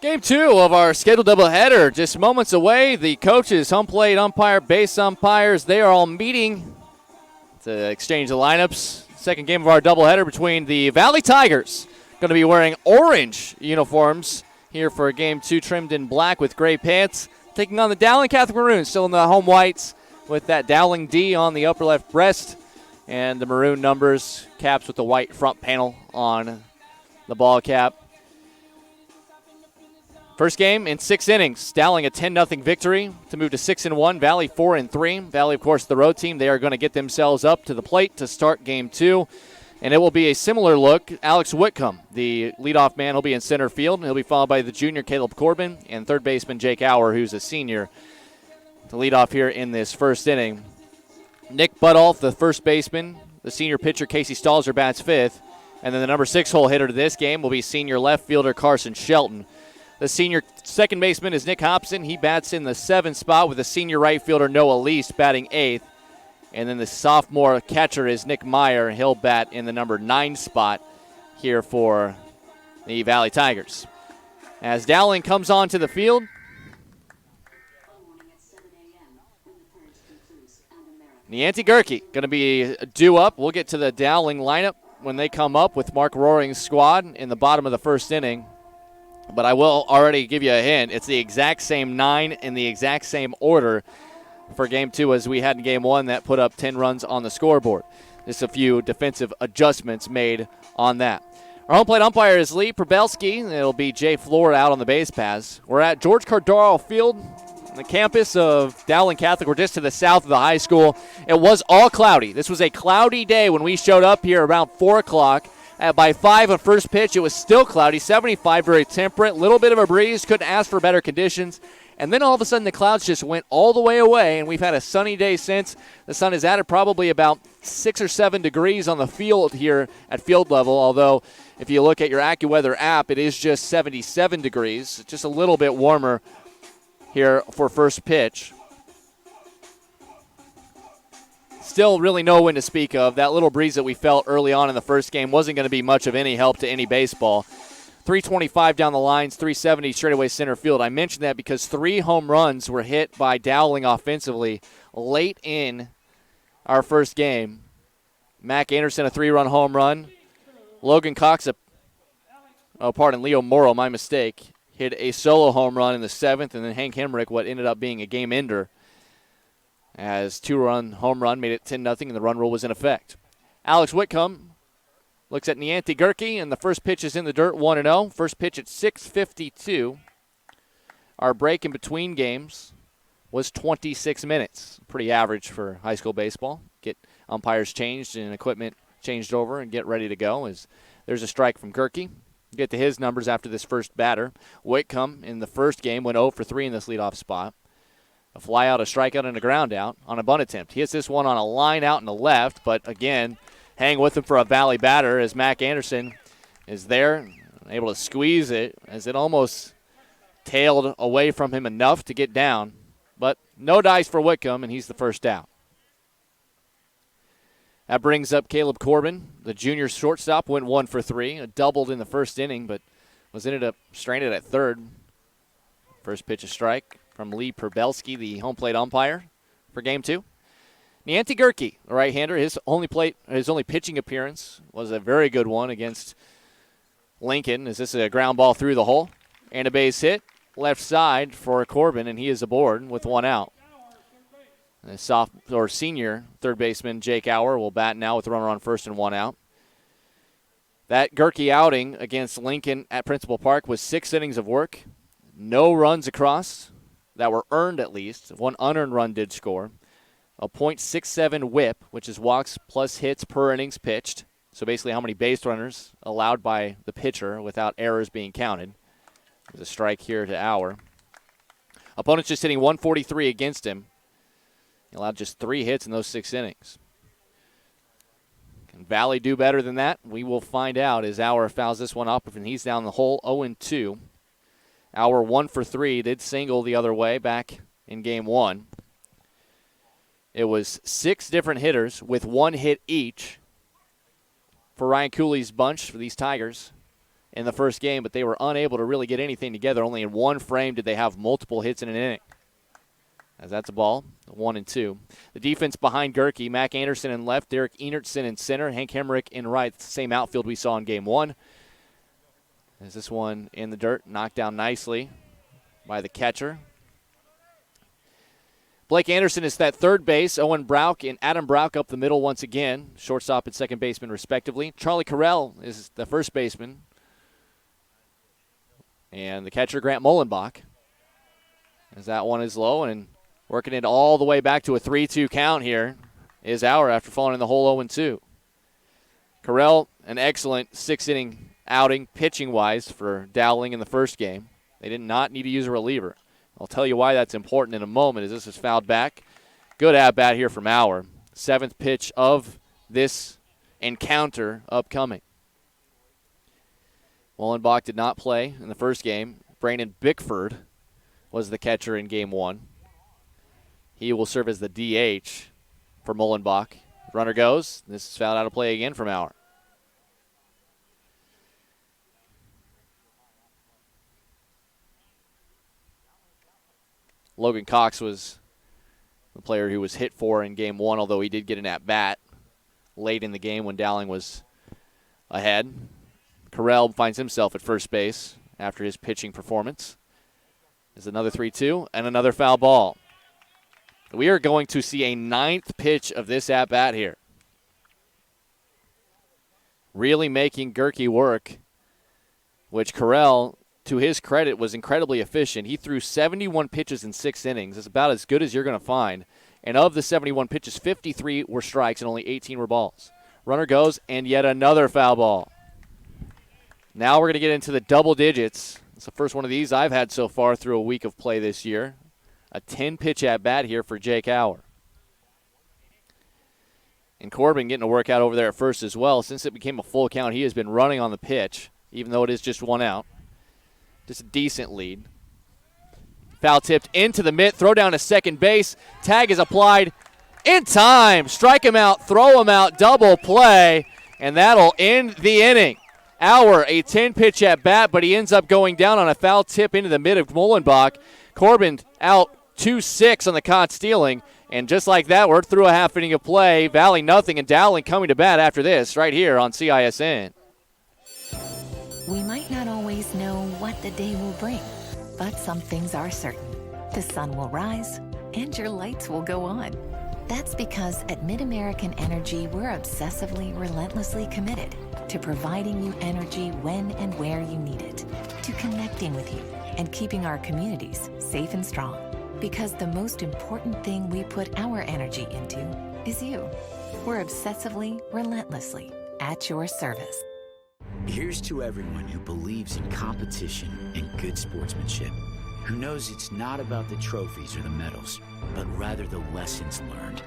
Game 2 of our scheduled doubleheader, just moments away. The coaches, home plate umpire, base umpires, they are all meeting to exchange the lineups. Second game of our doubleheader between the Valley Tigers, going to be wearing orange uniforms here for Game 2, trimmed in black with gray pants, taking on the Dowling Catholic Maroons, still in the home whites with that Dowling D on the upper left breast and the maroon numbers, caps with the white front panel on the ball cap. First game in 6 innings. Dowling a 10-0 victory to move to 6-1. Valley 4-3. Valley, of course, the road team. They are going to get themselves up to the plate to start Game 2. And it will be a similar look. Alex Whitcomb, the leadoff man, he'll be in center field. He'll be followed by the junior Caleb Corbin and third baseman Jake Auer, who's a senior, to lead off here in this first inning. Nick Buttolph, the first baseman. The senior pitcher Casey Stelzer bats fifth. And then the number 6 hole hitter to this game will be senior left fielder Carson Shelton. The senior second baseman is Nick Hobson. He bats in the 7th spot with the senior right fielder Noah Least batting 8th. And then the sophomore catcher is Nick Meyer. He'll bat in the number 9 spot here for the Valley Tigers. As Dowling comes onto the field, Nianti Gerke going to be due up. We'll get to the Dowling lineup when they come up with Mark Roaring's squad in the bottom of the first inning. But I will already give you a hint. It's the exact same 9 in the exact same order for Game 2 as we had in Game 1 that put up 10 runs on the scoreboard. Just a few defensive adjustments made on that. Our home plate umpire is Lee Probelski. It'll be Jay Floor out on the base paths. We're at George Cardaro Field, the campus of Dowling Catholic. We're just to the south of the high school. It was all cloudy. This was a cloudy day when we showed up here around 4 o'clock. By 5 on first pitch, it was still cloudy, 75, very temperate, little bit of a breeze, couldn't ask for better conditions. And then all of a sudden the clouds just went all the way away, and we've had a sunny day since. The sun is added probably about 6 or 7 degrees on the field here at field level, although if you look at your AccuWeather app, it is just 77 degrees, just a little bit warmer here for first pitch. Still really no wind to speak of. That little breeze that we felt early on in the first game wasn't going to be much of any help to any baseball. 325 down the lines, 370 straightaway center field. I mentioned that because 3 home runs were hit by Dowling offensively late in our first game. Mac Anderson, a 3-run home run. Logan Cox, Leo Morrow, my mistake, hit a solo home run in the 7th, and then Hank Hemrick, what ended up being a game ender, as 2-run home run made it 10-0, and the run rule was in effect. Alex Whitcomb looks at Nianti Gerke, and the first pitch is in the dirt, 1-0. First pitch at 6:52. Our break in between games was 26 minutes. Pretty average for high school baseball. Get umpires changed and equipment changed over and get ready to go. As there's a strike from Gerke. Get to his numbers after this first batter. Whitcomb in the first game went 0 for 3 in this leadoff spot. A fly out, a strikeout, and a ground out on a bunt attempt. He hits this one on a line out in the left, but again, hang with him for a Valley batter as Mac Anderson is there, able to squeeze it as it almost tailed away from him enough to get down. But no dice for Whitcomb, and he's the first out. That brings up Caleb Corbin. The junior shortstop went 1 for 3, doubled in the first inning, but ended up stranded at third. First pitch, a strike from Lee Probelski, the home plate umpire for Game 2. Nianti Gerke, the right-hander, his only pitching appearance was a very good one against Lincoln. Is this a ground ball through the hole? And a base hit, left side for Corbin, and he is aboard with 1 out. The senior third baseman Jake Auer will bat now with a runner on first and 1 out. That Gerke outing against Lincoln at Principal Park was 6 innings of work. No runs across that were earned at least. 1 unearned run did score. A .67 whip, which is walks plus hits per innings pitched. So basically how many base runners allowed by the pitcher without errors being counted. There's a strike here to Auer. Opponent's just hitting 143 against him. He allowed just 3 hits in those 6 innings. Can Valley do better than that? We will find out as Auer fouls this one up, and he's down the hole 0-2. Auer 1 for 3, did single the other way back in Game 1. It was 6 different hitters with 1 hit each for Ryan Cooley's bunch for these Tigers. in the first game, but they were unable to really get anything together. Only in one frame did they have multiple hits in an inning. As that's a ball, 1-2. The defense behind Gerke, Mac Anderson in left, Derek Enertson in center, Hank Hemrick in right. It's the same outfield we saw in game one. As this one in the dirt, knocked down nicely by the catcher. Blake Anderson is at third base. Owen Brauch and Adam Brauch up the middle once again. Shortstop and second baseman, respectively. Charlie Carell is the first baseman. And the catcher, Grant Mullenbach. As that one is low and working it all the way back to a 3-2 count here is Auer after falling in the hole 0-2. Carell, an excellent six-inning outing pitching-wise for Dowling in the first game. They did not need to use a reliever. I'll tell you why that's important in a moment as this is fouled back. Good at-bat here from Auer. Seventh pitch of this encounter upcoming. Mullenbach did not play in the first game. Brandon Bickford was the catcher in game one. He will serve as the DH for Mullenbach. Runner goes. This is fouled out of play again from Auer. Logan Cox was the player who was hit for in game one, although he did get an at-bat late in the game when Dowling was ahead. Carell finds himself at first base after his pitching performance. There's another 3-2 and another foul ball. We are going to see a ninth pitch of this at-bat here. Really making Gerke work, which Carell, to his credit, was incredibly efficient. He threw 71 pitches in 6 innings. It's about as good as you're going to find. And of the 71 pitches, 53 were strikes and only 18 were balls. Runner goes, and yet another foul ball. Now we're going to get into the double digits. It's the first one of these I've had so far through a week of play this year. A 10-pitch at-bat here for Jake Auer. And Corbin getting a workout over there at first as well. Since it became a full count, he has been running on the pitch, even though it is just one out. Just a decent lead. Foul tipped into the mitt. Throw down to second base. Tag is applied in time. Strike him out. Throw him out. Double play. And that'll end the inning. Auer, a 10-pitch at bat, but he ends up going down on a foul tip into the mid of Mullenbach. Corbin out 2-6 on the caught stealing. And just like that, we're through a half inning of play. Valley nothing, and Dowling coming to bat after this right here on CISN. We might not always know what the day will bring, but some things are certain. The sun will rise and your lights will go on. That's because at MidAmerican Energy, we're obsessively, relentlessly committed to providing you energy when and where you need it, to connecting with you and keeping our communities safe and strong. Because the most important thing we put our energy into is you. We're obsessively, relentlessly at your service. Here's to everyone who believes in competition and good sportsmanship, who knows it's not about the trophies or the medals, but rather the lessons learned.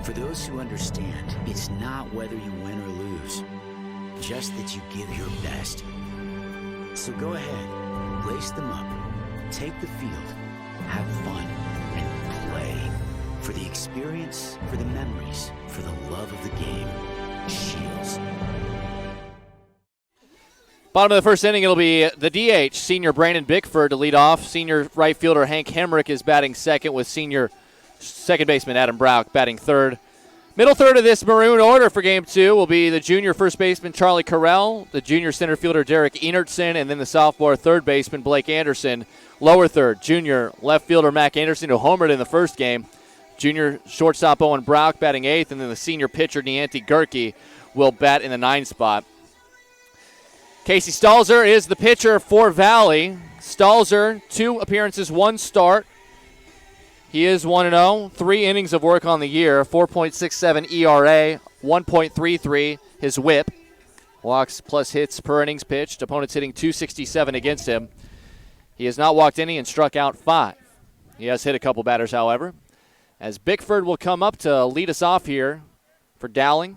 For those who understand, it's not whether you win or lose, just that you give your best. So go ahead, lace them up, take the field, have fun, and play. For the experience, for the memories, for the love of the game, Shields. Bottom of the first inning, it'll be the DH, senior Brandon Bickford to lead off. Senior right fielder Hank Hemrick is batting second, with senior second baseman Adam Brauch batting third. Middle third of this maroon order for Game 2 will be the junior first baseman Charlie Carell, the junior center fielder Derek Enertson, and then the sophomore third baseman Blake Anderson. Lower third, junior left fielder Mac Anderson, who homered in the first game. Junior shortstop Owen Brauch batting eighth, and then the senior pitcher Nianti Gerke will bat in the 9 spot. Casey Stelzer is the pitcher for Valley. Stelzer, 2 appearances, 1 start. He is 1-0, 3 innings of work on the year, 4.67 ERA, 1.33 his whip. Walks plus hits per innings pitched. Opponents hitting .267 against him. He has not walked any and struck out 5. He has hit a couple batters, however. As Bickford will come up to lead us off here for Dowling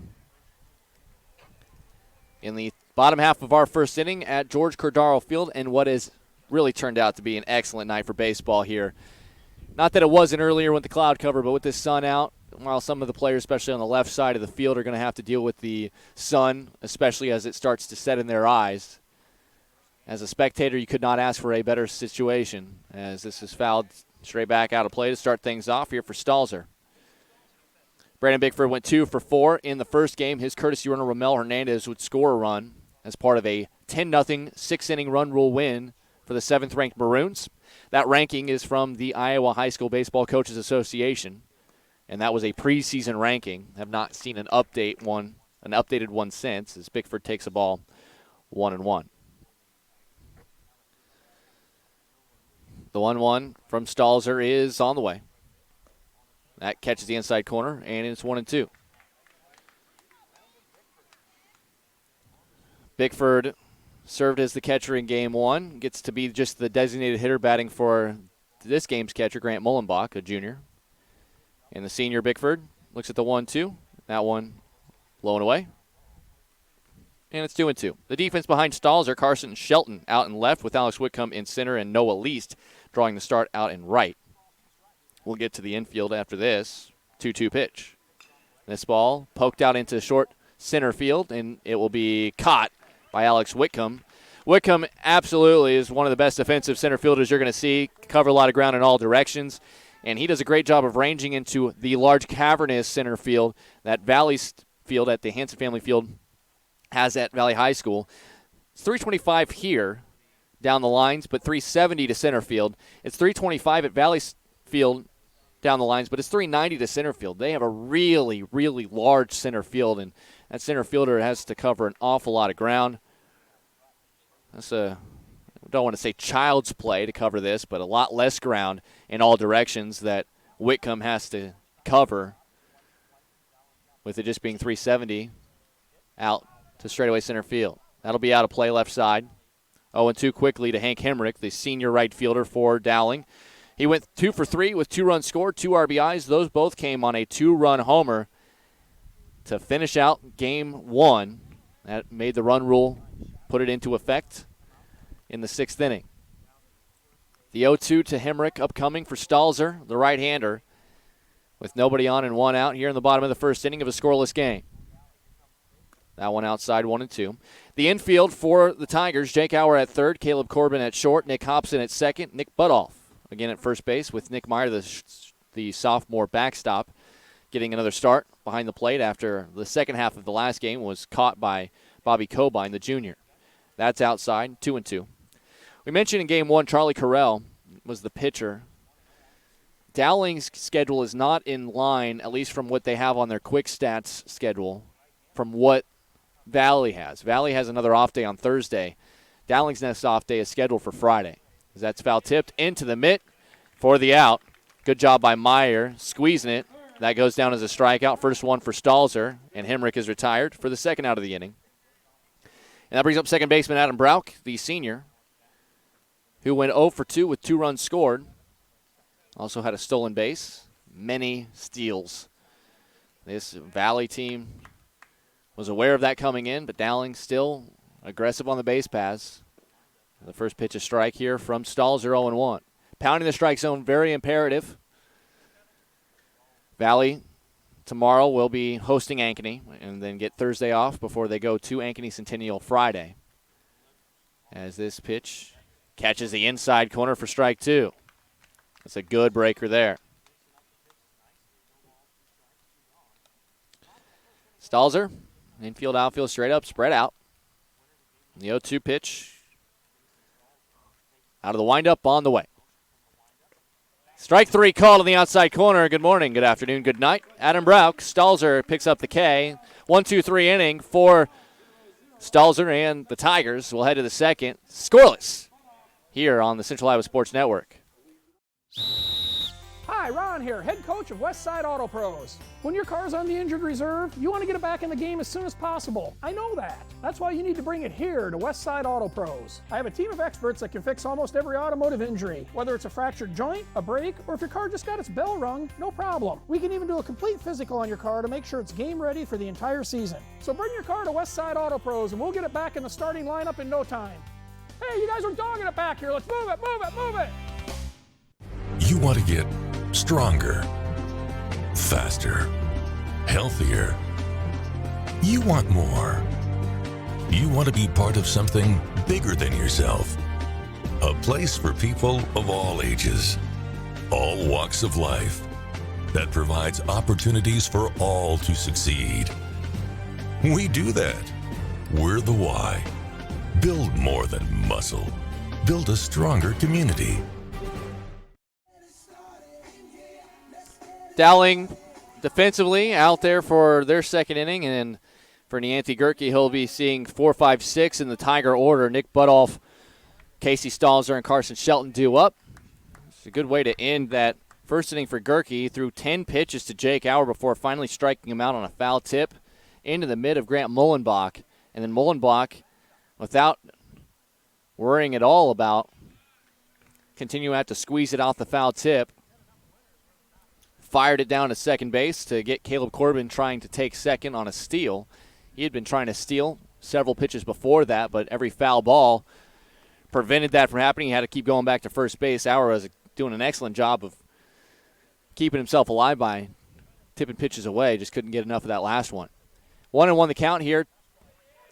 in the bottom half of our first inning at George Cordaro Field, and what has really turned out to be an excellent night for baseball here. Not that it wasn't earlier with the cloud cover, but with the sun out, while some of the players, especially on the left side of the field, are going to have to deal with the sun, especially as it starts to set in their eyes. As a spectator, you could not ask for a better situation, as this is fouled straight back out of play to start things off here for Stelzer. Brandon Bickford went 2 for 4 in the first game. His courtesy runner, Ramel Hernandez, would score a run as part of a 10-0 six-inning run rule win for the 7th-ranked Maroons. That ranking is from the Iowa High School Baseball Coaches Association, and that was a preseason ranking. Have not seen an updated one since, as Bickford takes a ball 1-1. The 1-1 from Stelzer is on the way. That catches the inside corner, and it's 1-2. Bickford served as the catcher in Game 1. Gets to be just the designated hitter batting for this game's catcher, Grant Mullenbach, a junior. And the senior Bickford looks at the 1-2. That one blown away. And it's 2-2. The defense behind Stelzer, Carson Shelton out in left with Alex Whitcomb in center and Noah Least drawing the start out in right. We'll get to the infield after this. 2-2 pitch. This ball poked out into short center field, and it will be caught by Alex Whitcomb. Whitcomb absolutely is one of the best defensive center fielders you're going to see. Cover a lot of ground in all directions, and he does a great job of ranging into the large cavernous center field that Valley Field at the Hanson Family Field has at Valley High School. It's 325 here down the lines, but 370 to center field. It's 325 at Valley Field down the lines, but it's 390 to center field. They have a really, really large center field, and that center fielder has to cover an awful lot of ground. That's I don't want to say child's play to cover this, but a lot less ground in all directions that Whitcomb has to cover, with it just being 370 out to straightaway center field. That'll be out of play left side. 0-2 quickly to Hank Hemrick, the senior right fielder for Dowling. He went 2 for 3 with 2 runs scored, 2 RBIs. Those both came on a 2-run homer to finish out Game 1. That made the run rule, put it into effect in the 6th inning. The 0-2 to Hemrick upcoming for Stelzer, the right-hander, with nobody on and 1 out here in the bottom of the 1st inning of a scoreless game. That one outside, 1-2. The infield for the Tigers, Jake Auer at third, Caleb Corbin at short, Nick Hobson at second, Nick Butoff again at first base, with Nick Meyer, the sophomore backstop, getting another start behind the plate after the second half of the last game was caught by Bobby Cobain, the junior. That's outside, 2-2. We mentioned in Game 1, Charlie Carell was the pitcher. Dowling's schedule is not in line, at least from what they have on their quick stats schedule, from what Valley has. Valley has another off day on Thursday. Dowling's next off day is scheduled for Friday. That's foul tipped into the mitt for the out. Good job by Meyer squeezing it. That goes down as a strikeout. First one for Stelzer, and Hemrick is retired for the second out of the inning. And that brings up second baseman Adam Brauch, the senior, who went 0 for 2 with 2 runs scored. Also had a stolen base, many steals. This Valley team was aware of that coming in, but Dowling still aggressive on the base paths. The first pitch, a strike here from Stelzer, 0-1. Pounding the strike zone, very imperative. Valley tomorrow will be hosting Ankeny and then get Thursday off before they go to Ankeny Centennial Friday. As this pitch catches the inside corner for strike 2. That's a good breaker there. Stelzer, infield, outfield, straight up, spread out. The 0-2 pitch. Out of the windup, on the way. Strike 3 called on the outside corner. Good morning, good afternoon, good night. Adam Brauch, Stelzer picks up the K. 1-2-3 inning for Stelzer and the Tigers. We'll head to the second. Scoreless here on the Central Iowa Sports Network. Hi, Ron here, head coach of Westside Auto Pros. When your car's on the injured reserve, you want to get it back in the game as soon as possible. I know that. That's why you need to bring it here to Westside Auto Pros. I have a team of experts that can fix almost every automotive injury. Whether it's a fractured joint, a brake, or if your car just got its bell rung, no problem. We can even do a complete physical on your car to make sure it's game ready for the entire season. So bring your car to Westside Auto Pros and we'll get it back in the starting lineup in no time. Hey, you guys are dogging it back here. Let's move it, move it, move it. You want to get stronger, faster, healthier. You want more. You want to be part of something bigger than yourself. A place for people of all ages, all walks of life, that provides opportunities for all to succeed. We do that. We're the why. Build more than muscle. Build a stronger community. Dowling defensively out there for their second inning, and for Niantic Gerke, he'll be seeing 4, 5, 6 in the Tiger order. Nick Butoff, Casey Stelzer, and Carson Shelton due up. It's a good way to end that first inning for Gerke. He threw 10 pitches to Jake Auer before finally striking him out on a foul tip into the mid of Grant Mullenbach. And then Mullenbach, without worrying at all about continuing to have to squeeze it out the foul tip, fired it down to second base to get Caleb Corbin trying to take second on a steal. He had been trying to steal several pitches before that, but every foul ball prevented that from happening. He had to keep going back to first base. Auer was doing an excellent job of keeping himself alive by tipping pitches away. Just couldn't get enough of that last one. 1-1 the count here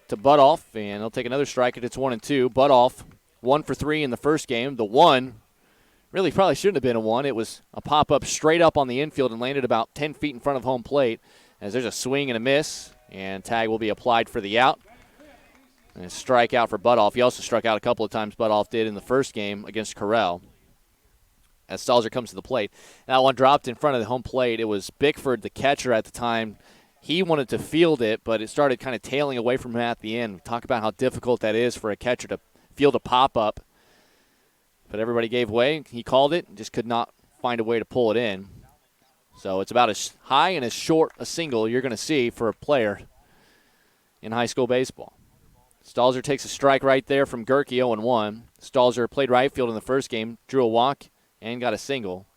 to Butoff, and he'll take another strike at it's 1-2. Butoff 1 for 3 in the first game. The one really probably shouldn't have been a one. It was a pop-up straight up on the infield and landed about 10 feet in front of home plate, as there's a swing and a miss, and tag will be applied for the out. And a strikeout for Butoff. He also struck out a couple of times, Butoff did in the first game against Corral. As Stelzer comes to the plate. That one dropped in front of the home plate. It was Bickford, the catcher at the time. He wanted to field it, but it started kind of tailing away from him at the end. Talk about how difficult that is for a catcher to field a pop-up. But everybody gave way. He called it, just could not find a way to pull it in. So it's about as high and as short a single you're going to see for a player in high school baseball. Stelzer takes a strike right there from Gerke, 0-1. Stelzer played right field in the first game, drew a walk, and got a single.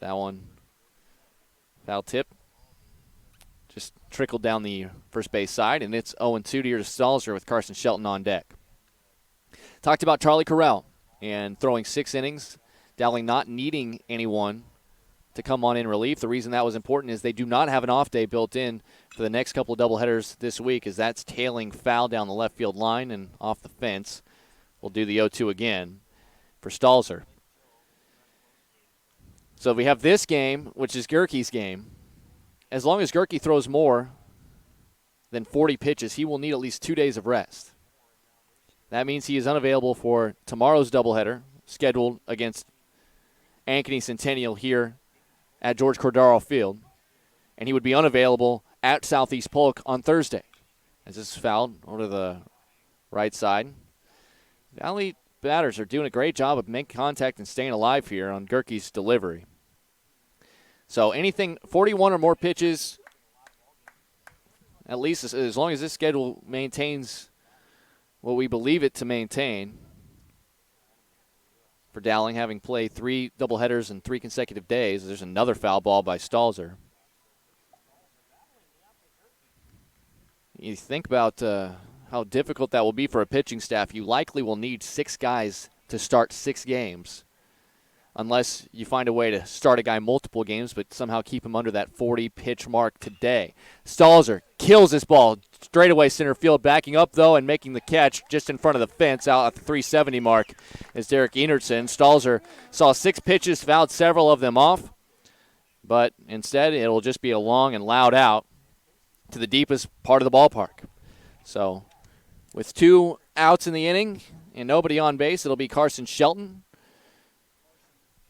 That one, foul tip, just trickled down the first base side, and it's 0-2 to your Stelzer with Carson Shelton on deck. Talked about Charlie Corral and throwing 6 innings, Dowling not needing anyone to come on in relief. The reason that was important is they do not have an off day built in for the next couple of doubleheaders this week, as that's tailing foul down the left field line and off the fence. We'll do the 0-2 again for Stelzer. So if we have this game, which is Gerke's game, as long as Gerke throws more than 40 pitches, he will need at least 2 days of rest. That means he is unavailable for tomorrow's doubleheader, scheduled against Ankeny Centennial here at George Cordaro Field, and he would be unavailable at Southeast Polk on Thursday. As this is fouled over to the right side. Valley batters are doing a great job of making contact and staying alive here on Gerke's delivery. So anything 41 or more pitches, at least as long as this schedule maintains what we believe it to maintain, for Dowling having played 3 doubleheaders in 3 consecutive days. There's another foul ball by Stelzer. You think about how difficult that will be for a pitching staff. You likely will need 6 guys to start 6 games, unless you find a way to start a guy multiple games but somehow keep him under that 40-pitch mark today. Stelzer kills this ball straightaway center field, backing up, though, and making the catch just in front of the fence out at the 370 mark is Derek Enertson. Stelzer saw 6 pitches, fouled several of them off, but instead it will just be a long and loud out to the deepest part of the ballpark. So with 2 outs in the inning and nobody on base, it'll be Carson Shelton,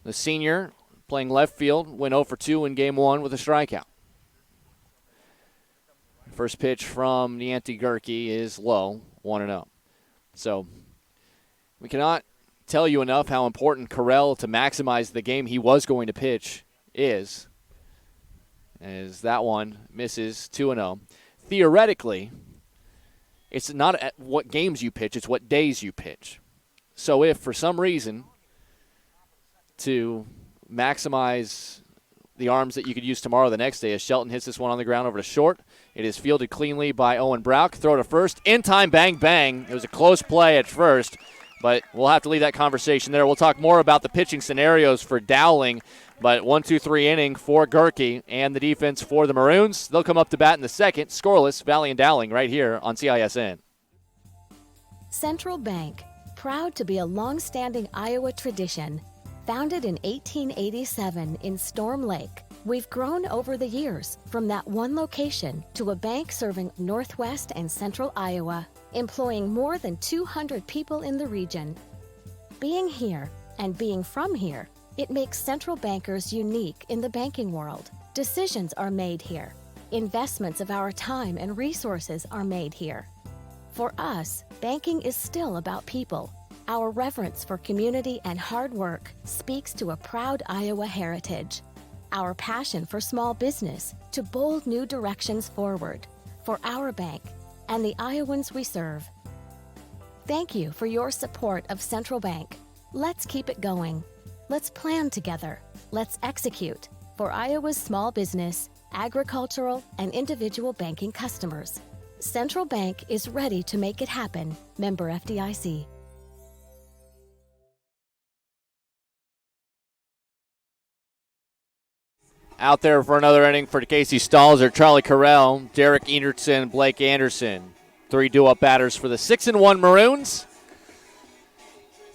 the senior, playing left field, went 0 for 2 in Game 1 with a strikeout. First pitch from Niantic Gerke is low, 1-0. So we cannot tell you enough how important Corral to maximize the game he was going to pitch is, as that one misses 2-0. Theoretically, it's not at what games you pitch, it's what days you pitch. So if for some reason to maximize the arms that you could use tomorrow the next day, as Shelton hits this one on the ground over to short, it is fielded cleanly by Owen Brauch. Throw to first. In time, bang, bang. It was a close play at first, but we'll have to leave that conversation there. We'll talk more about the pitching scenarios for Dowling But 1-2-3 inning for Gerke and the defense for the Maroons. They'll come up to bat in the second. Scoreless, Valley and Dowling right here on CISN. Central Bank, proud to be a long-standing Iowa tradition. Founded in 1887 in Storm Lake, we've grown over the years from that one location to a bank serving northwest and central Iowa, employing more than 200 people in the region. Being here and being from here, it makes Central Bankers unique in the banking world. Decisions are made here. Investments of our time and resources are made here. For us, banking is still about people. Our reverence for community and hard work speaks to a proud Iowa heritage. Our passion for small business to bold new directions forward for our bank and the Iowans we serve. Thank you for your support of Central Bank. Let's keep it going. Let's plan together. Let's execute for Iowa's small business, agricultural, and individual banking customers. Central Bank is ready to make it happen. Member FDIC. Out there for another inning for Casey Stelzer, Charlie Carell, Derek Enertson, Blake Anderson. 3 due-up batters for the 6-1 Maroons.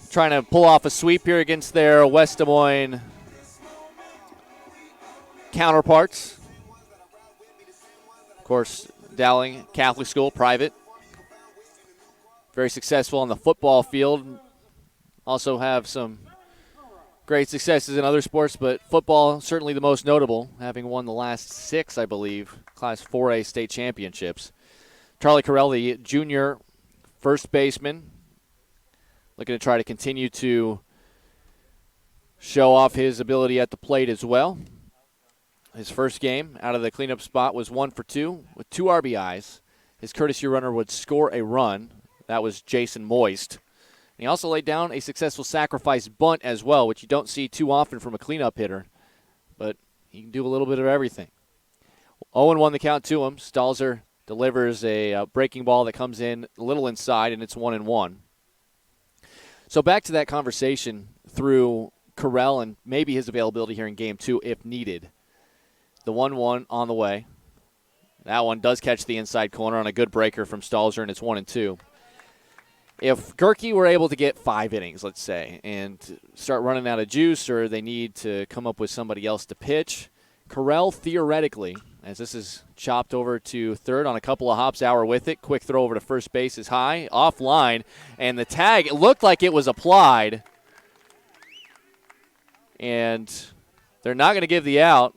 Trying to pull off a sweep here against their West Des Moines counterparts. Of course, Dowling Catholic School, private. Very successful on the football field. Also have some great successes in other sports, but football certainly the most notable, having won the last 6, I believe, Class 4A state championships. Charlie Carell, the junior first baseman, looking to try to continue to show off his ability at the plate as well. His first game out of the cleanup spot was 1 for 2 with 2 RBIs. His courtesy runner would score a run. That was Jason Moist. And he also laid down a successful sacrifice bunt as well, which you don't see too often from a cleanup hitter. But he can do a little bit of everything. 0-1 the count to him. Stelzer delivers a breaking ball that comes in a little inside, and it's 1-1. So back to that conversation through Carell and maybe his availability here in Game 2 if needed. The 1-1 on the way. That one does catch the inside corner on a good breaker from Stelzer, and it's 1-2. If Gerke were able to get 5 innings, let's say, and start running out of juice, or they need to come up with somebody else to pitch, Carell theoretically, as this is chopped over to third on a couple of hops, Hour with it. Quick throw over to first base is high, offline, and the tag, it looked like it was applied. And they're not going to give the out.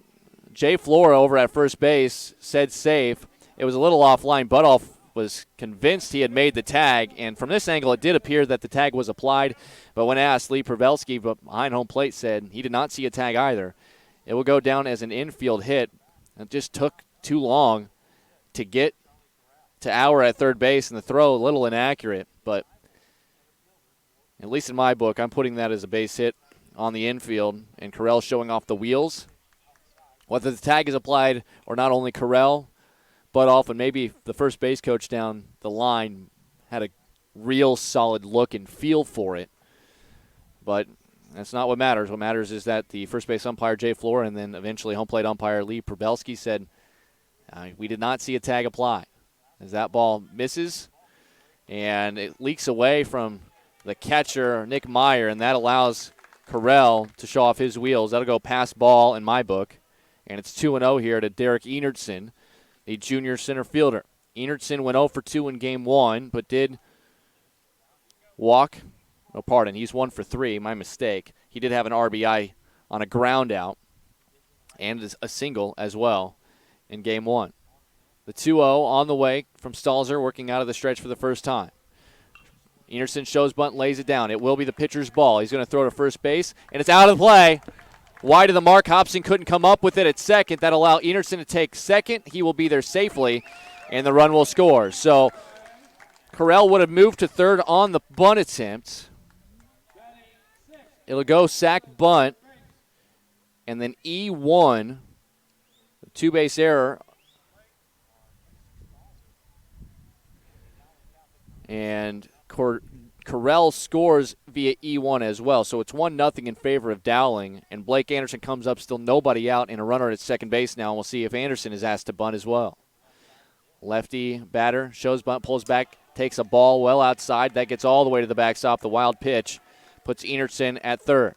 Jay Flora over at first base said safe. It was a little offline. Butoff was convinced he had made the tag, and from this angle it did appear that the tag was applied. But when asked, Lee Pavelski behind home plate said he did not see a tag either. It will go down as an infield hit. It just took too long to get to Hour at third base, and the throw a little inaccurate. But at least in my book, I'm putting that as a base hit on the infield, and Carell showing off the wheels. Whether the tag is applied or not, only Carell, Butoff, and maybe the first base coach down the line had a real solid look and feel for it. But that's not what matters. What matters is that the first base umpire, Jay Flora, and then eventually home plate umpire Lee Probelski said, we did not see a tag apply. As that ball misses, and it leaks away from the catcher, Nick Meyer, and that allows Carell to show off his wheels. That'll go past ball in my book. And it's 2-0 here to Derek Enertson, the junior center fielder. Enertson went 0 for 2 in Game 1, but did walk. No, pardon, he's 1 for 3, my mistake. He did have an RBI on a ground out and a single as well in Game 1. The 2-0 on the way from Stelzer, working out of the stretch for the first time. Enertson shows bunt, lays it down. It will be the pitcher's ball. He's going to throw to first base, and it's out of the play. Wide of the mark. Hobson couldn't come up with it at second. That allowed Enertson to take second. He will be there safely, and the run will score. So Carell would have moved to third on the bunt attempt. It'll go sack bunt, and then E1, two-base error. And Correll scores via E1 as well, so it's 1-0 in favor of Dowling, and Blake Anderson comes up, still nobody out, and a runner at second base now, and we'll see if Anderson is asked to bunt as well. Lefty batter shows bunt, pulls back, takes a ball well outside. That gets all the way to the backstop. The wild pitch puts Enertson at third.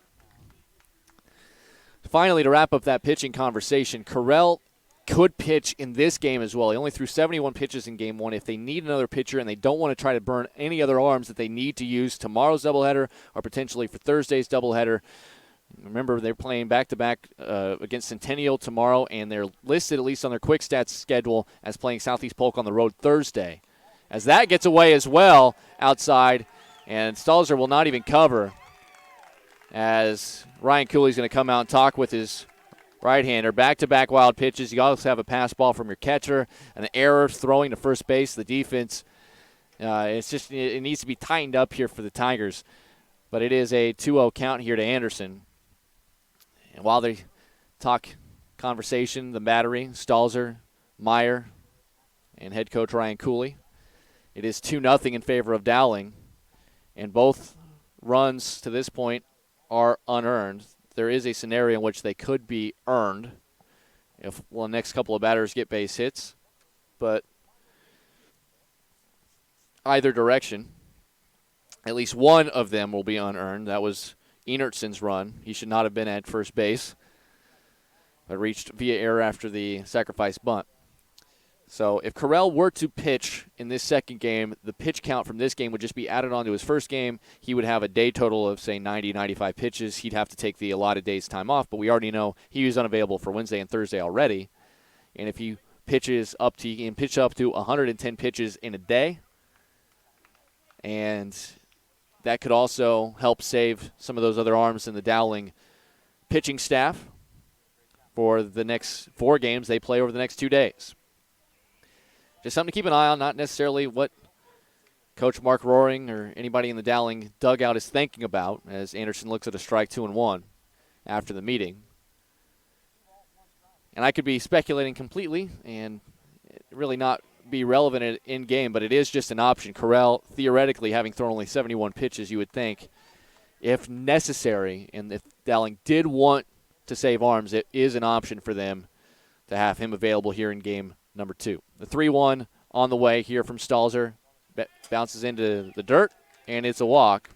Finally, to wrap up that pitching conversation, Correll could pitch in this game as well. He only threw 71 pitches in Game 1. If they need another pitcher and they don't want to try to burn any other arms that they need to use tomorrow's doubleheader or potentially for Thursday's doubleheader, remember they're playing back-to-back against Centennial tomorrow, and they're listed, at least on their quick stats schedule, as playing Southeast Polk on the road Thursday. As that gets away as well outside, and Stelzer will not even cover, as Ryan Cooley's going to come out and talk with his right-hander. Back-to-back wild pitches. You also have a pass ball from your catcher, an error throwing to first base. The defense, it needs to be tightened up here for the Tigers. But it is a 2-0 count here to Anderson. And while they talk conversation, the battery, Stelzer, Meyer, and head coach Ryan Cooley, it is 2-0 in favor of Dowling. And both runs to this point are unearned. There is a scenario in which they could be earned if the next couple of batters get base hits. But either direction, at least one of them will be unearned. That was Enertson's run. He should not have been at first base, but reached via error after the sacrifice bunt. So if Correll were to pitch in this second game, the pitch count from this game would just be added on to his first game. He would have a day total of, say, 90, 95 pitches. He'd have to take the allotted day's time off, but we already know he was unavailable for Wednesday and Thursday already. And if he pitches up to, he can pitch up to 110 pitches in a day. And that could also help save some of those other arms in the Dowling pitching staff for the next 4 games they play over the next 2 days. Just something to keep an eye on, not necessarily what Coach Mark Roaring or anybody in the Dowling dugout is thinking about as Anderson looks at a strike 2-1 after the meeting. And I could be speculating completely and really not be relevant in game, but it is just an option. Correll, theoretically, having thrown only 71 pitches, you would think, if necessary, and if Dowling did want to save arms, it is an option for them to have him available here in game number 2. The 3-1 on the way here from Stelzer. Bounces into the dirt, and it's a walk.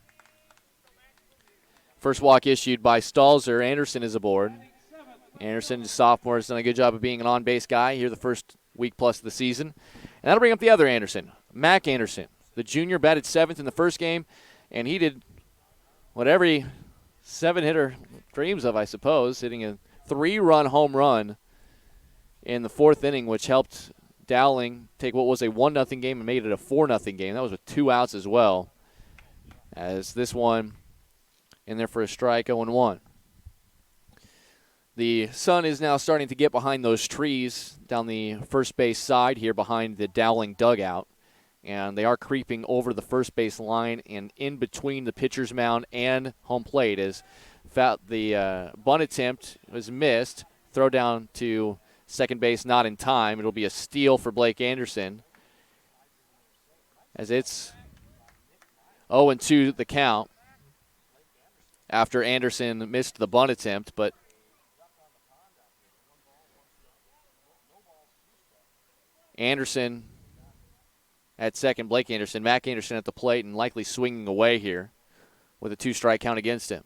First walk issued by Stelzer. Anderson is aboard. Anderson, sophomore, has done a good job of being an on-base guy here the first week plus of the season. And that'll bring up the other Anderson, Mac Anderson. The junior batted 7th in the first game, and he did what every 7-hitter dreams of, I suppose, hitting a 3-run home run in the 4th inning, which helped Dowling take what was a 1-0 game and made it a 4-0 game. That was with 2 outs as well, as this one in there for a strike, 0-1. The sun is now starting to get behind those trees down the first base side here behind the Dowling dugout, and they are creeping over the first base line and in between the pitcher's mound and home plate as the bunt attempt was missed. Throw down to second base not in time. It'll be a steal for Blake Anderson as it's 0-2 the count after Anderson missed the bunt attempt, but Anderson at second, Blake Anderson, Mac Anderson at the plate and likely swinging away here with a 2-strike count against him.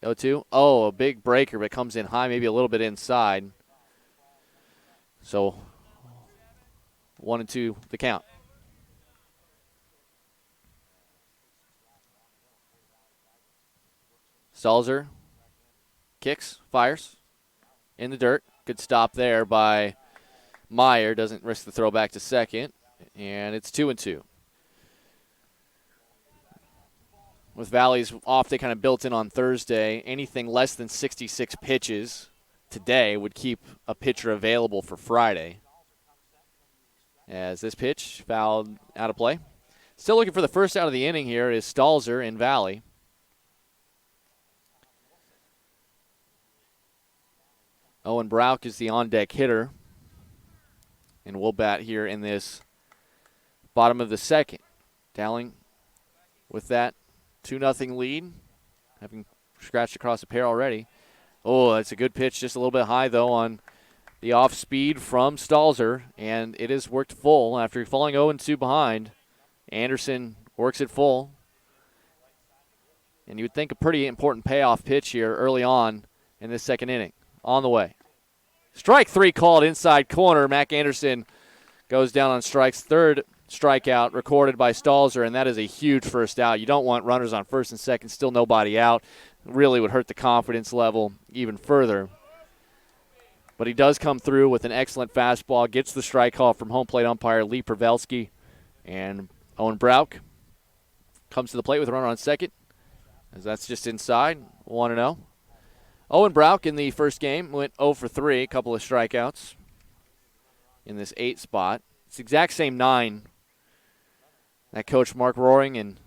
0-2. Oh, a big breaker, but comes in high, maybe a little bit inside. So 1-2 the count. Stelzer kicks, fires in the dirt. Good stop there by Meyer. Doesn't risk the throw back to second, and it's 2-2. With Valley's off, they kind of built in on Thursday. Anything less than 66 pitches today would keep a pitcher available for Friday. As this pitch fouled out of play. Still looking for the first out of the inning here is Stelzer in Valley. Owen Brauch is the on-deck hitter. And we'll bat here in this bottom of the second. Dowling with that 2-0 lead, having scratched across the pair already. Oh, that's a good pitch, just a little bit high, though, on the off speed from Stelzer, and it has worked full after falling 0-2 behind. Anderson works it full. And you would think a pretty important payoff pitch here early on in this second inning. On the way. Strike 3 called inside corner. Mac Anderson goes down on strikes. Third strikeout recorded by Stelzer, and that is a huge first out. You don't want runners on first and second, still nobody out. Really would hurt the confidence level even further. But he does come through with an excellent fastball, gets the strike call from home plate umpire Lee Pavelski, and Owen Brauch comes to the plate with a runner on second, as that's just inside, 1-0. Owen Brauch in the first game went 0 for 3, a couple of strikeouts in this 8 spot. It's the exact same 9 that Coach Mark Roaring and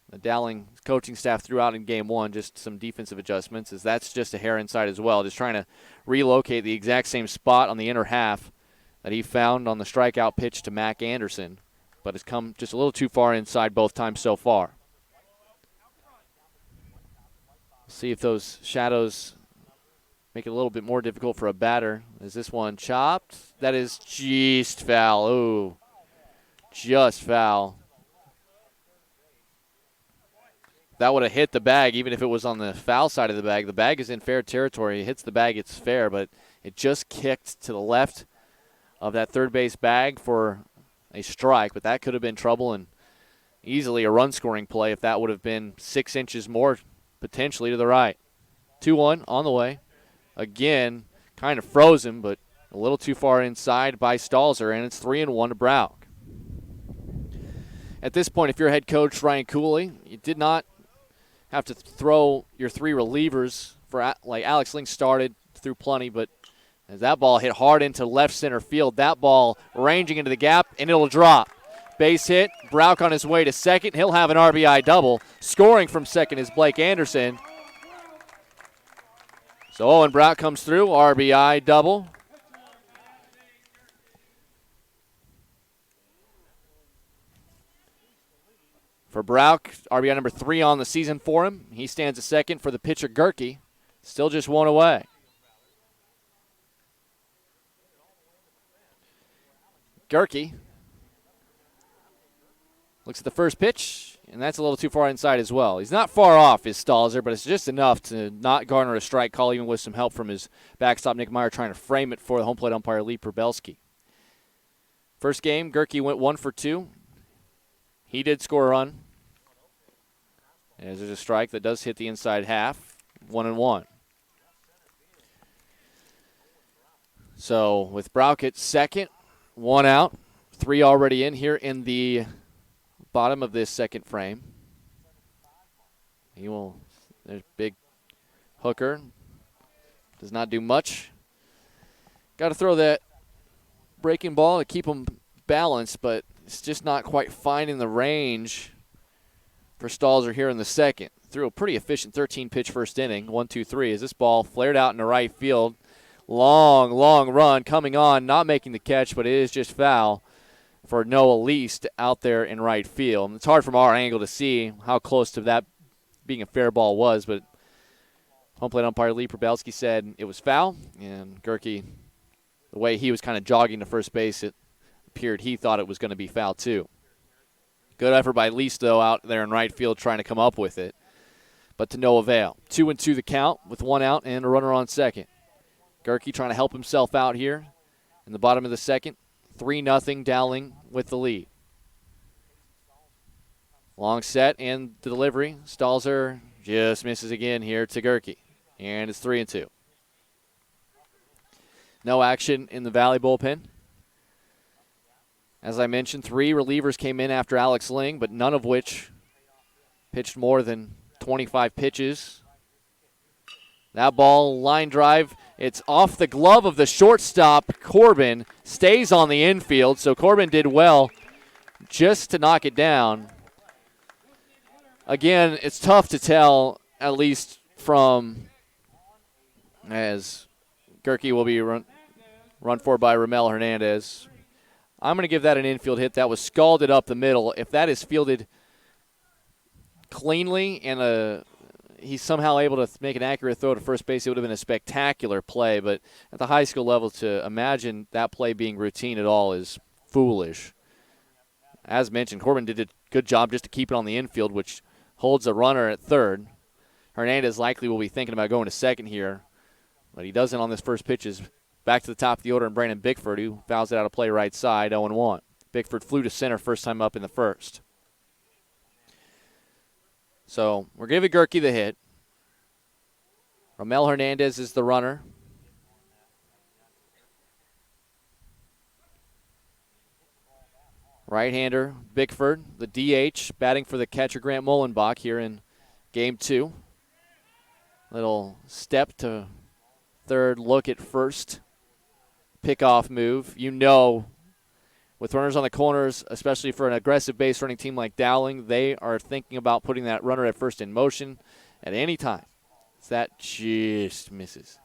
the Dowling coaching staff threw out in game 1, just some defensive adjustments, as that's just a hair inside as well, just trying to relocate the exact same spot on the inner half that he found on the strikeout pitch to Mac Anderson, but has come just a little too far inside both times so far. See if those shadows make it a little bit more difficult for a batter. Is this one chopped? That is just foul. Ooh, just foul. That would have hit the bag, even if it was on the foul side of the bag. The bag is in fair territory. It hits the bag, it's fair, but it just kicked to the left of that third base bag for a strike, but that could have been trouble and easily a run-scoring play if that would have been 6 inches more potentially to the right. 2-1 on the way. Again, kind of frozen, but a little too far inside by Stelzer, and it's 3-1 to Brauch. At this point, if you're head coach Ryan Cooley, you did not have to throw your 3 relievers for, like Alex Ling started, threw plenty, but as that ball hit hard into left center field, that ball ranging into the gap, and it'll drop. Base hit, Brauch on his way to second. He'll have an RBI double. Scoring from second is Blake Anderson. So Owen Brauch comes through, RBI double. For Brauch, RBI number 3 on the season for him. He stands a second for the pitcher Gerke. Still just 1 away. Gerke looks at the first pitch, and that's a little too far inside as well. He's not far off, is Stelzer, but it's just enough to not garner a strike call, even with some help from his backstop, Nick Meyer, trying to frame it for the home plate umpire, Lee Pavelski. First game, Gerke went 1 for 2. He did score a run. As there's a strike that does hit the inside half, 1-1. So with Brauch at second, 1 out, 3 already in here in the bottom of this second frame. There's big hooker. Does not do much. Got to throw that breaking ball to keep him balanced, but it's just not quite finding the range for Stelzer here in the second. Threw a pretty efficient 13-pitch first inning, 1-2-3, as this ball flared out in the right field. Long, long run coming on, not making the catch, but it is just foul for Noah Least out there in right field. And it's hard from our angle to see how close to that being a fair ball was, but home plate umpire Lee Pavelski said it was foul, and Gerke, the way he was kind of jogging to first base, it appeared he thought it was going to be foul too. Good effort by Least, though, out there in right field trying to come up with it, but to no avail. 2-2 the count with 1 out and a runner on second. Gerke trying to help himself out here in the bottom of the second. 3-0 Dowling with the lead. Long set and the delivery. Stelzer just misses again here to Gerke, and it's 3-2. No action in the Valley bullpen. As I mentioned, 3 relievers came in after Alex Ling, but none of which pitched more than 25 pitches. That ball, line drive, it's off the glove of the shortstop, Corbin, stays on the infield, so Corbin did well just to knock it down. Again, it's tough to tell, at least from, as Gerke will be run for by Ramel Hernandez. I'm going to give that an infield hit. That was scalded up the middle. If that is fielded cleanly and he's somehow able to make an accurate throw to first base, it would have been a spectacular play. But at the high school level, to imagine that play being routine at all is foolish. As mentioned, Corbin did a good job just to keep it on the infield, which holds a runner at third. Hernandez likely will be thinking about going to second here, but he doesn't on this first pitch. Is back to the top of the order, and Brandon Bickford, who fouls it out of play right side, 0-1. Bickford flew to center first time up in the first. So we're giving Gerke the hit. Ramel Hernandez is the runner. Right-hander Bickford, the DH, batting for the catcher Grant Mullenbach here in Game 2. Little step to third, look at first. Pickoff move. You know, with runners on the corners, especially for an aggressive base running team like Dowling, they are thinking about putting that runner at first in motion at any time. So that just misses.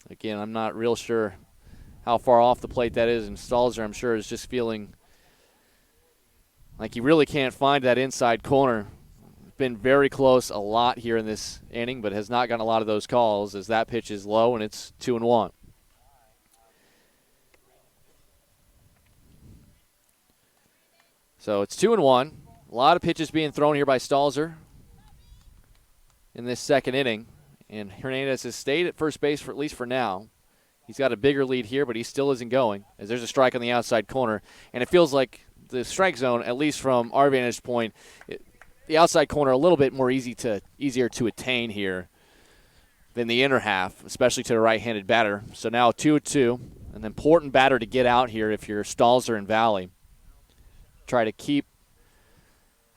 Again, I'm not real sure how far off the plate that is, and Stelzer, I'm sure, is just feeling like he really can't find that inside corner. Been very close a lot here in this inning, but has not gotten a lot of those calls as that pitch is low, and it's 2-1. So it's 2-1. A lot of pitches being thrown here by Stelzer in this second inning, and Hernandez has stayed at first base for at least for now. He's got a bigger lead here, but he still isn't going, as there's a strike on the outside corner. And it feels like the strike zone, at least from our vantage point, the outside corner a little bit more easier to attain here than the inner half, especially to the right-handed batter. So now 2-2, an important batter to get out here if you're Stelzer and Valley. Try to keep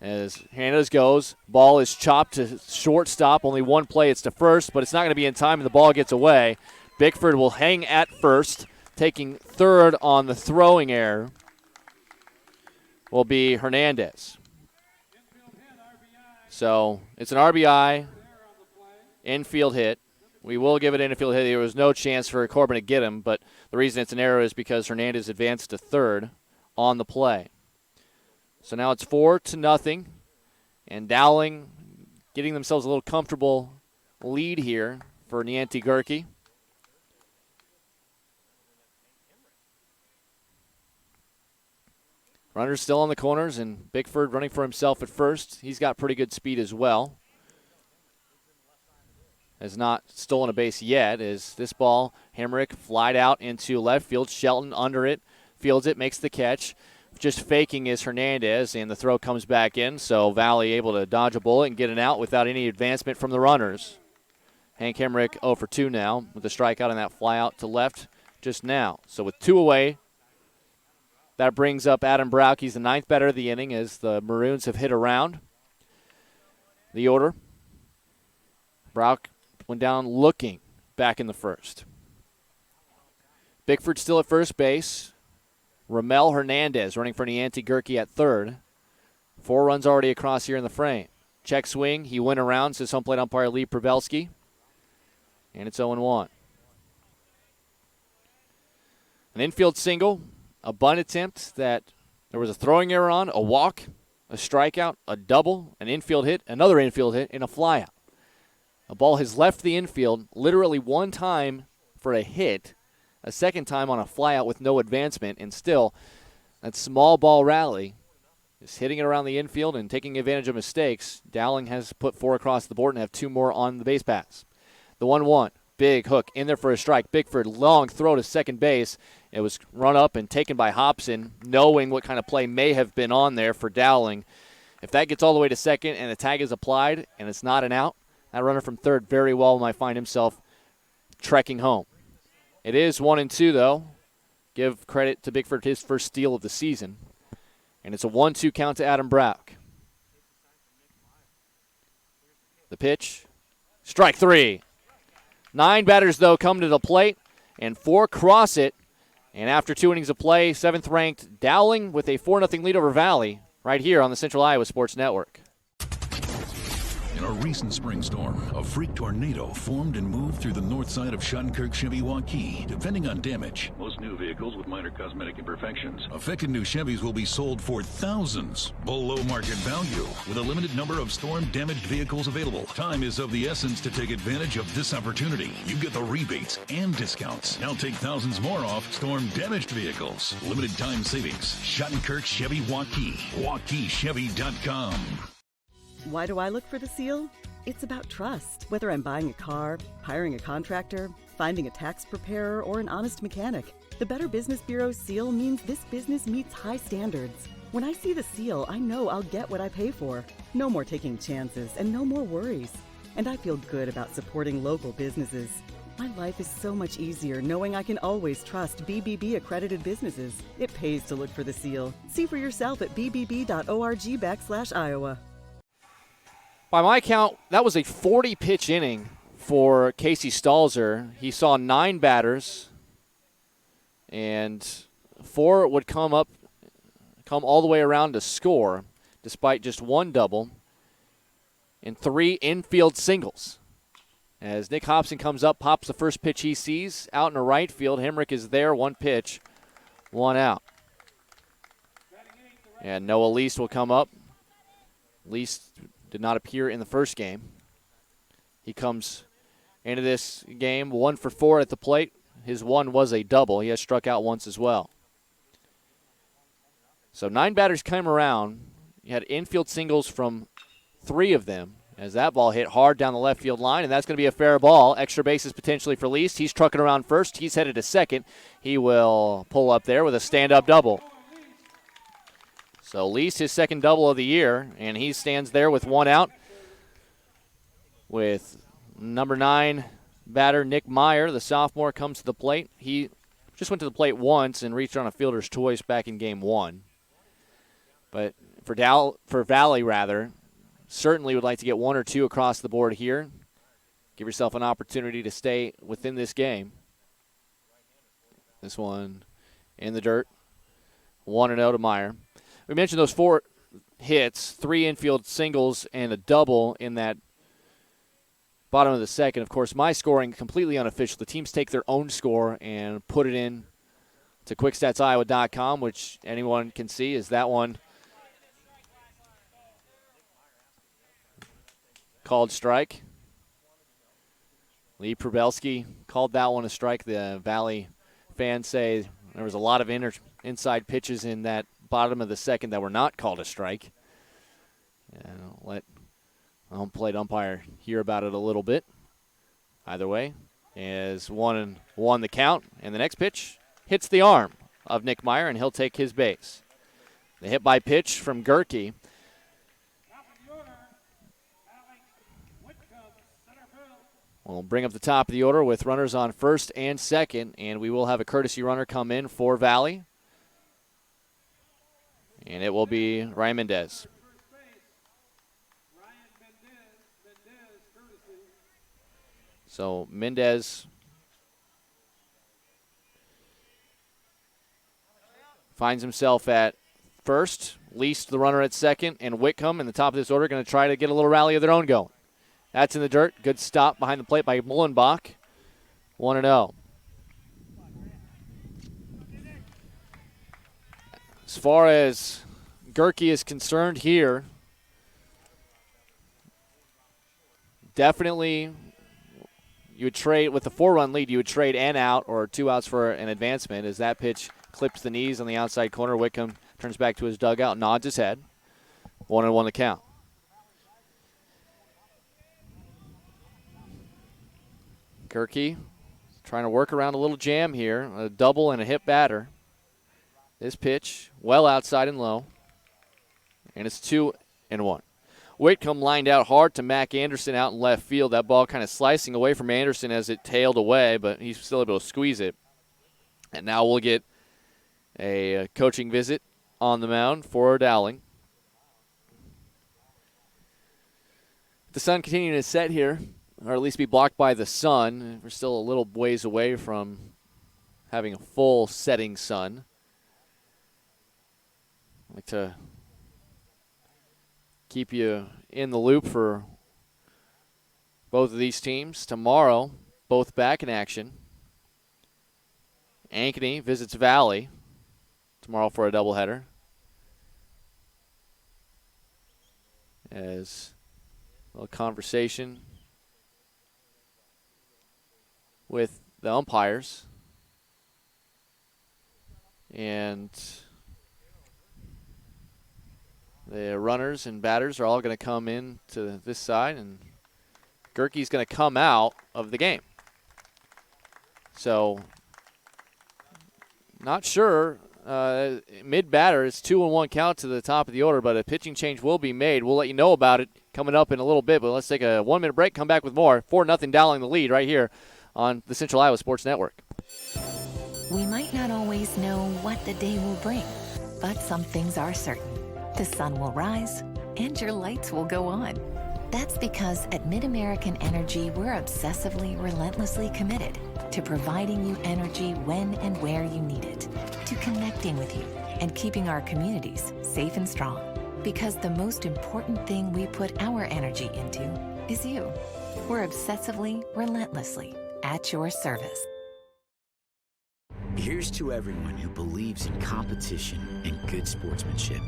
as Hernandez goes. Ball is chopped to shortstop. Only one play. It's to first, but it's not going to be in time, and the ball gets away. Bickford will hang at first. Taking third on the throwing error will be Hernandez. So it's an RBI, infield hit. We will give it an infield hit. There was no chance for Corbin to get him, but the reason it's an error is because Hernandez advanced to third on the play. So now it's 4-0, and Dowling getting themselves a little comfortable lead here for Nianti Gerke. Runners still on the corners, and Bickford running for himself at first. He's got pretty good speed as well. Has not stolen a base yet, as this ball, Hemrick flied out into left field. Shelton under it, fields it, makes the catch. Just faking is Hernandez, and the throw comes back in, so Valley able to dodge a bullet and get it out without any advancement from the runners. Hank Hemrick 0 for 2 now with a strikeout on that fly out to left just now. So with 2 away, that brings up Adam Brauch. He's the 9th batter of the inning as the Maroons have hit around the order. Brauch went down looking back in the first. Bickford still at first base. Ramel Hernandez running for Nianti Gerke at third. 4 runs already across here in the frame. Check swing. He went around, says home plate umpire Lee Pavelski. And it's 0-1. An infield single. A bunt attempt that there was a throwing error on, a walk, a strikeout, a double, an infield hit, another infield hit, and a flyout. A ball has left the infield literally one time for a hit, a second time on a flyout with no advancement, and still that small ball rally is hitting it around the infield and taking advantage of mistakes. Dowling has put 4 across the board and have 2 more on the base pass. The 1-1. Big hook in there for a strike. Bickford, long throw to second base. It was run up and taken by Hobson, knowing what kind of play may have been on there for Dowling. If that gets all the way to second and the tag is applied and it's not an out, that runner from third very well might find himself trekking home. It is 1-2, though. Give credit to Bickford, his first steal of the season. And it's a 1-2 count to Adam Brauch. The pitch. Strike 3. 9 batters, though, come to the plate, and 4 cross it. And after 2 innings of play, 7th-ranked Dowling with a 4-0 lead over Valley right here on the Central Iowa Sports Network. In a recent spring storm, a freak tornado formed and moved through the north side of Schottenkirk Chevy Waukee. Depending on damage, most new vehicles with minor cosmetic imperfections. Affected new Chevys will be sold for thousands below market value, with a limited number of storm-damaged vehicles available. Time is of the essence to take advantage of this opportunity. You get the rebates and discounts. Now take thousands more off storm-damaged vehicles. Limited time savings. Schottenkirk Chevy Waukee. WaukeeChevy.com. Why do I look for the seal? It's about trust. Whether I'm buying a car, hiring a contractor, finding a tax preparer, or an honest mechanic, the Better Business Bureau's seal means this business meets high standards. When I see the seal, I know I'll get what I pay for. No more taking chances and no more worries. And I feel good about supporting local businesses. My life is so much easier knowing I can always trust BBB accredited businesses. It pays to look for the seal. See for yourself at bbb.org/Iowa. By my count, that was a 40-pitch inning for Casey Stelzer. He saw 9 batters, and 4 would come all the way around to score, despite just 1 double and 3 infield singles. As Nick Hobson comes up, pops the first pitch he sees out in the right field. Hemrick is there, 1 pitch, 1 out. And Noah Least will come up. Least did not appear in the first game. He comes into this game 1 for 4 at the plate. His 1 was a double. He has struck out once as well. So 9 batters came around. You had infield singles from 3 of them as that ball hit hard down the left field line, and that's going to be a fair ball. Extra bases potentially for Least. He's trucking around first. He's headed to second. He will pull up there with a stand-up double. So Least his second double of the year, and he stands there with 1 out with number 9 batter Nick Meyer. The sophomore comes to the plate. He just went to the plate once and reached on a fielder's choice back in game 1. But for Valley, certainly would like to get 1 or 2 across the board here. Give yourself an opportunity to stay within this game. This one in the dirt. 1-0 to Meyer. We mentioned those 4 hits, 3 infield singles, and a double in that bottom of the second. Of course, my scoring completely unofficial. The teams take their own score and put it in to quickstatsiowa.com, which anyone can see is that one called strike. Lee Probelski called that one a strike. The Valley fans say there was a lot of inside pitches in that bottom of the second that were not called a strike. And I'll let the home plate umpire hear about it a little bit. Either way, is 1-1 the count, and the next pitch hits the arm of Nick Meyer, and he'll take his base. The hit by pitch from Gerke. We'll bring up the top of the order with runners on first and second, and we will have a courtesy runner come in for Valley. And it will be Ryan Mendez. So Mendez finds himself at first, Least the runner at second, and Whitcomb in the top of this order going to try to get a little rally of their own going. That's in the dirt. Good stop behind the plate by Mullenbach. 1-0. As far as Gerke is concerned here, definitely you would trade with the 4-run lead. You would trade an out or 2 outs for an advancement. As that pitch clips the knees on the outside corner, Whitcomb turns back to his dugout, nods his head. 1-1 the count. Gerke trying to work around a little jam here. A double and a hit batter. This pitch well outside and low. And it's 2-1. Whitcomb lined out hard to Mac Anderson out in left field. That ball kind of slicing away from Anderson as it tailed away, but he's still able to squeeze it. And now we'll get a coaching visit on the mound for Dowling. The sun continuing to set here, or at least be blocked by the sun. We're still a little ways away from having a full setting sun. I'd like to keep you in the loop for both of these teams tomorrow, both back in action. Ankeny visits Valley tomorrow for a doubleheader. As a little conversation with the umpires. And the runners and batters are all going to come in to this side, and Gerke's going to come out of the game. So, not sure. Mid-batter, it's 2-1 count to the top of the order, but a pitching change will be made. We'll let you know about it coming up in a little bit, but let's take a 1-minute break, come back with more. 4-0 Dowling the lead right here on the Central Iowa Sports Network. We might not always know what the day will bring, but some things are certain. The sun will rise, and your lights will go on. That's because at MidAmerican Energy, we're obsessively, relentlessly committed to providing you energy when and where you need it, to connecting with you and keeping our communities safe and strong. Because the most important thing we put our energy into is you. We're obsessively, relentlessly at your service. Here's to everyone who believes in competition and good sportsmanship,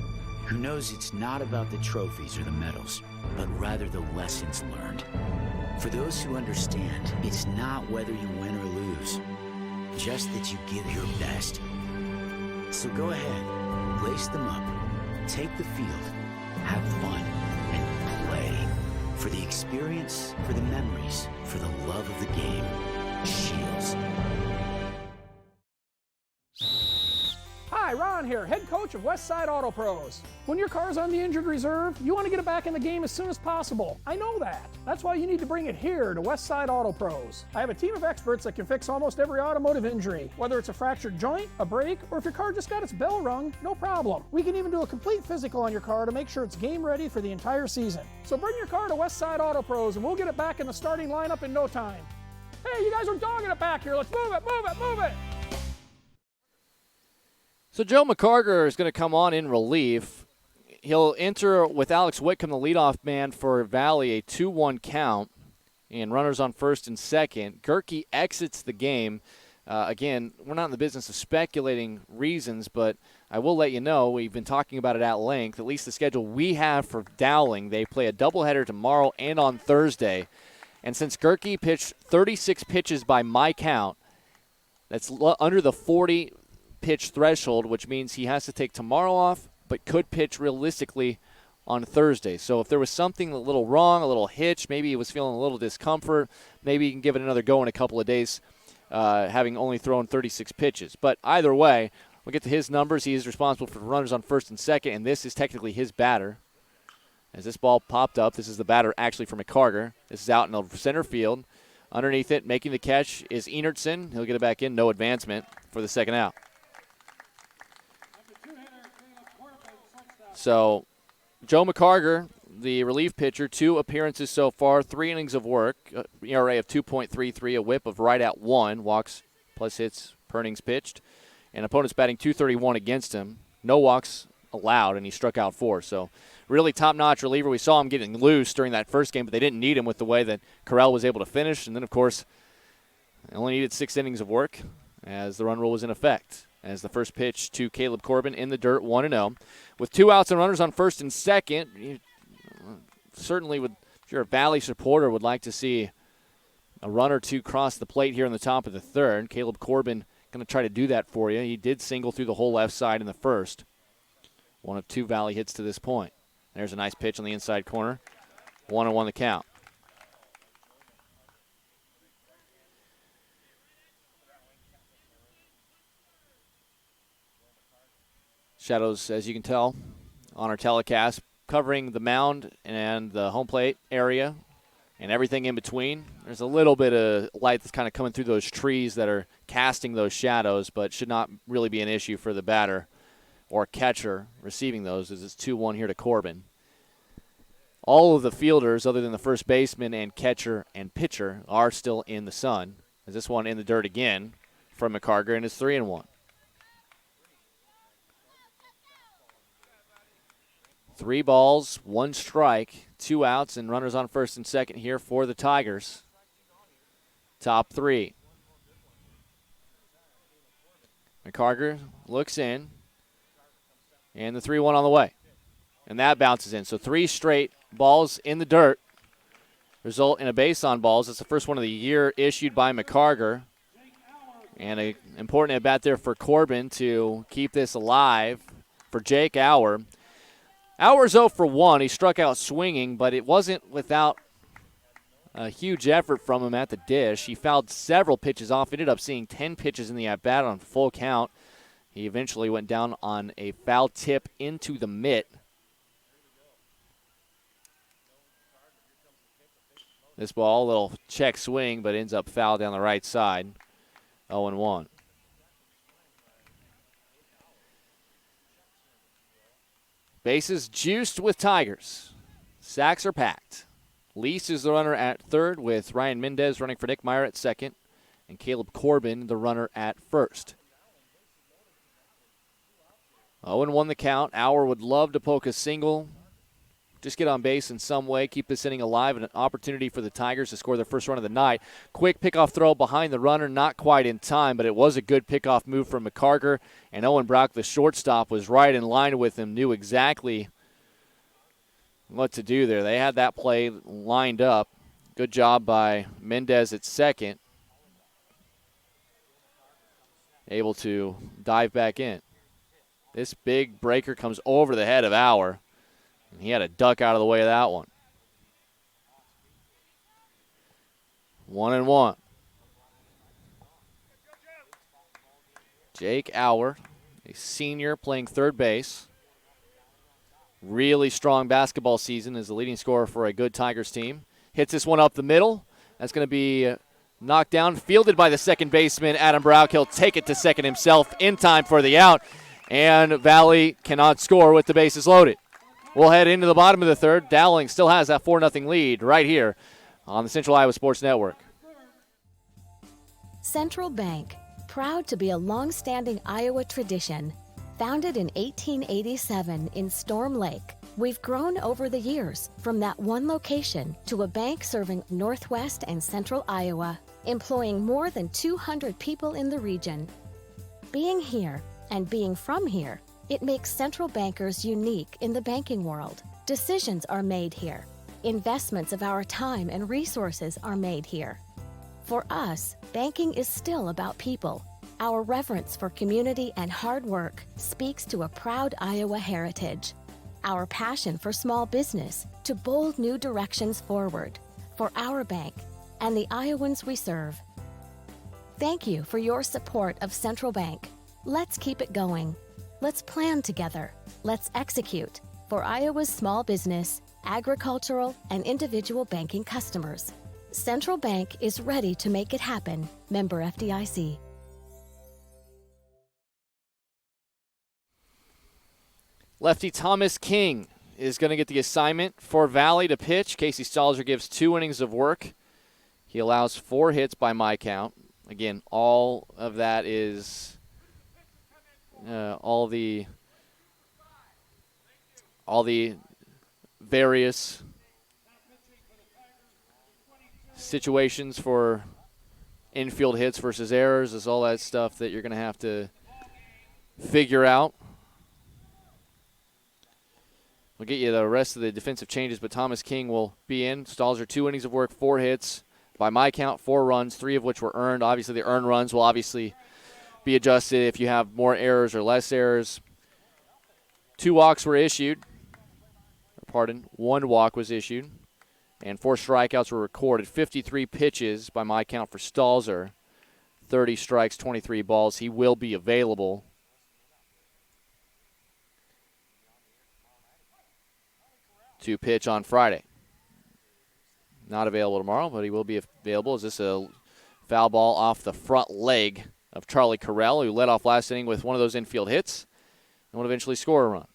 who knows it's not about the trophies or the medals, but rather the lessons learned. For those who understand, it's not whether you win or lose, just that you give your best. So go ahead, lace them up, take the field, have fun, and play. For the experience, for the memories, for the love of the game. Shields. Hi, Ron here, head coach of Westside Auto Pros. When your car's on the injured reserve, you want to get it back in the game as soon as possible. I know that. That's why you need to bring it here to Westside Auto Pros. I have a team of experts that can fix almost every automotive injury. Whether it's a fractured joint, a brake, or if your car just got its bell rung, no problem. We can even do a complete physical on your car to make sure it's game ready for the entire season. So bring your car to Westside Auto Pros and we'll get it back in the starting lineup in no time. Hey, you guys are dogging it back here. Let's move it, move it, move it. So Joe McCarger is going to come on in relief. He'll enter with Alex Whitcomb, the leadoff man for Valley, a 2-1 count, and runners on first and second. Gerke exits the game. Again, we're not in the business of speculating reasons, but I will let you know, we've been talking about it at length, at least the schedule we have for Dowling. They play a doubleheader tomorrow and on Thursday. And since Gerke pitched 36 pitches by my count, that's under the 40 pitch threshold, which means he has to take tomorrow off, but could pitch realistically on Thursday. So if there was something a little wrong, a little hitch, maybe he was feeling a little discomfort, maybe he can give it another go in a couple of days, having only thrown 36 pitches. But either way, we'll get to his numbers. He is responsible for runners on first and second, and this is technically his batter. As this ball popped up, this is the batter actually for McCarger. This is out in the center field. Underneath it, making the catch is Enertson. He'll get it back in, no advancement for the second out. So, Joe McCarger, the relief pitcher, 2 appearances so far, 3 innings of work, ERA of 2.33, a whip of right at 1, walks plus hits per innings pitched, and opponents batting .231 against him. No walks allowed, and he struck out 4. So, really top-notch reliever. We saw him getting loose during that first game, but they didn't need him with the way that Corral was able to finish. And then, of course, they only needed 6 innings of work as the run rule was in effect. As the first pitch to Caleb Corbin in the dirt, 1-0. With 2 outs and runners on first and second, you certainly would, if you're a Valley supporter, would like to see a run or two cross the plate here in the top of the third. Caleb Corbin going to try to do that for you. He did single through the whole left side in the first. One of 2 Valley hits to this point. There's a nice pitch on the inside corner. 1-1 the count. Shadows, as you can tell, on our telecast, covering the mound and the home plate area and everything in between. There's a little bit of light that's kind of coming through those trees that are casting those shadows, but should not really be an issue for the batter or catcher receiving those, as it's 2-1 here to Corbin. All of the fielders, other than the first baseman and catcher and pitcher, are still in the sun. As this one in the dirt again from McCarger, and it's 3-1. 3 balls, 1 strike 2 outs and runners on first and second here for the Tigers. Top 3. McCarger looks in, and the 3-1 on the way. And that bounces in. So 3 straight balls in the dirt result in a base on balls. It's the first one of the year issued by McCarger. And an important at-bat there for Corbin to keep this alive for Jake Auer. Auer's 0 for 1. He struck out swinging, but it wasn't without a huge effort from him at the dish. He fouled several pitches off. Ended up seeing 10 pitches in the at-bat on full count. He eventually went down on a foul tip into the mitt. This ball, a little check swing, but ends up foul down the right side. 0-1. Bases juiced with Tigers. Sacks are packed. Lease is the runner at third with Ryan Mendez running for Nick Meyer at second and Caleb Corbin the runner at first. 0-1 the count. Auer would love to poke a single. Just get on base in some way, keep this inning alive, and an opportunity for the Tigers to score their first run of the night. Quick pickoff throw behind the runner, not quite in time, but it was a good pickoff move from McCarger. And Owen Brock, the shortstop, was right in line with him, knew exactly what to do there. They had that play lined up. Good job by Mendez at second. Able to dive back in. This big breaker comes over the head of Auer. And he had to duck out of the way of that one. 1-1. Jake Auer, a senior playing third base. Really strong basketball season as the leading scorer for a good Tigers team. Hits this one up the middle. That's going to be knocked down, fielded by the second baseman, Adam Brock. He'll take it to second himself in time for the out. And Valley cannot score with the bases loaded. We'll head into the bottom of the third. Dowling still has that 4-0 lead right here on the Central Iowa Sports Network. Central Bank, proud to be a long-standing Iowa tradition. Founded in 1887 in Storm Lake, we've grown over the years from that one location to a bank serving Northwest and Central Iowa, employing more than 200 people in the region. Being here and being from here, it makes Central Bankers unique in the banking world. Decisions are made here. Investments of our time and resources are made here. For us, banking is still about people. Our reverence for community and hard work speaks to a proud Iowa heritage. Our passion for small business to bold new directions forward for our bank and the Iowans we serve. Thank you for your support of Central Bank. Let's keep it going. Let's plan together. Let's execute for Iowa's small business, agricultural, and individual banking customers. Central Bank is ready to make it happen. Member FDIC. Lefty Thomas King is going to get the assignment for Valley to pitch. Casey Stelzer gives 2 innings of work. He allows 4 hits by my count. Again, all of that is all the various situations for infield hits versus errors is all that stuff that you're going to have to figure out. We'll get you the rest of the defensive changes, but Thomas King will be in. Stelzer 2 innings of work, 4 hits. By my count, 4 runs, 3 of which were earned. Obviously, the earned runs will obviously be adjusted if you have more errors or less errors. 2 walks were issued. Pardon, 1 walk was issued. And 4 strikeouts were recorded. 53 pitches by my count for Stelzer. 30 strikes, 23 balls. He will be available. To pitch on Friday. Not available tomorrow, but he will be available. Is this a foul ball off the front leg of Charlie Carell, who led off last inning with one of those infield hits and would eventually score a run.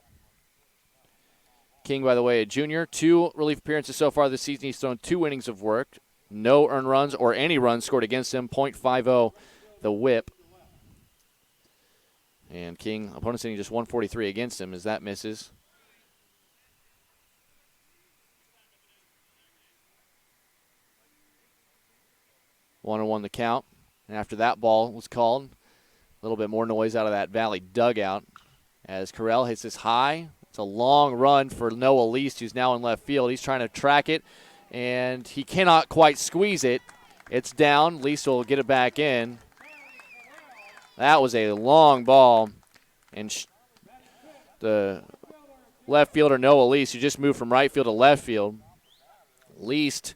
King, by the way, a junior, 2 relief appearances so far this season. He's thrown 2 innings of work. No earned runs or any runs scored against him. .50 the whip. And King, opponent hitting just 143 against him as that misses. 1-1 the count. And after that ball was called, a little bit more noise out of that Valley dugout as Correll hits this high. It's a long run for Noah Least, who's now in left field. He's trying to track it, and he cannot quite squeeze it. It's down. Least will get it back in. That was a long ball, and the left fielder, Noah Least, who just moved from right field to left field, Least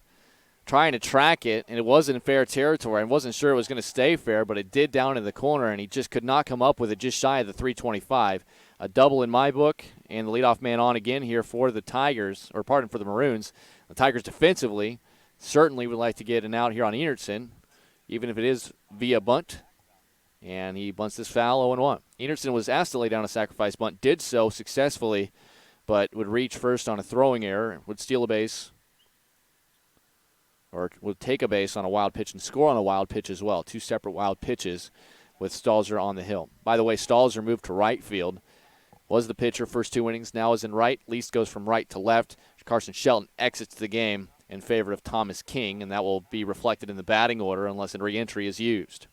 trying to track it, and it wasn't in fair territory. I wasn't sure it was going to stay fair, but it did down in the corner, and he just could not come up with it, just shy of the 325. A double in my book, and the leadoff man on again here for the Tigers, or pardon, for the Maroons. The Tigers defensively certainly would like to get an out here on Enertson, even if it is via bunt, and he bunts this foul 0-1. Enertson was asked to lay down a sacrifice bunt, did so successfully, but would reach first on a throwing error, would steal a base, or would take a base on a wild pitch and score on a wild pitch as well. Two separate wild pitches with Stelzer on the hill. By the way, Stelzer moved to right field. Was the pitcher first 2 innings, now is in right. Least goes from right to left. Carson Shelton exits the game in favor of Thomas King, and that will be reflected in the batting order unless a re-entry is used.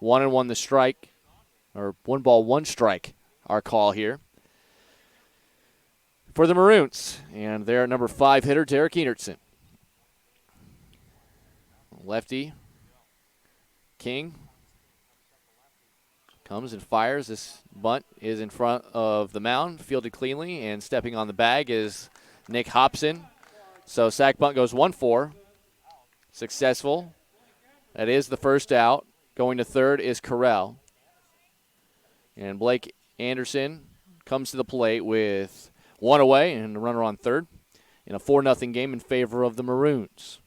1-1 the strike, or 1 ball, 1 strike, our call here for the Maroons. And their number 5 hitter, Derek Enertson. Lefty King comes and fires. This bunt is in front of the mound, fielded cleanly, and stepping on the bag is Nick Hobson. So sac bunt goes 1-4. Successful. That is the first out. Going to third is Correll. And Blake Anderson comes to the plate with 1 away and a runner on third in a 4-0 game in favor of the Maroons.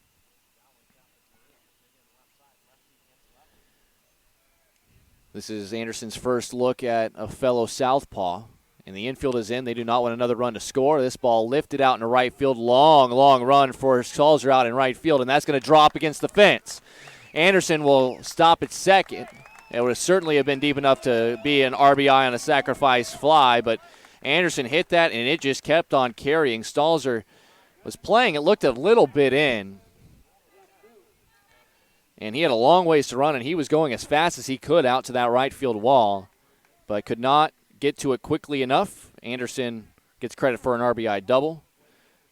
This is Anderson's first look at a fellow southpaw. And the infield is in. They do not want another run to score. This ball lifted out into right field. Long, long run for Stelzer out in right field, and that's going to drop against the fence. Anderson will stop at second. It would certainly have been deep enough to be an RBI on a sacrifice fly, but Anderson hit that, and it just kept on carrying. Stelzer was playing. It looked a little bit in. And he had a long ways to run, and he was going as fast as he could out to that right field wall, but could not get to it quickly enough. Anderson gets credit for an RBI double,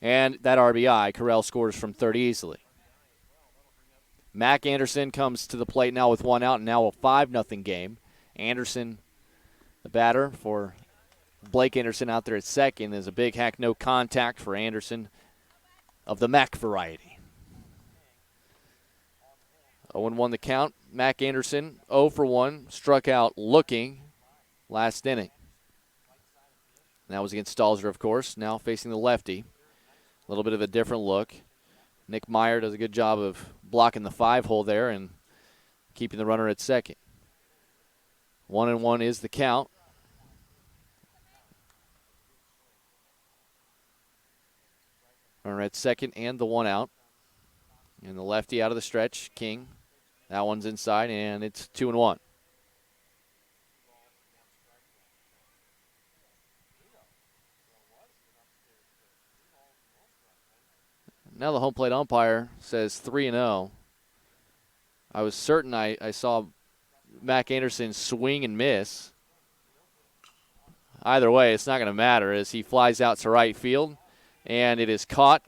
and that RBI, Correll scores from third easily. Mac Anderson comes to the plate now with 1 out, and now a 5-0 game. Anderson, the batter for Blake Anderson out there at second, is a big hack no contact for Anderson of the Mac variety. 0-1 the count. Mac Anderson 0 for 1, struck out looking last inning. And that was against Stelzer, of course, now facing the lefty. A little bit of a different look. Nick Meyer does a good job of blocking the 5-hole there and keeping the runner at second. 1-1 is the count. Runner at second and the 1 out. And the lefty out of the stretch, King. That one's inside, and it's 2-1. Now the home plate umpire says 3-0. I was certain I saw Mac Anderson swing and miss. Either way, it's not going to matter as he flies out to right field, and it is caught,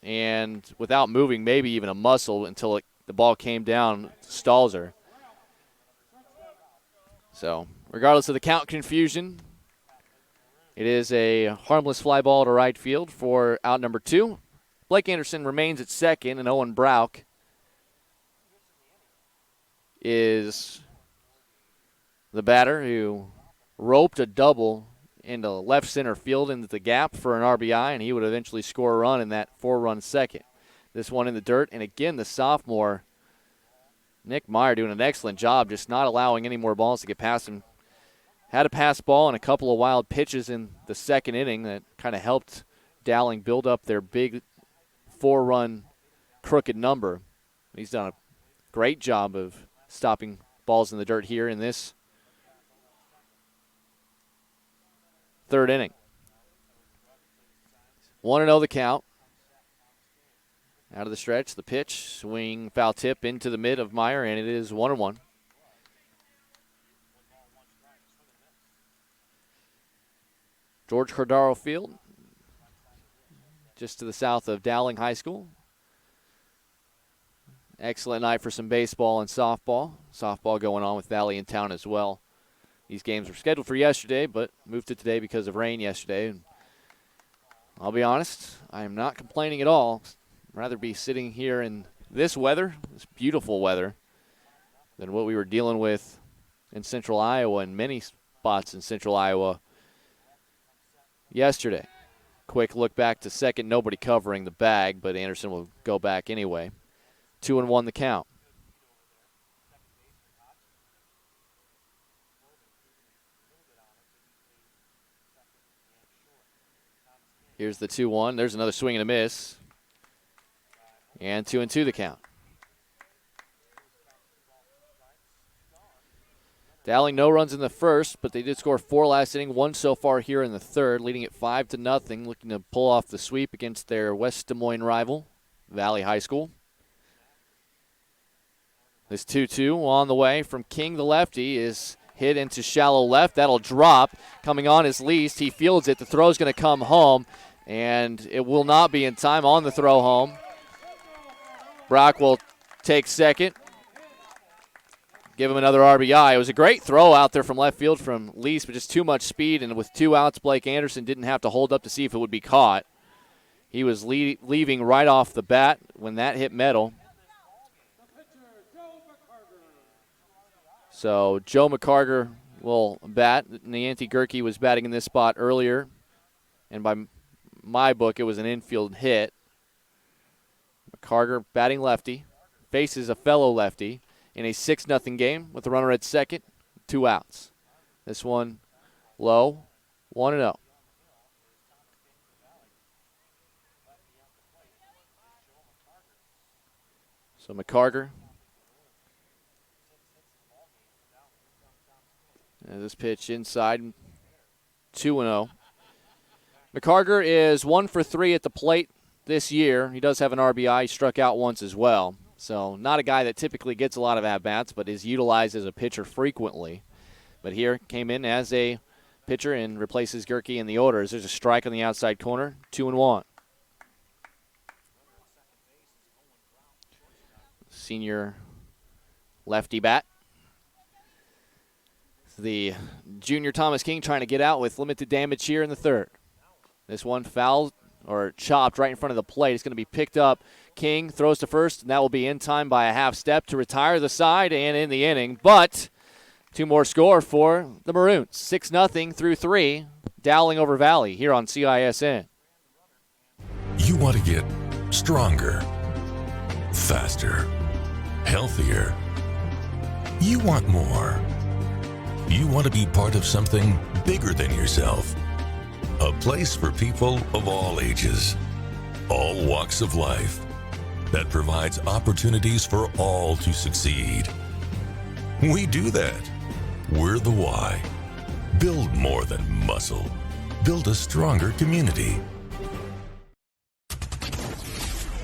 and without moving maybe even a muscle until the ball came down to Stelzer. So regardless of the count confusion, it is a harmless fly ball to right field for out number 2. Blake Anderson remains at second, and Owen Brauch is the batter who roped a double into left center field into the gap for an RBI, and he would eventually score a run in that 4-run second. This one in the dirt, and again the sophomore, Nick Meyer, doing an excellent job just not allowing any more balls to get past him. Had a pass ball and a couple of wild pitches in the second inning that kind of helped Dowling build up their big 4-run crooked number. He's done a great job of stopping balls in the dirt here in this third inning. 1-0 the count. Out of the stretch, the pitch, swing, foul tip into the mid of Meyer, and it is 1-1. George Cordaro Field, just to the south of Dowling High School. Excellent night for some baseball and softball. Softball going on with Valley in town as well. These games were scheduled for yesterday, but moved to today because of rain yesterday. And I'll be honest, I am not complaining at all. I'd rather be sitting here in this weather, this beautiful weather, than what we were dealing with in central Iowa and many spots in central Iowa yesterday. Quick look back to second, nobody covering the bag, but Anderson will go back anyway. 2-1 the count. Here's the 2-1. There's another swing and a miss. And 2-2 the count. Dowling no runs in the first, but they did score 4 last inning, 1 so far here in the third, leading it 5-0, looking to pull off the sweep against their West Des Moines rival, Valley High School. This 2-2 on the way from King, the lefty, is hit into shallow left. That'll drop. Coming on is Least. He fields it. The throw's going to come home, and it will not be in time on the throw home. Brock will take second. Give him another RBI. It was a great throw out there from left field from Least, but just too much speed, and with 2 outs, Blake Anderson didn't have to hold up to see if it would be caught. He was leaving right off the bat when that hit metal. So Joe McCarger will bat. Nianti Gerke was batting in this spot earlier, and by my book, it was an infield hit. McCarger batting lefty, faces a fellow lefty in a 6-0 game with the runner at second, 2 outs. This one low, 1-0. So McCarger. And this pitch inside, 2-0. McCarger is 1 for 3 at the plate this year. He does have an RBI. He struck out once as well. So not a guy that typically gets a lot of at-bats, but is utilized as a pitcher frequently. But here came in as a pitcher and replaces Gerke in the order. There's a strike on the outside corner, 2-1. Senior lefty bat. The junior Thomas King trying to get out with limited damage here in the third. This one fouled or chopped right in front of the plate. It's going to be picked up. King throws to first, and that will be in time by a half step to retire the side and in the inning. But 2 more score for the Maroons. 6-0 through 3. Dowling over Valley here on CISN. You want to get stronger, faster, healthier. You want more. You want to be part of something bigger than yourself. A place for people of all ages, all walks of life, that provides opportunities for all to succeed. We do that. We're the why. Build more than muscle. Build a stronger community.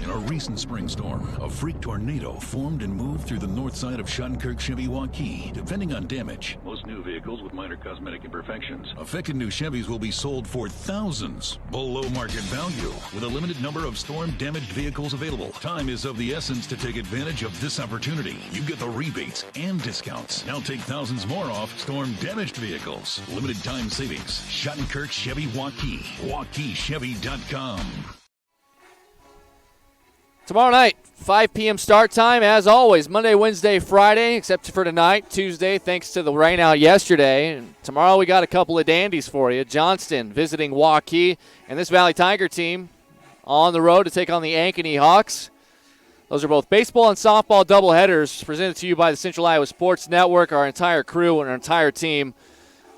In a recent spring storm, a freak tornado formed and moved through the north side of Shunkirk Chevy Waukee. Depending on damage, most new vehicles with minor cosmetic imperfections. Affected new Chevys will be sold for thousands below market value, with a limited number of storm-damaged vehicles available. Time is of the essence to take advantage of this opportunity. You get the rebates and discounts. Now take thousands more off storm-damaged vehicles. Limited time savings. Shunkirk Chevy Waukee. WaukeeChevy.com. Tomorrow night, 5 p.m. start time, as always, Monday, Wednesday, Friday, except for tonight, Tuesday, thanks to the rain out yesterday. And tomorrow we got a couple of dandies for you. Johnston visiting Waukee, and this Valley Tiger team on the road to take on the Ankeny Hawks. Those are both baseball and softball doubleheaders presented to you by the Central Iowa Sports Network. Our entire crew and our entire team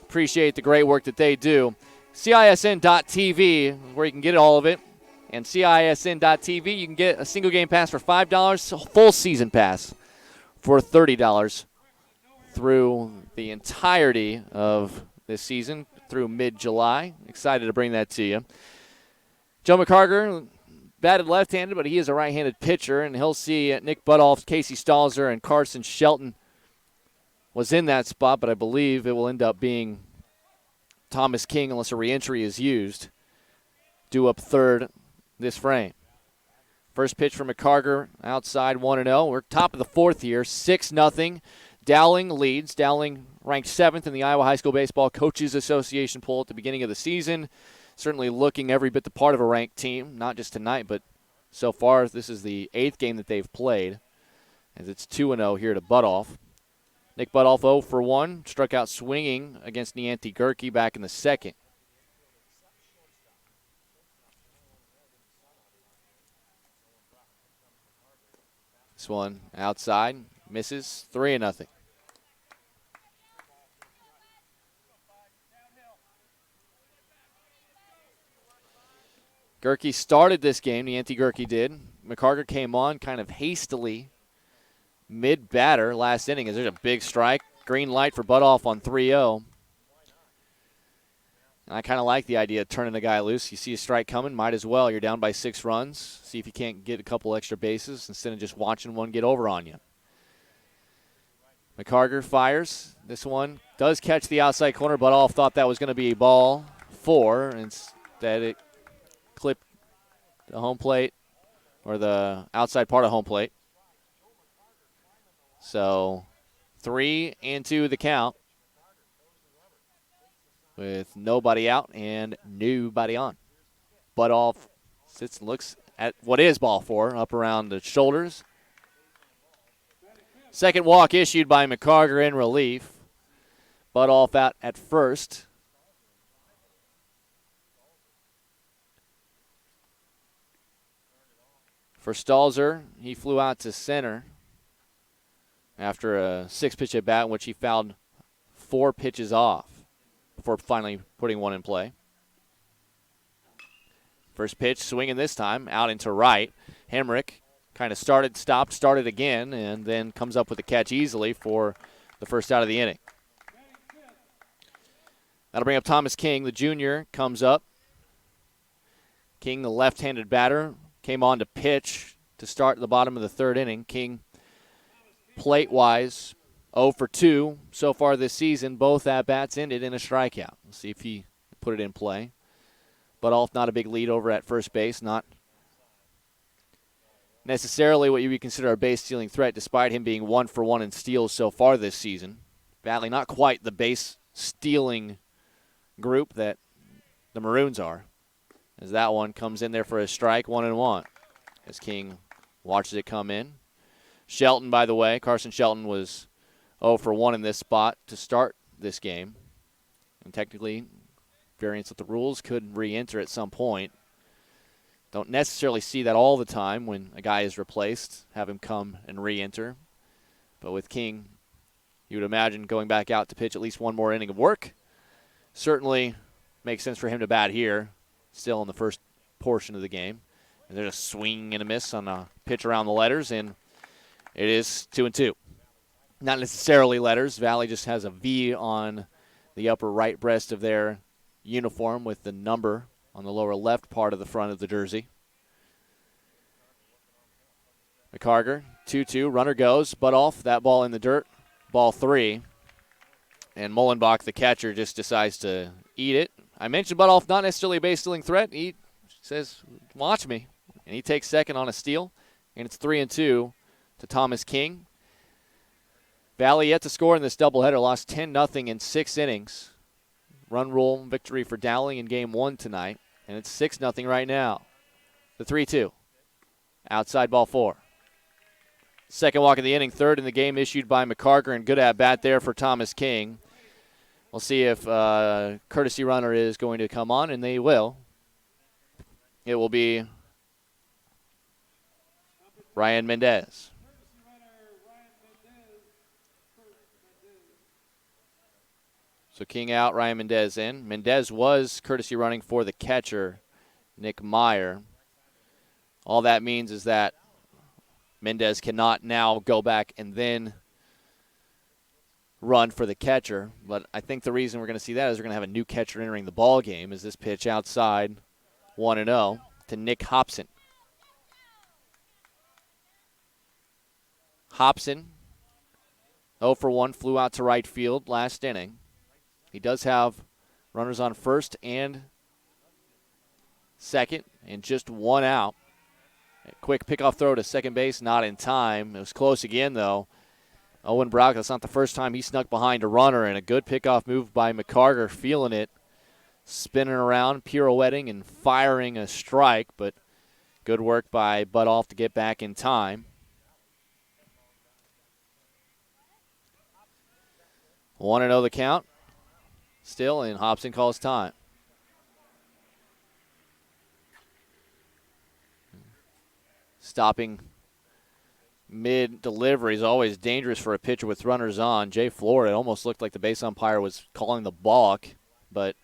appreciate the great work that they do. CISN.TV, where you can get all of it. And CISN.TV, you can get a single game pass for $5, a full season pass for $30 through the entirety of this season, through mid-July. Excited to bring that to you. Joe McCarger batted left-handed, but he is a right-handed pitcher, and he'll see Nick Butoff, Casey Stelzer, and Carson Shelton was in that spot, but I believe it will end up being Thomas King unless a reentry is used. Due up third this frame. First pitch from McCarger, outside 1-0. We're top of the fourth here, 6-0. Dowling leads. Dowling ranked 7th in the Iowa High School Baseball Coaches Association poll at the beginning of the season. Certainly looking every bit the part of a ranked team, not just tonight, but so far this is the 8th game that they've played, as it's 2-0 here to Butoff. Nick Butoff 0 for 1, struck out swinging against Nianti Gerke back in the second. This one outside, misses, 3-0. Gerke started this game, Nianti Gerke did. McCarger came on kind of hastily mid-batter last inning as there's a big strike. Green light for Butoff on 3-0. I kind of like the idea of turning the guy loose. You see a strike coming, might as well. You're down by 6 runs. See if you can't get a couple extra bases instead of just watching one get over on you. McCarger fires. This one does catch the outside corner. Butoff thought that was going to be ball 4. Instead it clipped the home plate or the outside part of home plate. So 3-2 the count with nobody out and nobody on. Butoff sits and looks at what is ball 4 up around the shoulders. Second walk issued by McCarger in relief. Butoff out at first. For Stelzer, he flew out to center after a 6-pitch at bat in which he fouled 4 pitches off before finally putting one in play. First pitch, swinging this time, out into right. Hemrick kind of started again, and then comes up with a catch easily for the first out of the inning. That'll bring up Thomas King. The junior comes up. King, the left-handed batter, came on to pitch to start the bottom of the third inning. King, plate-wise, 0 for 2 so far this season. Both at-bats ended in a strikeout. We'll see if he put it in play. Butoff not a big lead over at first base, not necessarily what you would consider a base-stealing threat, despite him being 1 for 1 in steals so far this season. Battling not quite the base-stealing group that the Maroons are, as that one comes in there for a strike, 1-1, as King watches it come in. Shelton, by the way, Carson Shelton was 0 for 1 in this spot to start this game. And technically, variance with the rules could re-enter at some point. Don't necessarily see that all the time when a guy is replaced, have him come and re-enter. But with King, you would imagine going back out to pitch at least one more inning of work. Certainly makes sense for him to bat here, still in the first portion of the game. And there's a swing and a miss on a pitch around the letters, and it is 2-2. Not necessarily letters. Valley just has a V on the upper right breast of their uniform with the number on the lower left part of the front of the jersey. McCarger, 2-2. Runner goes. Butoff, that ball in the dirt. Ball 3. And Mullenbach, the catcher, just decides to eat it. I mentioned Butoff not necessarily a base-stealing threat. He says, watch me. And he takes second on a steal. And it's 3-2 to Thomas King. Valley yet to score in this doubleheader. Lost 10-0 in 6 innings. Run rule victory for Dowling in game 1 tonight. And it's 6-0 right now. The 3-2. Outside ball 4. Second walk of the inning, third in the game issued by McCarger, and good at bat there for Thomas King. We'll see if courtesy runner is going to come on, and they will. It will be Ryan Mendez. So King out, Ryan Mendez in. Mendez was courtesy running for the catcher, Nick Meyer. All that means is that Mendez cannot now go back and then run for the catcher. But I think the reason we're going to see that is we're going to have a new catcher entering the ball game. Is this pitch outside 1-0 to Nick Hobson. Hobson, 0 for 1, flew out to right field last inning. He does have runners on first and second and just one out. A quick pickoff throw to second base, not in time. It was close again, though. Owen Brock, that's not the first time he snuck behind a runner, and a good pickoff move by McCarter, feeling it, spinning around, pirouetting, and firing a strike, but good work by Butoff to get back in time. 1-0 the count still, and Hobson calls time. Stopping mid-delivery is always dangerous for a pitcher with runners on. Jay Flora, it almost looked like the base umpire was calling the balk, but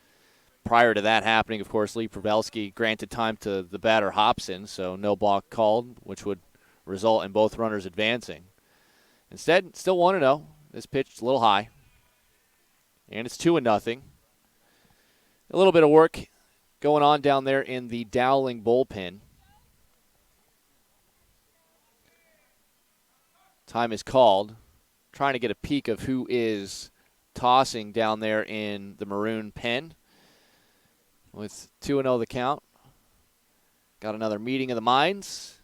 prior to that happening, of course, Lee Pavelski granted time to the batter Hobson, so no balk called, which would result in both runners advancing. Instead, still 1-0. This pitch is a little high, and it's 2-0. A little bit of work going on down there in the Dowling bullpen. Time is called. Trying to get a peek of who is tossing down there in the maroon pen. With 2-0 the count. Got another meeting of the minds.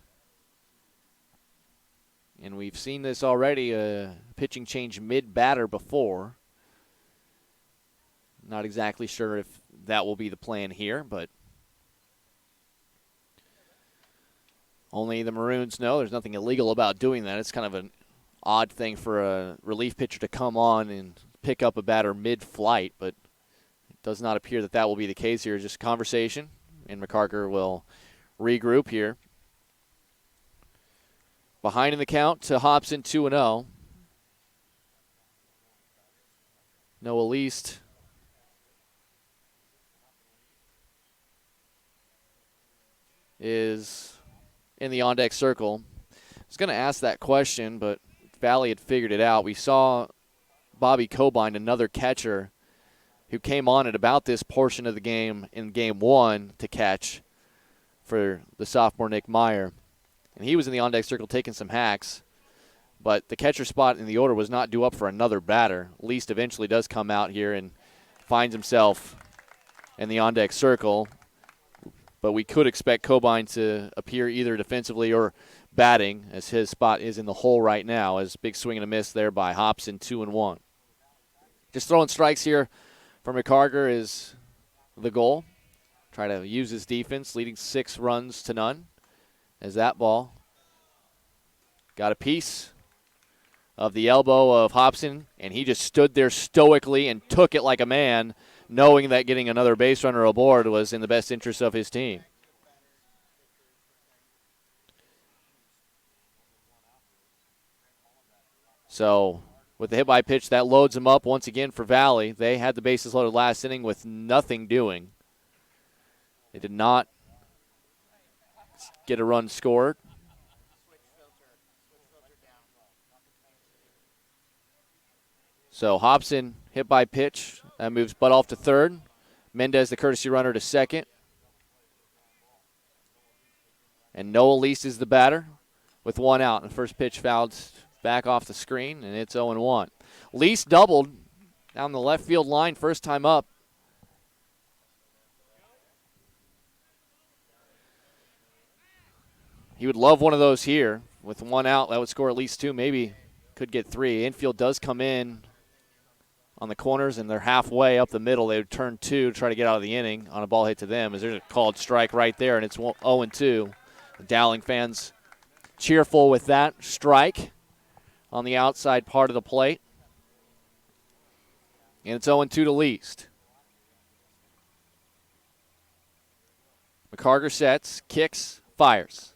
And we've seen this already, a pitching change mid-batter before. Not exactly sure if that will be the plan here, but only the Maroons know. There's nothing illegal about doing that. It's kind of an odd thing for a relief pitcher to come on and pick up a batter mid-flight, but it does not appear that that will be the case here. Just conversation, and McCarker will regroup here. Behind in the count to Hobson, 2-0. Noah Least is in the on-deck circle. I was going to ask that question, but Valley had figured it out. We saw Bobby Cobain, another catcher, who came on at about this portion of the game in Game 1 to catch for the sophomore Nick Meyer. And he was in the on-deck circle taking some hacks, but the catcher spot in the order was not due up for another batter. Least eventually does come out here and finds himself in the on-deck circle. But we could expect Cobain to appear either defensively or batting, as his spot is in the hole right now, as big swing and a miss there by Hobson, 2-1. Just throwing strikes here for McCarter is the goal. Try to use his defense, leading 6 runs to none, as that ball got a piece of the elbow of Hobson, and he just stood there stoically and took it like a man, knowing that getting another base runner aboard was in the best interest of his team. So with the hit-by pitch, that loads him up once again for Valley. They had the bases loaded last inning with nothing doing. They did not get a run scored. So Hobson hit by pitch. That moves Butoff to third. Mendez, the courtesy runner, to second. And Noah Least is the batter with 1 out. And the first pitch fouled back off the screen, and it's 0-1. Least doubled down the left field line first time up. He would love one of those here. With 1 out, that would score at least 2, maybe could get 3. Infield does come in on the corners, and they're halfway up the middle. They would turn 2 to try to get out of the inning on a ball hit to them, as there's a called strike right there, and it's 0-2. The Dowling fans cheerful with that strike on the outside part of the plate. And it's 0-2 to Least. McCarter sets, kicks, fires.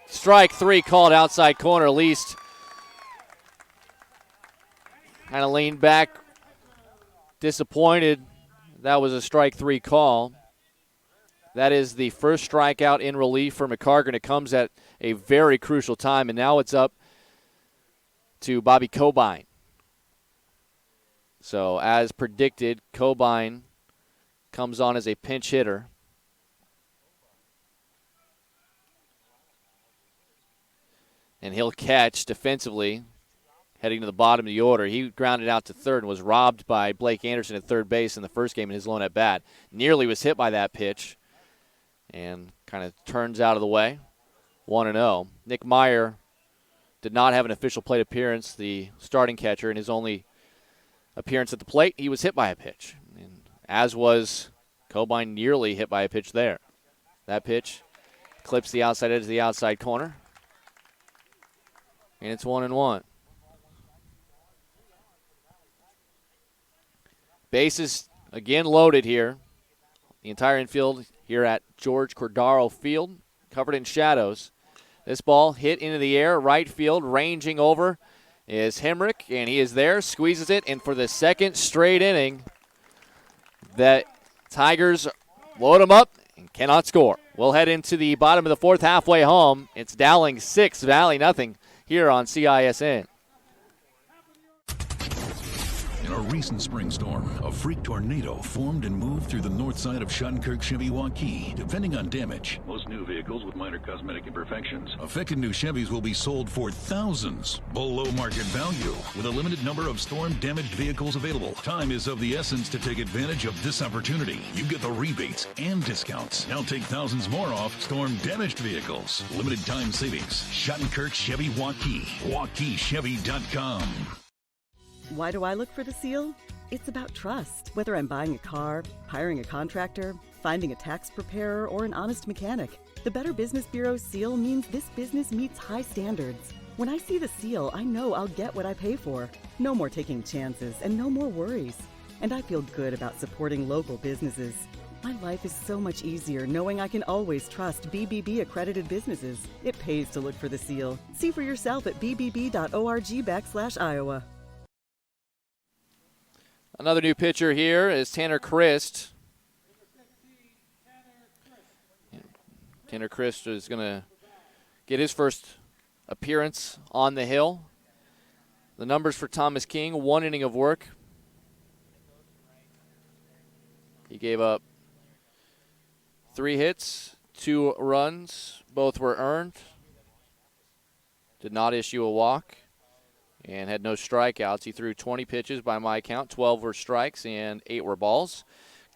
Strike 3 called outside corner. Least kind of leaned back, disappointed. That was a strike 3 call. That is the first strikeout in relief for McCarter, and it comes at a very crucial time. And now it's up to Bobby Cobain. So as predicted, Cobain comes on as a pinch hitter. and he'll catch defensively, heading to the bottom of the order. He grounded out to third and was robbed by Blake Anderson at third base in the first game in his lone at bat. Nearly was hit by that pitch and kind of turns out of the way. 1-0. Nick Meyer did not have an official plate appearance, the starting catcher, in his only appearance at the plate. He was hit by a pitch, and as was Cobain, nearly hit by a pitch there. That pitch clips the outside edge of the outside corner, and it's 1-1. Bases again loaded here. The entire infield here at George Cordaro Field, covered in shadows. This ball hit into the air, right field, ranging over is Hemrick, and he is there, squeezes it, and for the second straight inning, the Tigers load them up and cannot score. We'll head into the bottom of the fourth, halfway home. It's Dowling 6, Valley nothing here on CISN. In a recent spring storm, a freak tornado formed and moved through the north side of Shunkirk Chevy Waukee. Depending on damage, most new vehicles with minor cosmetic imperfections. Affected new Chevys will be sold for thousands below market value, with a limited number of storm-damaged vehicles available. Time is of the essence to take advantage of this opportunity. You get the rebates and discounts. Now take thousands more off storm-damaged vehicles. Limited time savings. Shunkirk Chevy Waukee. WaukeeChevy.com. Why do I look for the seal? It's about trust. Whether I'm buying a car, hiring a contractor, finding a tax preparer, or an honest mechanic, the Better Business Bureau's seal means this business meets high standards. When I see the seal, I know I'll get what I pay for. No more taking chances and no more worries. And I feel good about supporting local businesses. My life is so much easier knowing I can always trust BBB accredited businesses. It pays to look for the seal. See for yourself at bbb.org/Iowa. Another new pitcher here is Tanner Christ. Tanner Christ is going to get his first appearance on the hill. The numbers for Thomas King, 1 inning of work. He gave up 3 hits, 2 runs. Both were earned. Did not issue a walk and had no strikeouts. He threw 20 pitches by my count. 12 were strikes and 8 were balls.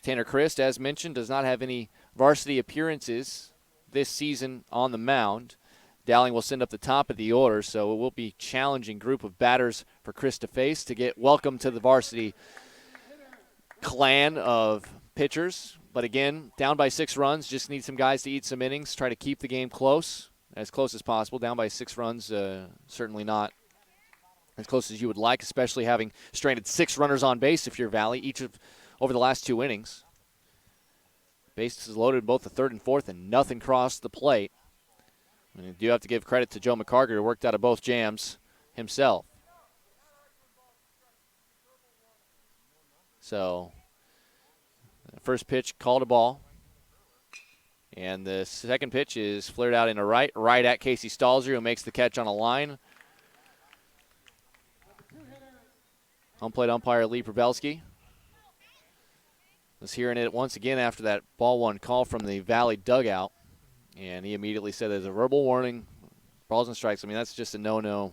Tanner Christ, as mentioned, does not have any varsity appearances this season on the mound. Dowling will send up the top of the order, so it will be a challenging group of batters for Christ to face to get welcome to the varsity clan of pitchers. But again, down by 6 runs, just need some guys to eat some innings, try to keep the game close as possible. Down by 6 runs, certainly not as close as you would like, especially having stranded 6 runners on base if you're Valley, over the last 2 innings. Bases loaded both the third and fourth, and nothing crossed the plate. And you do have to give credit to Joe McCarger, who worked out of both jams himself. So, first pitch called a ball. And the second pitch is flared out into right at Casey Stelzer, who makes the catch on a line. Home plate umpire Lee Probelski was hearing it once again after that ball one call from the Valley dugout. And he immediately said there's a verbal warning, balls and strikes. I mean, that's just a no-no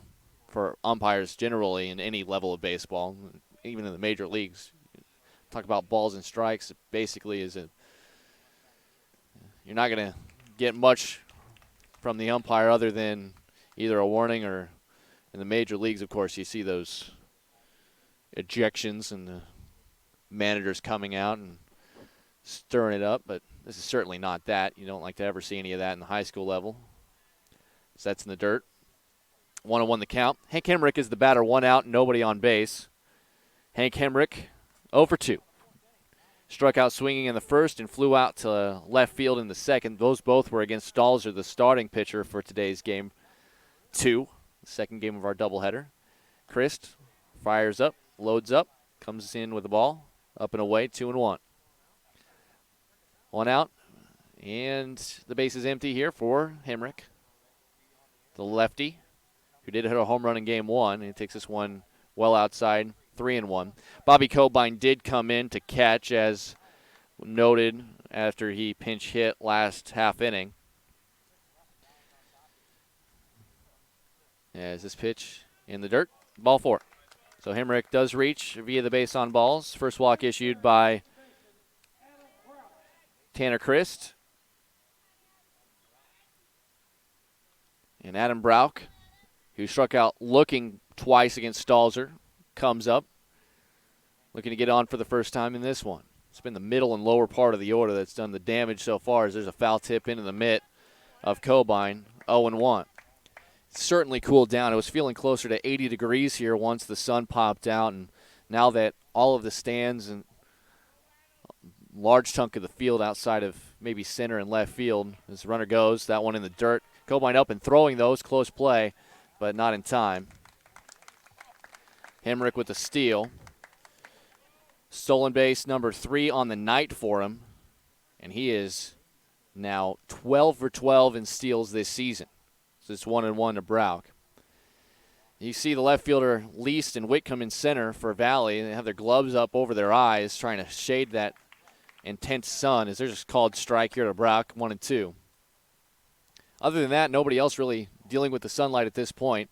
for umpires generally in any level of baseball, even in the major leagues. Talk about balls and strikes, it basically is you're not going to get much from the umpire other than either a warning or in the major leagues, of course, you see those ejections and the managers coming out and stirring it up, but this is certainly not that. You don't like to ever see any of that in the high school level. So that's in the dirt. 1-1 the count. Hank Hemrick is the batter, 1 out, nobody on base. Hank Hemrick 0 for 2. Struck out swinging in the first and flew out to left field in the second. Those both were against Stelzer, the starting pitcher for today's game 2, the second game of our doubleheader. Christ fires up, loads up, comes in with the ball, up and away, 2-1. 1 out, and the base is empty here for Hemrick, the lefty, who did hit a home run in game 1, and he takes this one well outside, 3-1. Bobby Cobain did come in to catch, as noted, after he pinch hit last half inning. As this pitch in the dirt, ball 4. So Hemrick does reach via the base on balls. First walk issued by Tanner Christ. And Adam Brauch, who struck out looking twice against Stelzer, comes up, looking to get on for the first time in this one. It's been the middle and lower part of the order that's done the damage so far, as there's a foul tip into the mitt of Cobain, 0-1. Certainly cooled down. It was feeling closer to 80 degrees here once the sun popped out, and now that all of the stands and large chunk of the field outside of maybe center and left field, as the runner goes, that one in the dirt. Cobain up and throwing those, close play, but not in time. Hemrick with the steal. Stolen base number 3 on the night for him, and he is now 12 for 12 in steals this season. So it's 1-1 to Brauch. You see the left fielder Least and Whitcomb in center for Valley. They have their gloves up over their eyes, trying to shade that intense sun, as there's a called strike here to Brauch, 1-2. Other than that, nobody else really dealing with the sunlight at this point.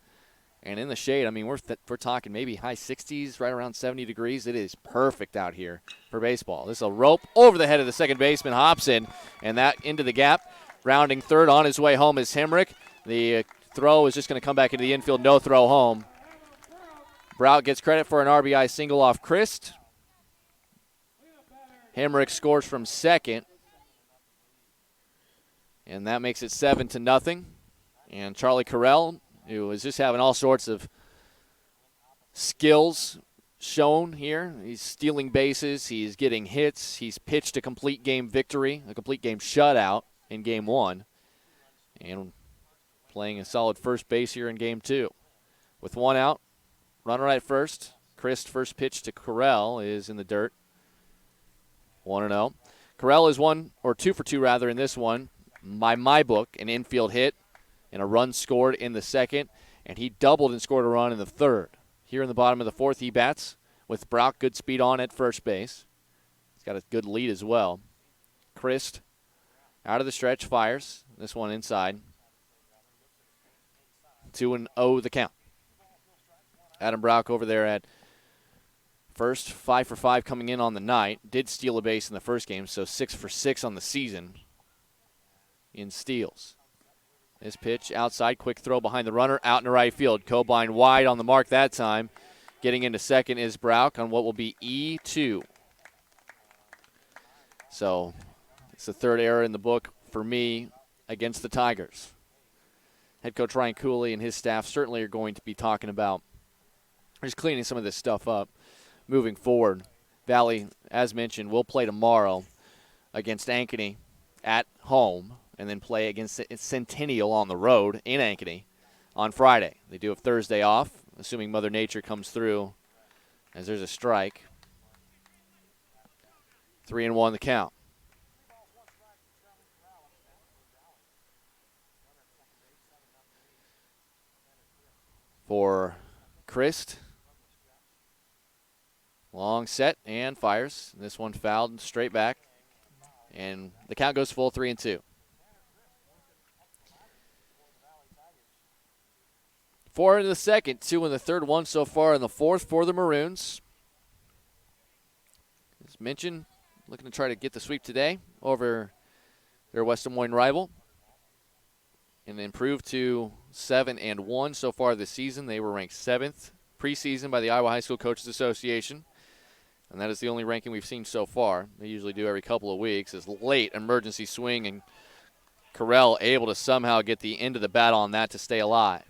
And in the shade, I mean, we're talking maybe high 60s, right around 70 degrees. It is perfect out here for baseball. This is a rope over the head of the second baseman, Hobson, and that into the gap. Rounding third on his way home is Hemrick. The throw is just going to come back into the infield, no throw home. Brauch gets credit for an RBI single off Christ. Hemrick scores from second. And that makes it 7-0. And Charlie Carell, who is just having all sorts of skills shown here. He's stealing bases. He's getting hits. He's pitched a complete game victory, a complete game shutout in Game 1. And playing a solid first base here in Game 2. With one out, runner at first. Christ first pitch to Carell is in the dirt. 1-0. Carell is 2 for 2 in this one. By my book, an infield hit and a run scored in the second, and he doubled and scored a run in the third. Here in the bottom of the fourth, he bats with Brauch, good speed on at first base. He's got a good lead as well. Christ out of the stretch, fires. This one inside. 2-0 the count. Adam Brauch over there at first, 5 for 5 coming in on the night. Did steal a base in the first game, so 6 for 6 on the season in steals. This pitch outside, quick throw behind the runner, out in right field. Cobain wide on the mark that time. Getting into second is Brauch on what will be E2. So it's the third error in the book for me against the Tigers. Head coach Ryan Cooley and his staff certainly are going to be talking about just cleaning some of this stuff up moving forward. Valley, as mentioned, will play tomorrow against Ankeny at home, and then play against Centennial on the road in Ankeny on Friday. They do have Thursday off, assuming Mother Nature comes through, as there's a strike. 3-1 the count. For Christ. Long set and fires. This one fouled straight back. And the count goes full, 3-2. 4 in the second, 2 in the third, 1 so far in the fourth for the Maroons. As mentioned, looking to try to get the sweep today over their West Des Moines rival and improve to 7-1 so far this season. They were ranked 7th preseason by the Iowa High School Coaches Association, and that is the only ranking we've seen so far. They usually do every couple of weeks. As late emergency swing, and Carell able to somehow get the end of the bat on that to stay alive.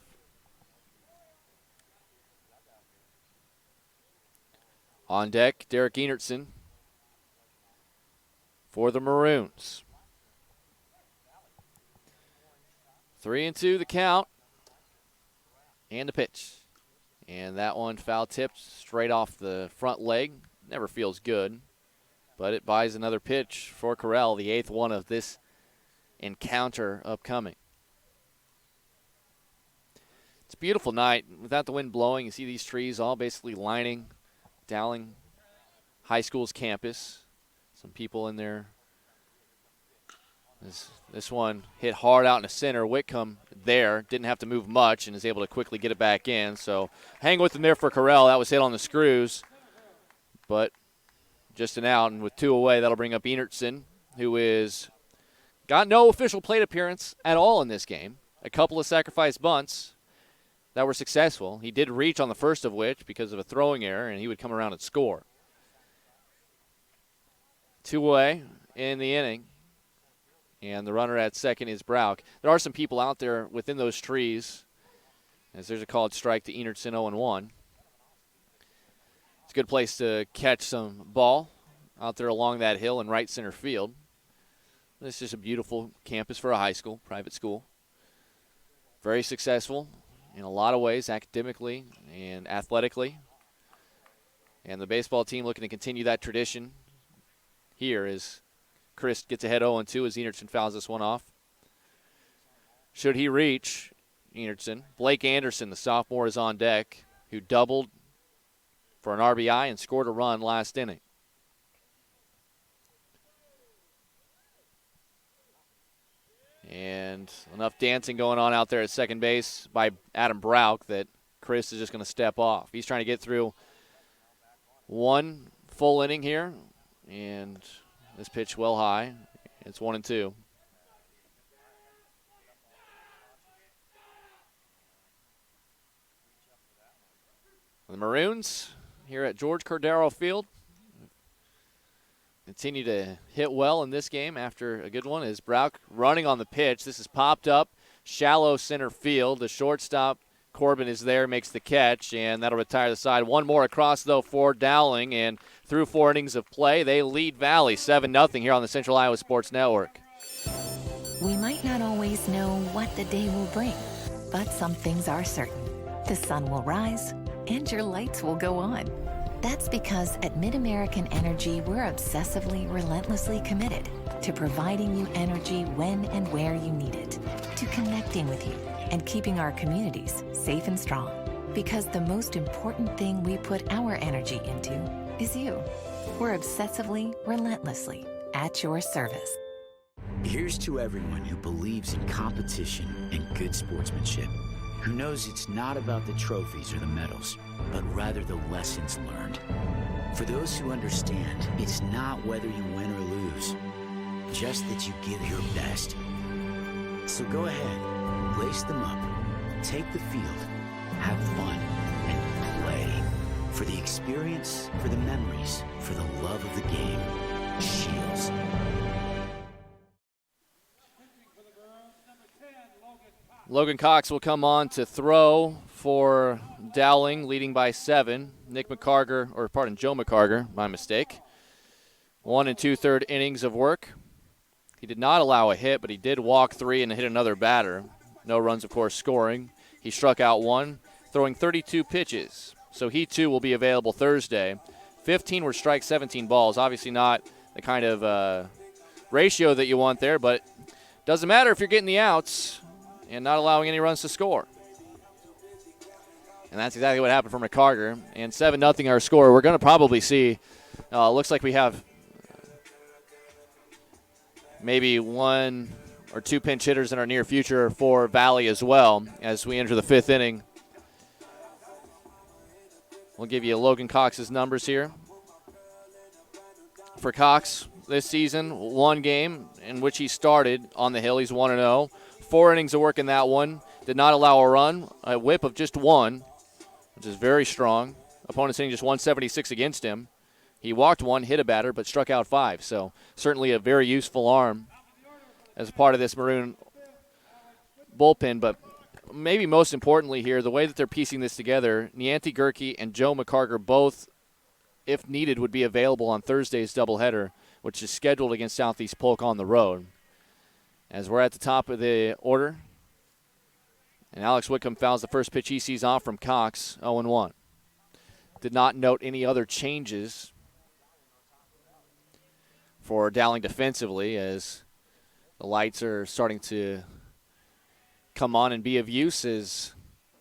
On deck, Derek Enertson for the Maroons. 3-2 the count. And the pitch. And that one foul tipped straight off the front leg. Never feels good. But it buys another pitch for Carell, the 8th one of this encounter upcoming. It's a beautiful night. Without the wind blowing, you see these trees all basically lining Dowling High School's campus. Some people in there. This one hit hard out in the center. Whitcomb there. Didn't have to move much and is able to quickly get it back in. So hang with him there for Corral. That was hit on the screws, but just an out. And with 2 away, that'll bring up Enertson, who is got no official plate appearance at all in this game. A couple of sacrifice bunts that were successful. He did reach on the first of which because of a throwing error, and he would come around and score. 2 away in the inning. And the runner at second is Brauch. There are some people out there within those trees, as there's a called strike to Enertson, 0-1. It's a good place to catch some ball out there along that hill in right center field. This is a beautiful campus for a high school, private school. Very successful in a lot of ways, academically and athletically. And the baseball team looking to continue that tradition here as Chris gets ahead 0-2 as Enertson fouls this one off. Should he reach Enertson, Blake Anderson, the sophomore, is on deck, who doubled for an RBI and scored a run last inning. And enough dancing going on out there at second base by Adam Brauch that Chris is just going to step off. He's trying to get through one full inning here, and this pitch well high. It's 1-2. The Maroons here at George Cordero Field continue to hit well in this game after a good one. Is Brauch running on the pitch. This is popped up, shallow center field. The shortstop, Corbin, is there, makes the catch, and that'll retire the side. One more across, though, for Dowling, and through 4 innings of play, they lead Valley 7-0 here on the Central Iowa Sports Network. We might not always know what the day will bring, but some things are certain. The sun will rise, and your lights will go on. That's because at MidAmerican Energy, we're obsessively, relentlessly committed to providing you energy when and where you need it, to connecting with you and keeping our communities safe and strong. Because the most important thing we put our energy into is you. We're obsessively, relentlessly at your service. Here's to everyone who believes in competition and good sportsmanship, who knows it's not about the trophies or the medals, but rather the lessons learned. For those who understand, it's not whether you win or lose, just that you give your best. So go ahead, lace them up, take the field, have fun, and play. For the experience, for the memories, for the love of the game. Shields. Logan Cox will come on to throw for Dowling, leading by 7. Joe McCarger, my mistake. 1 2/3 innings of work. He did not allow a hit, but he did walk 3 and hit another batter. No runs, of course, scoring. He struck out 1, throwing 32 pitches. So he, too, will be available Thursday. 15 were strikes, 17 balls. Obviously not the kind of ratio that you want there, but doesn't matter if you're getting the outs and not allowing any runs to score. And that's exactly what happened for McCarger. And 7-0 our score. We're going to probably see, looks like we have maybe 1 or 2 pinch hitters in our near future for Valley as well as we enter the 5th inning. We'll give you Logan Cox's numbers here. For Cox this season, 1 game in which he started on the hill. He's 1-0. 4 innings of work in that one. Did not allow a run. A whip of just 1, which is very strong. Opponents hitting just 176 against him. He walked 1, hit a batter, but struck out 5. So certainly a very useful arm as a part of this Maroon bullpen. But maybe most importantly here, the way that they're piecing this together, Nianti Gerke and Joe McCarger both, if needed, would be available on Thursday's doubleheader, which is scheduled against Southeast Polk on the road. As we're at the top of the order, and Alex Whitcomb fouls the first pitch he sees off from Cox, 0-1. Did not note any other changes for Dowling defensively as the lights are starting to come on and be of use as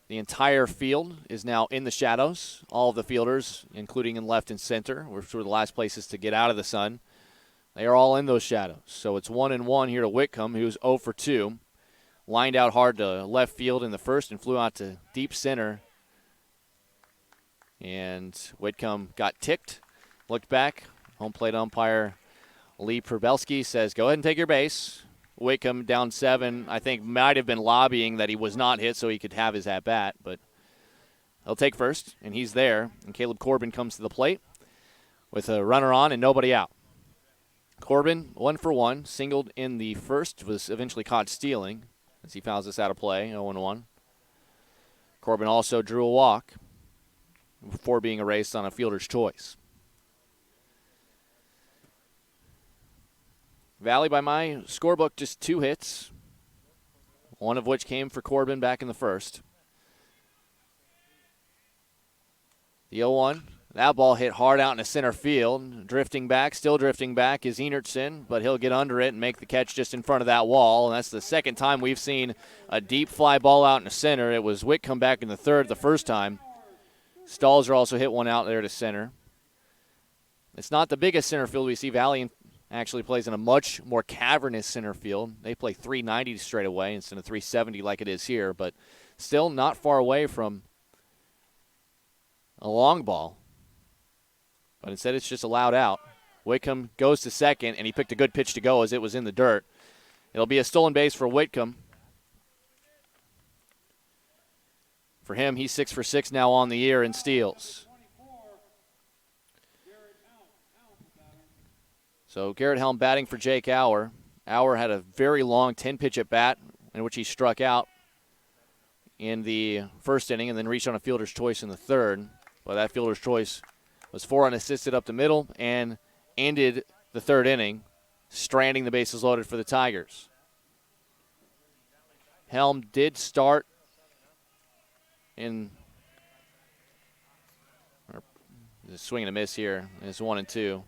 the entire field is now in the shadows. All of the fielders, including in left and center, which were the last places to get out of the sun, they are all in those shadows. So it's 1-1 here to Whitcomb, who's 0 for 2. lined out hard to left field in the first and flew out to deep center. And Whitcomb got ticked, looked back. Home plate umpire Lee Probelski says, go ahead and take your base. Whitcomb down 7, I think might have been lobbying that he was not hit so he could have his at-bat, but he'll take first, and he's there. And Caleb Corbin comes to the plate with a runner on and nobody out. Corbin, 1 for 1, singled in the first, was eventually caught stealing as he fouls this out of play, 0-1. Corbin also drew a walk before being erased on a fielder's choice. Valley, by my scorebook, just 2 hits, one of which came for Corbin back in the first. The 0-1, that ball hit hard out into center field. Drifting back, still drifting back is Enertson, but he'll get under it and make the catch just in front of that wall. And that's the second time we've seen a deep fly ball out in the center. It was Whitcomb back in the third the first time. Stelzer also hit one out there to center. It's not the biggest center field we see. Valley actually plays in a much more cavernous center field. They play 390 straight away instead of 370 like it is here, but still not far away from a long ball. But instead it's just allowed out. Whitcomb goes to second, and he picked a good pitch to go as it was in the dirt. It'll be a stolen base for Whitcomb. For him, he's 6 for 6 now on the year in steals. So Garrett Helm batting for Jake Auer. Auer had a very long 10-pitch at bat in which he struck out in the first inning and then reached on a fielder's choice in the third. But that fielder's choice was 4 unassisted up the middle and ended the third inning, stranding the bases loaded for the Tigers. Helm did start in swing and a miss here. It's 1-2.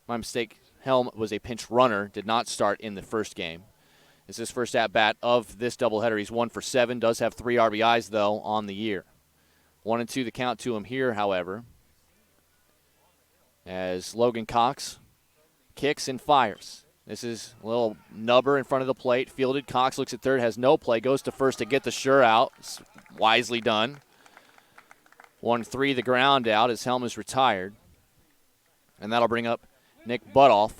My mistake. Helm was a pinch runner, did not start in the first game. It's his first at-bat of this doubleheader. He's 1 for 7, does have 3 RBIs, though, on the year. 1-2 the count to him here, however, as Logan Cox kicks and fires. This is a little nubber in front of the plate. Fielded. Cox looks at third, has no play, goes to first to get the sure out. It's wisely done. 1-3 the ground out as Helm is retired. And that'll bring up Nick Butoff.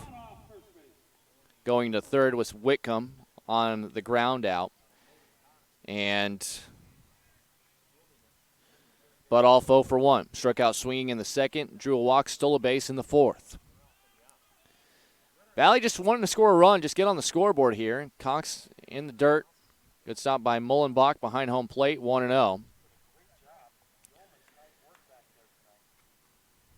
Going to third was Whitcomb on the ground out. And Butoff 0 for 1. Struck out swinging in the second, drew a walk, stole a base in the fourth. Valley just wanting to score a run, just get on the scoreboard here. Cox in the dirt. Good stop by Mullenbach behind home plate, 1-0.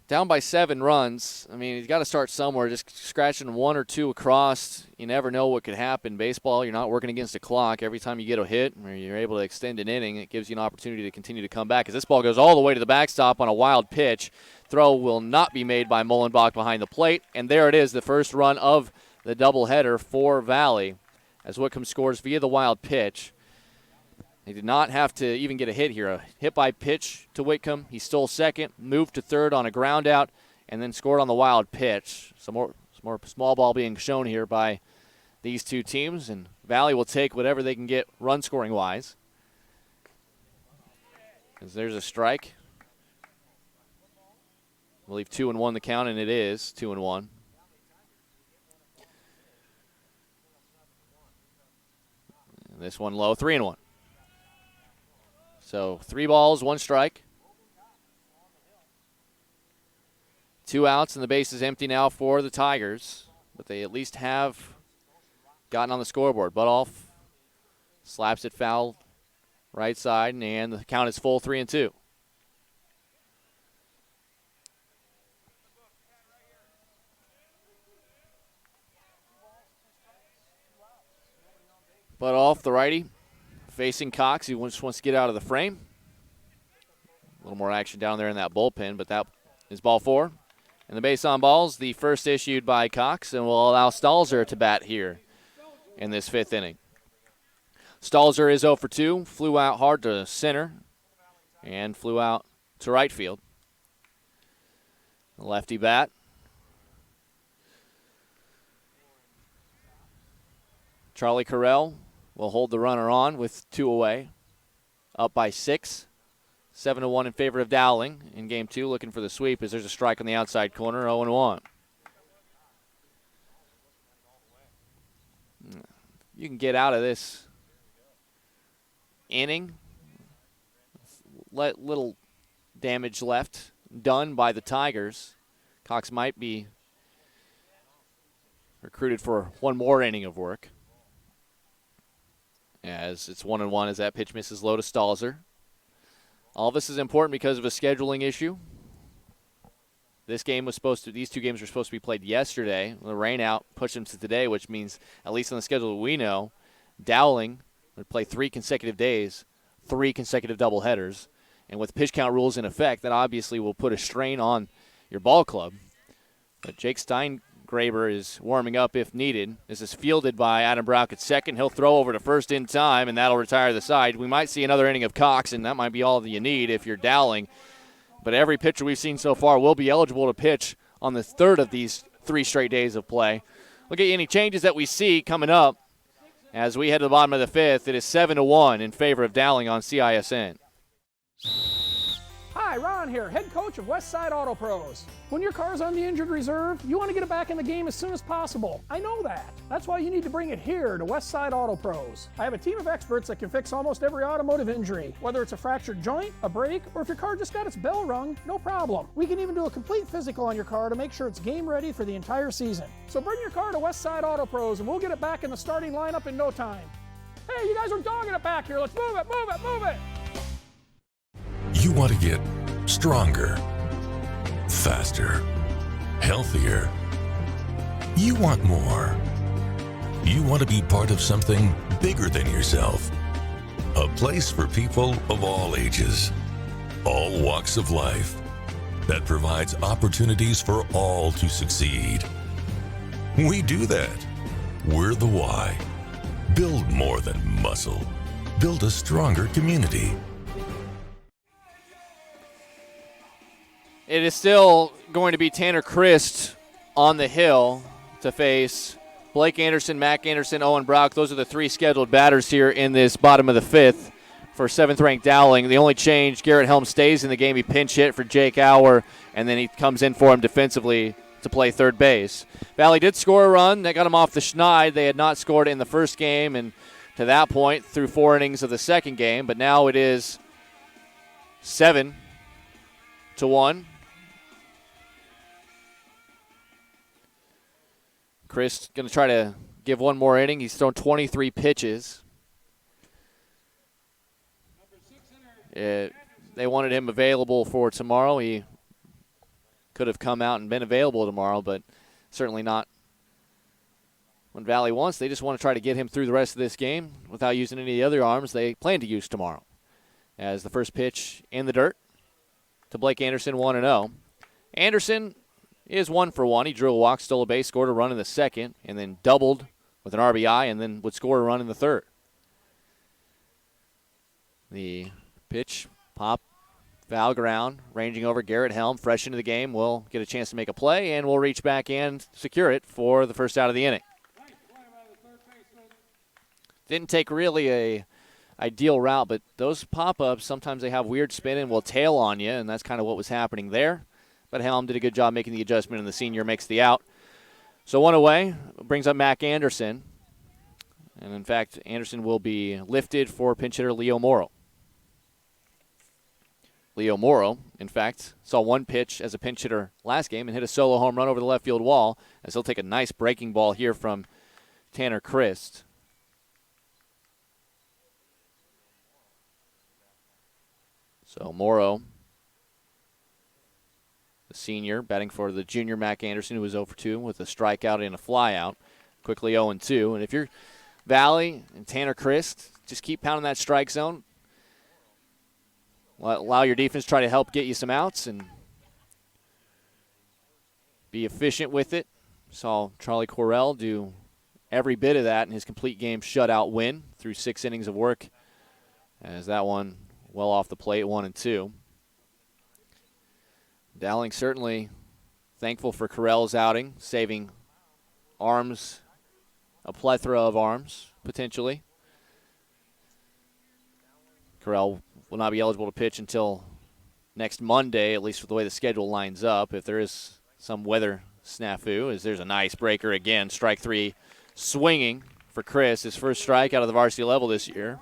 Down by 7 runs. I mean, he's got to start somewhere. Just scratching 1 or 2 across, you never know what could happen. Baseball, you're not working against a clock. Every time you get a hit or you're able to extend an inning, it gives you an opportunity to continue to come back. As this ball goes all the way to the backstop on a wild pitch, throw will not be made by Mullenbach behind the plate. And there it is, the first run of the doubleheader for Valley, as Whitcomb scores via the wild pitch. He did not have to even get a hit here. A hit by pitch to Whitcomb. He stole second, moved to third on a ground out, and then scored on the wild pitch. Some more small ball being shown here by these two teams, and Valley will take whatever they can get run scoring wise. As there's a strike. I believe 2-1 the count, and it is 2-1. And this one low, 3-1. So 3 balls, 1 strike. 2 outs, and the base is empty now for the Tigers. But they at least have gotten on the scoreboard. Butoff slaps it foul right side, and the count is full, 3-2. Butoff, the righty, facing Cox. He just wants to get out of the frame. A little more action down there in that bullpen, but that is ball 4. And the base on balls, the first issued by Cox, and will allow Stelzer to bat here in this 5th inning. Stelzer is 0 for 2, flew out hard to center, and flew out to right field. Lefty bat. Charlie Carell will hold the runner on with 2 away. Up by 6. 7-1 in favor of Dowling in game 2. Looking for the sweep as there's a strike on the outside corner, 0-1. You can get out of this inning. Little damage left done by the Tigers. Cox might be recruited for one more inning of work. As it's 1-1 as that pitch misses low to Stelzer. All this is important because of a scheduling issue. These 2 games were supposed to be played yesterday. The rain out pushed them to today, which means, at least on the schedule that we know, Dowling would play 3 consecutive days, 3 consecutive doubleheaders. And with pitch count rules in effect, that obviously will put a strain on your ball club. But Jake Steingraber is warming up if needed. This is fielded by Adam Brock at second. He'll throw over to first in time, and that'll retire the side. We might see another inning of Cox, and that might be all that you need if you're Dowling. But every pitcher we've seen so far will be eligible to pitch on the 3rd of these 3 straight days of play. We'll get you any changes that we see coming up as we head to the bottom of the 5th. It is 7-1 in favor of Dowling on CISN. Hi, Ron here, head coach of Westside Auto Pros. When your car's on the injured reserve, you want to get it back in the game as soon as possible. I know that. That's why you need to bring it here to Westside Auto Pros. I have a team of experts that can fix almost every automotive injury. Whether it's a fractured joint, a brake, or if your car just got its bell rung, no problem. We can even do a complete physical on your car to make sure it's game ready for the entire season. So bring your car to Westside Auto Pros and we'll get it back in the starting lineup in no time. Hey, you guys are dogging it back here. Let's move it, move it, move it. You want to get stronger, faster, healthier. You want more. You want to be part of something bigger than yourself. A place for people of all ages, all walks of life, that provides opportunities for all to succeed. We do that. We're the why. Build more than muscle. Build a stronger community. It is still going to be Tanner Christ on the hill to face Blake Anderson, Mac Anderson, Owen Brock. Those are the 3 scheduled batters here in this bottom of the 5th for 7th-ranked Dowling. The only change, Garrett Helm stays in the game. He pinch hit for Jake Auer, and then he comes in for him defensively to play third base. Valley did score a run. That got him off the schneid. They had not scored in the first game, and to that point, through 4 innings of the second game. But now it is 7-1. Chris going to try to give one more inning. He's thrown 23 pitches. They wanted him available for tomorrow. He could have come out and been available tomorrow, but certainly not when Valley wants. They just want to try to get him through the rest of this game without using any of the other arms they plan to use tomorrow. As the first pitch in the dirt to Blake Anderson, 1-0. Anderson is 1 for 1. He drew a walk, stole a base, scored a run in the second, and then doubled with an RBI, and then would score a run in the third. The pitch, pop, foul ground, ranging over Garrett Helm, fresh into the game, will get a chance to make a play, and will reach back and secure it for the first out of the inning. Didn't take really a ideal route, but those pop-ups, sometimes they have weird spin and will tail on you, and that's kind of what was happening there. But Helm did a good job making the adjustment, and the senior makes the out. So 1 away, brings up Mac Anderson. And, in fact, Anderson will be lifted for pinch hitter Leo Morrow. Leo Morrow, in fact, saw 1 pitch as a pinch hitter last game and hit a solo home run over the left field wall, as he'll take a nice breaking ball here from Tanner Christ. So Morrow, the senior, batting for the junior Mac Anderson, who was 0 for 2 with a strikeout and a flyout. Quickly 0 and 2. And if you're Valley and Tanner Christ, just keep pounding that strike zone. Allow your defense to try to help get you some outs and be efficient with it. Saw Charlie Correll do every bit of that in his complete game shutout win through 6 innings of work, as that one well off the plate, 1 and 2. Dowling certainly thankful for Correll's outing, saving arms, a plethora of arms, potentially. Corral will not be eligible to pitch until next Monday, at least with the way the schedule lines up. If there is some weather snafu, as there's a nice breaker again. Strike three swinging for Chris, his first strikeout of the varsity level this year.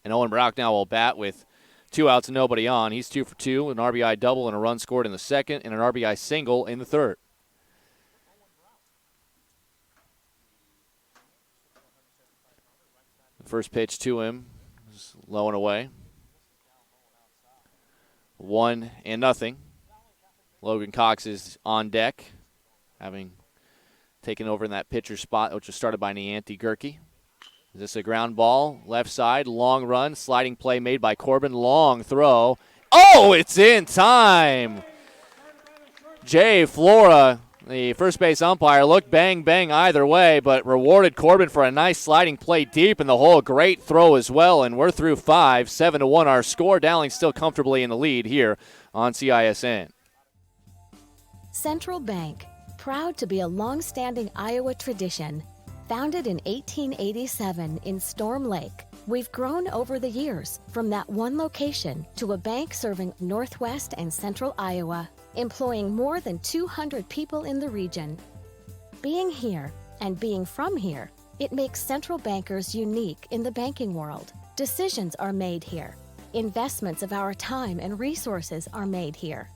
And Owen Brock now will bat with 2 outs and nobody on. He's 2 for 2, an RBI double and a run scored in the second, and an RBI single in the third. The first pitch to him is low and away. 1-0. Logan Cox is on deck, having taken over in that pitcher spot, which was started by Nianti Gerke. Is this a ground ball? Left side, long run, sliding play made by Corbin, long throw. Oh, it's in time! Jay Flora, the first base umpire, looked bang, bang either way, but rewarded Corbin for a nice sliding play deep in the hole. Great throw as well, and we're through 5. 7-1 our score. Dowling still comfortably in the lead here on CISN. Central Bank, proud to be a long-standing Iowa tradition. Founded in 1887 in Storm Lake, we've grown over the years from that one location to a bank serving northwest and central Iowa, employing more than 200 people in the region. Being here and being from here, it makes Central Bankers unique in the banking world. Decisions are made here. Investments of our time and resources are made here.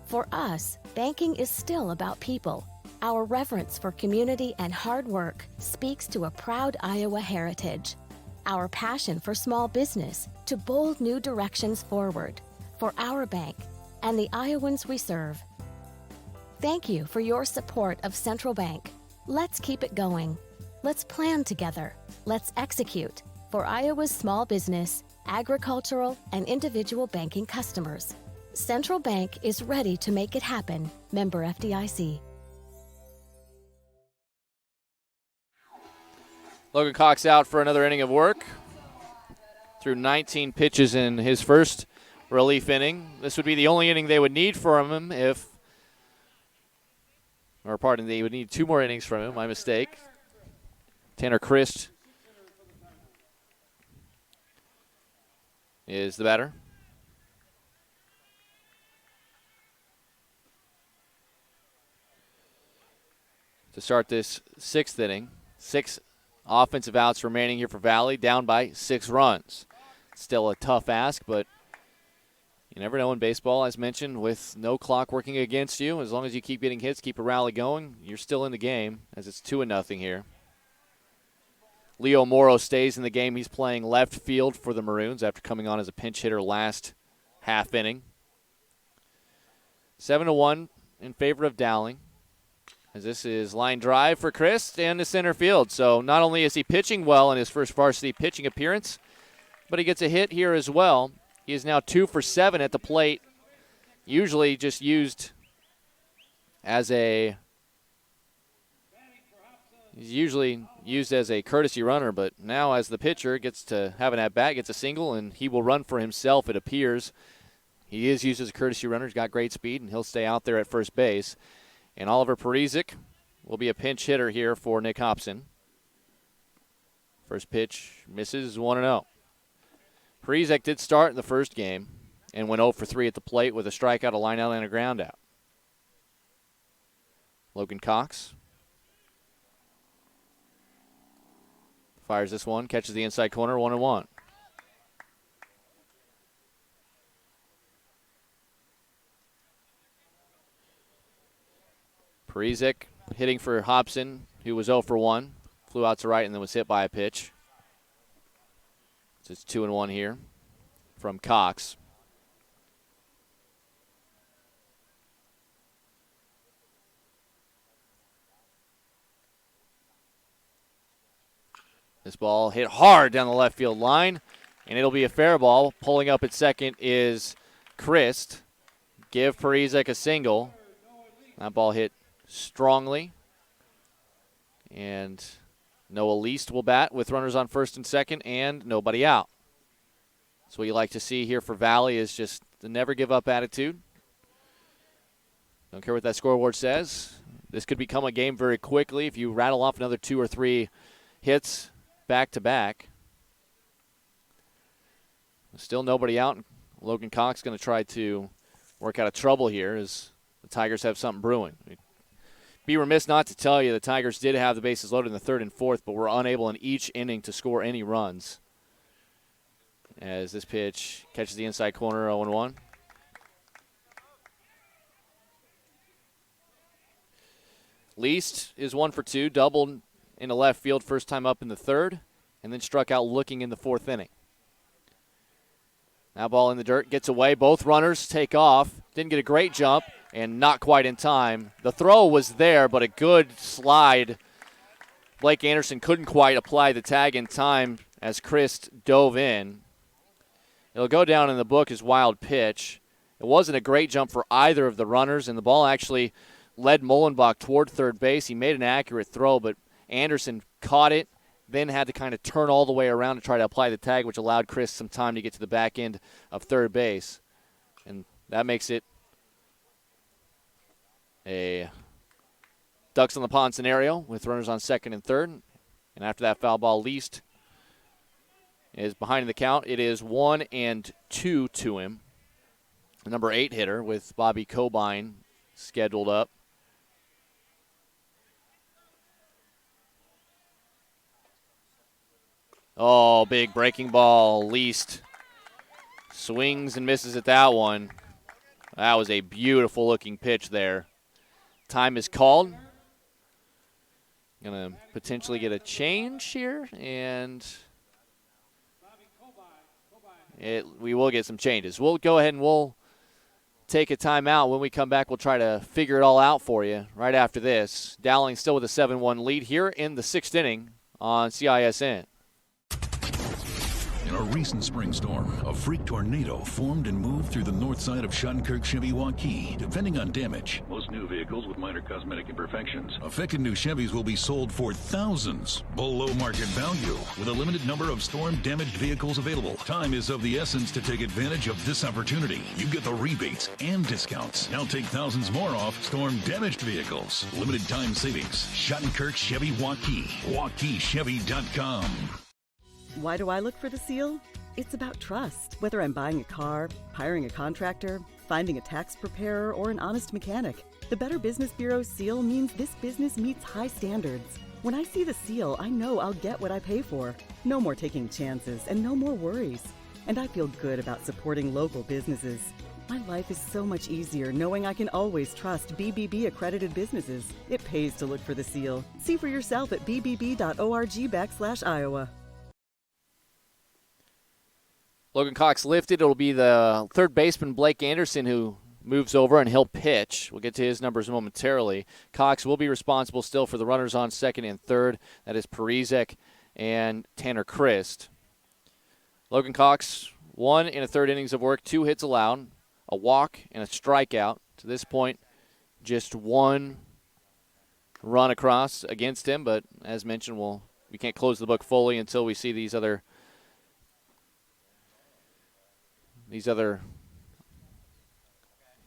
For us, banking is still about people. Our reverence for community and hard work speaks to a proud Iowa heritage. Our passion for small business to bold new directions forward for our bank and the Iowans we serve. Thank you for your support of Central Bank. Let's keep it going. Let's plan together. Let's execute for Iowa's small business, agricultural, and individual banking customers. Central Bank is ready to make it happen. Member FDIC. Logan Cox out for another inning of work. Threw 19 pitches in his first relief inning. This would be the only inning they would need from him they would need 2 more innings from him. My mistake. Tanner Christ is the batter. To start this 6th inning, 6 offensive outs remaining here for Valley, down by 6 runs. Still a tough ask, but you never know in baseball, as mentioned, with no clock working against you. As long as you keep getting hits, keep a rally going, you're still in the game, as it's 2-0 here. Leo Morrow stays in the game. He's playing left field for the Maroons after coming on as a pinch hitter last half inning. 7-1 in favor of Dowling, as this is line drive for Chris and to center field. So not only is he pitching well in his first varsity pitching appearance, but he gets a hit here as well. He is now 2 for 7 at the plate. Usually just used as a courtesy runner, but now as the pitcher gets to have an at-bat, gets a single, and he will run for himself, it appears. He is used as a courtesy runner. He's got great speed, and he'll stay out there at first base. And Oliver Parizek will be a pinch hitter here for Nick Hobson. First pitch misses, 1-0. Parizek did start in the first game and went 0 for 3 at the plate with a strikeout, a lineout, and a groundout. Logan Cox fires this one, catches the inside corner, 1-1. Parizek hitting for Hobson, who was 0 for 1. Flew out to right and then was hit by a pitch. So it's 2-1 here from Cox. This ball hit hard down the left field line, and it'll be a fair ball. Pulling up at second is Christ. Give Parizek a single. That ball hit strongly. And Noah Least will bat with runners on first and second and nobody out. So what you like to see here for Valley is just the never give up attitude. Don't care what that scoreboard says. This could become a game very quickly if you rattle off another 2 or 3 hits back to back. Still nobody out. Logan Cox going to try to work out of trouble here as the Tigers have something brewing. Be remiss not to tell you the Tigers did have the bases loaded in the third and fourth, but were unable in each inning to score any runs. As this pitch catches the inside corner, 0-1. Least is 1 for 2, doubled into left field first time up in the third, and then struck out looking in the fourth inning. Now ball in the dirt, gets away. Both runners take off. Didn't get a great jump, and not quite in time. The throw was there, but a good slide. Blake Anderson couldn't quite apply the tag in time as Chris dove in. It'll go down in the book as wild pitch. It wasn't a great jump for either of the runners, and the ball actually led Mullenbach toward third base. He made an accurate throw, but Anderson caught it, then had to kind of turn all the way around to try to apply the tag, which allowed Chris some time to get to the back end of third base. And that makes it a ducks on the pond scenario with runners on second and third. And after that foul ball, Least is behind in the count. It is 1-2 to him. The number 8 hitter with Bobby Cobain scheduled up. Oh, big breaking ball. Least swings and misses at that one. That was a beautiful looking pitch there. Time is called. Going to potentially get a change here, and we will get some changes. We'll go ahead and we'll take a timeout. When we come back, we'll try to figure it all out for you right after this. Dowling still with a 7-1 lead here in the 6th inning on CISN. In a recent spring storm, a freak tornado formed and moved through the north side of Shunkirk Chevy Waukee. Depending on damage, most new vehicles with minor cosmetic imperfections. Affected new Chevys will be sold for thousands below market value with a limited number of storm-damaged vehicles available. Time is of the essence to take advantage of this opportunity. You get the rebates and discounts. Now take thousands more off storm-damaged vehicles. Limited time savings. Shunkirk Chevy Waukee. WaukeeChevy.com. Why do I look for the seal? It's about trust. Whether I'm buying a car, hiring a contractor, finding a tax preparer, or an honest mechanic, the Better Business Bureau seal means this business meets high standards. When I see the seal, I know I'll get what I pay for. No more taking chances and no more worries. And I feel good about supporting local businesses. My life is so much easier knowing I can always trust BBB accredited businesses. It pays to look for the seal. See for yourself at bbb.org/Iowa. Logan Cox lifted. It'll be the third baseman, Blake Anderson, who moves over, and he'll pitch. We'll get to his numbers momentarily. Cox will be responsible still for the runners on second and third. That is Parizek and Tanner Christ. Logan Cox, 1 1/3 innings of work, 2 hits allowed, a walk, and a strikeout. To this point, just 1 run across against him, but as mentioned, we can't close the book fully until we see these other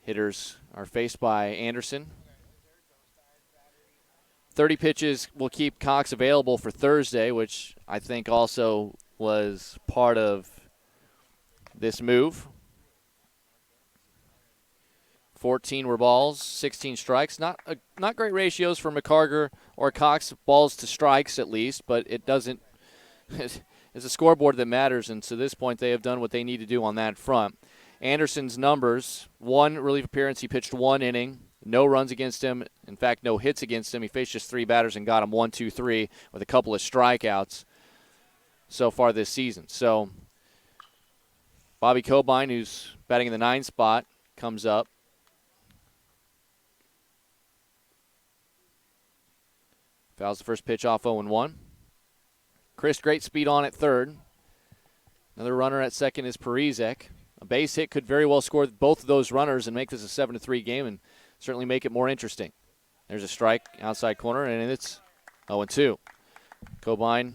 hitters are faced by Anderson. 30 pitches will keep Cox available for Thursday, which I think also was part of this move. 14 were balls, 16 strikes. Not great ratios for McCarger or Cox, balls to strikes at least, but it doesn't it's a scoreboard that matters, and to this point they have done what they need to do on that front. Anderson's numbers, 1 relief appearance. He pitched 1 inning, no runs against him. In fact, no hits against him. He faced just 3 batters and got him 1, 2, 3 with a couple of strikeouts so far this season. So Bobby Cobain, who's batting in the 9 spot, comes up. Fouls the first pitch off 0-1. Chris, great speed on at third. Another runner at second is Parizek. A base hit could very well score both of those runners and make this a 7-3 game and certainly make it more interesting. There's a strike outside corner, and it's 0-2. Cobain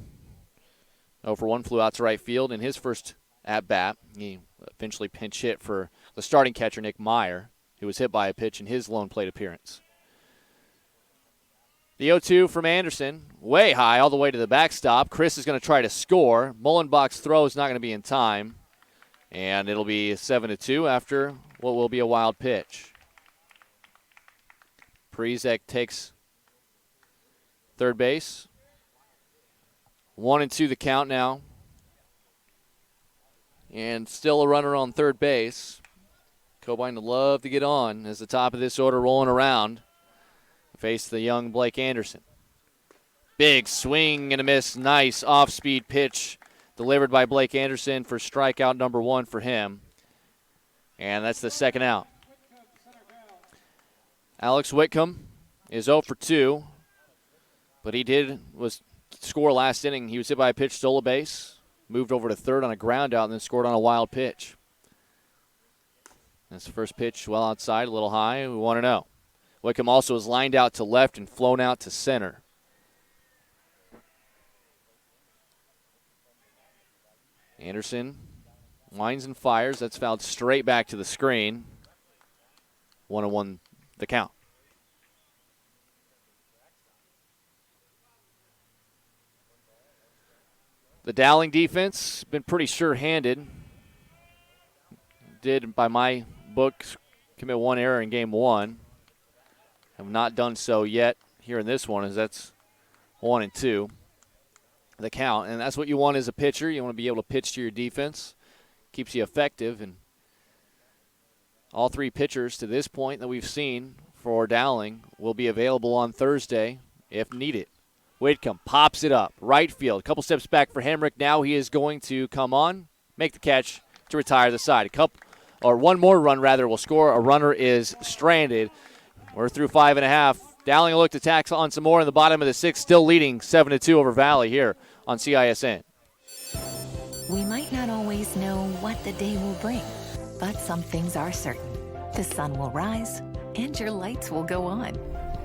0-for-1, flew out to right field in his first at-bat. He eventually pinch hit for the starting catcher, Nick Meyer, who was hit by a pitch in his lone plate appearance. The 0-2 from Anderson, way high, all the way to the backstop. Chris is going to try to score. Mullenbach's throw is not going to be in time. And it'll be 7-2 after what will be a wild pitch. Prezek takes third base. 1-2 the count now. And still a runner on third base. Cobain would love to get on as the top of this order rolling around. Face the young Blake Anderson. Big swing and a miss. Nice off-speed pitch delivered by Blake Anderson for strikeout number 1 for him. And that's the second out. Alex Whitcomb is 0 for 2. But he was score last inning. He was hit by a pitch, stole a base, moved over to third on a ground out, and then scored on a wild pitch. That's the first pitch well outside, a little high. We want to know. Whitcomb also is lined out to left and flown out to center. Anderson winds and fires. That's fouled straight back to the screen. 1-1 the count. The Dowling defense been pretty sure-handed. Did, by my book, commit one error in game 1. Have not done so yet here in this one, as that's 1-2. The count, and that's what you want as a pitcher. You want to be able to pitch to your defense. Keeps you effective, and all 3 pitchers to this point that we've seen for Dowling will be available on Thursday if needed. Whitcomb pops it up, right field. A couple steps back for Hemrick. Now he is going to come on, make the catch to retire the side. One more run, will score. A runner is stranded. We're through 5.5. Dowling will look to tack on some more in the bottom of the 6th, still leading 7-2 over Valley here on CISN. We might not always know what the day will bring, but some things are certain. The sun will rise and your lights will go on.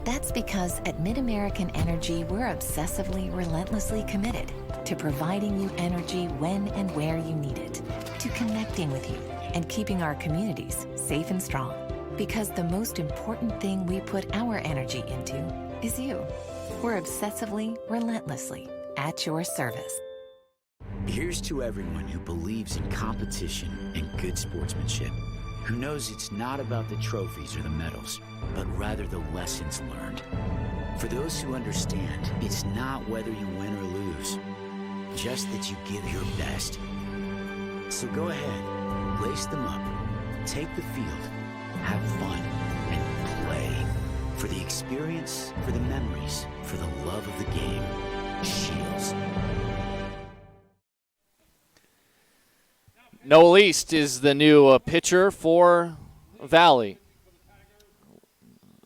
That's because at MidAmerican Energy, we're obsessively, relentlessly committed to providing you energy when and where you need it, to connecting with you and keeping our communities safe and strong. Because the most important thing we put our energy into is you. We're obsessively, relentlessly at your service. Here's to everyone who believes in competition and good sportsmanship, who knows it's not about the trophies or the medals, but rather the lessons learned. For those who understand, it's not whether you win or lose, just that you give your best. So go ahead, lace them up, take the field, have fun, and play. For the experience, for the memories, for the love of the game. Shields. Noah East is the new pitcher for Valley.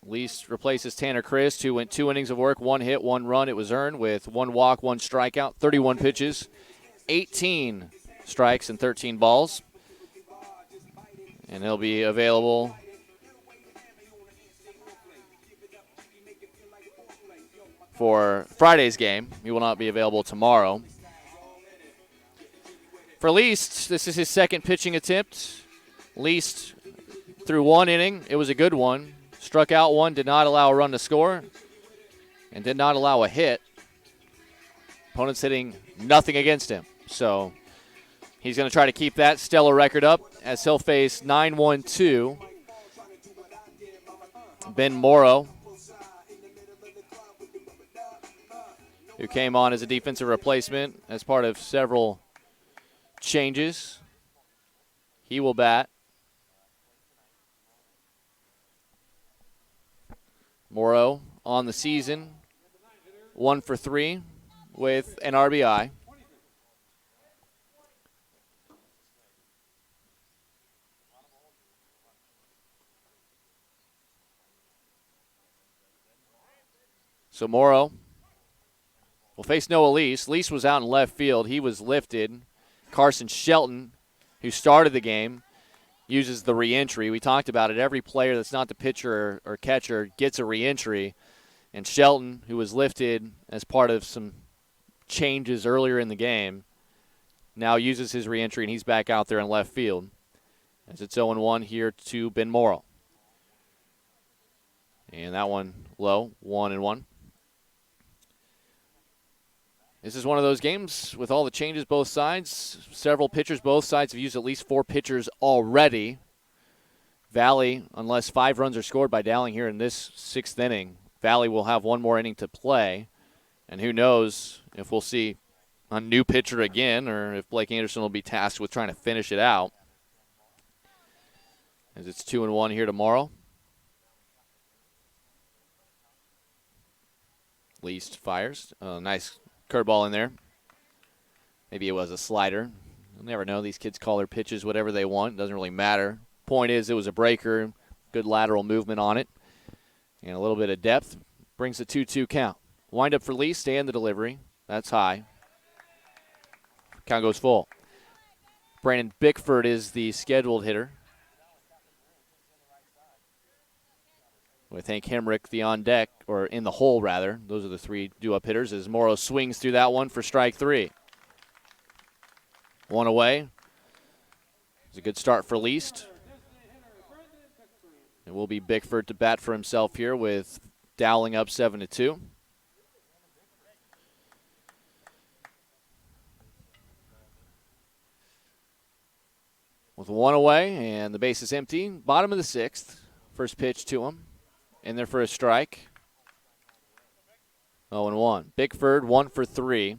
Least replaces Tanner Christ, who went 2 innings of work, 1 hit, 1 run. It was earned with 1 walk, 1 strikeout, 31 pitches, 18 strikes, and 13 balls. And he'll be available for Friday's game. He will not be available tomorrow. For Least, this is his second pitching attempt. Least through 1 inning. It was a good one. Struck out 1, did not allow a run to score, and did not allow a hit. Opponent's hitting nothing against him. So he's going to try to keep that stellar record up as he'll face 9-1-2 Ben Morrow, who came on as a defensive replacement as part of several changes. He will bat. Morrow on the season, 1 for 3 with an RBI. So Morrow will face Noah Lease. Lease was out in left field. He was lifted. Carson Shelton, who started the game, uses the reentry. We talked about it. Every player that's not the pitcher or catcher gets a reentry. And Shelton, who was lifted as part of some changes earlier in the game, now uses his reentry, and he's back out there in left field. As it's 0-1 here to Ben Morrow. And that one low, 1-1. This is one of those games with all the changes both sides. Several pitchers, both sides have used at least 4 pitchers already. Valley, unless 5 runs are scored by Dowling here in this 6th inning, Valley will have one more inning to play. And who knows if we'll see a new pitcher again or if Blake Anderson will be tasked with trying to finish it out. As it's 2-1 here tomorrow. Least fires. Nice curveball in there. Maybe it was a slider. You'll never know. These kids call their pitches whatever they want. It doesn't really matter. Point is, it was a breaker. Good lateral movement on it. And a little bit of depth. Brings a 2-2 count. Wind up for Lee. Stay in the delivery. That's high. Count goes full. Brandon Bickford is the scheduled hitter, with Hank Hemrick the on deck, or in the hole rather. Those are the 3 due-up hitters as Morrow swings through that one for strike 3. 1 away. It's a good start for Least. It will be Bickford to bat for himself here with Dowling up 7-2. With 1 away and the base is empty, bottom of the 6th. First pitch to him. In there for a strike. 0-1. Bickford 1 for 3.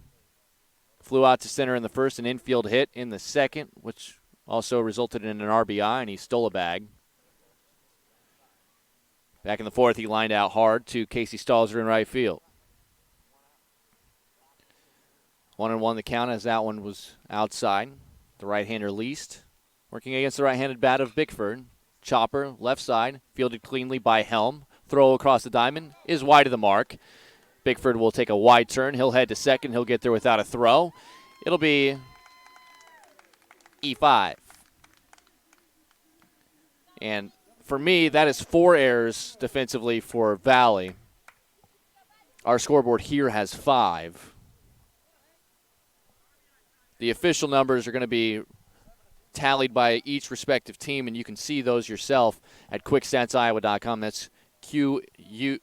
Flew out to center in the first, an infield hit in the second, which also resulted in an RBI, and he stole a bag. Back in the 4th, he lined out hard to Casey Stelzer in right field. 1-1 the count as that one was outside. The right-hander Least. Working against the right-handed bat of Bickford. Chopper, left side, fielded cleanly by Helm. Throw across the diamond is wide of the mark. Bickford will take a wide turn. He'll head to second. He'll get there without a throw. It'll be E5. And for me, that is 4 errors defensively for Valley. Our scoreboard here has 5. The official numbers are going to be tallied by each respective team, and you can see those yourself at quickstatsiowa.com. That's QUIK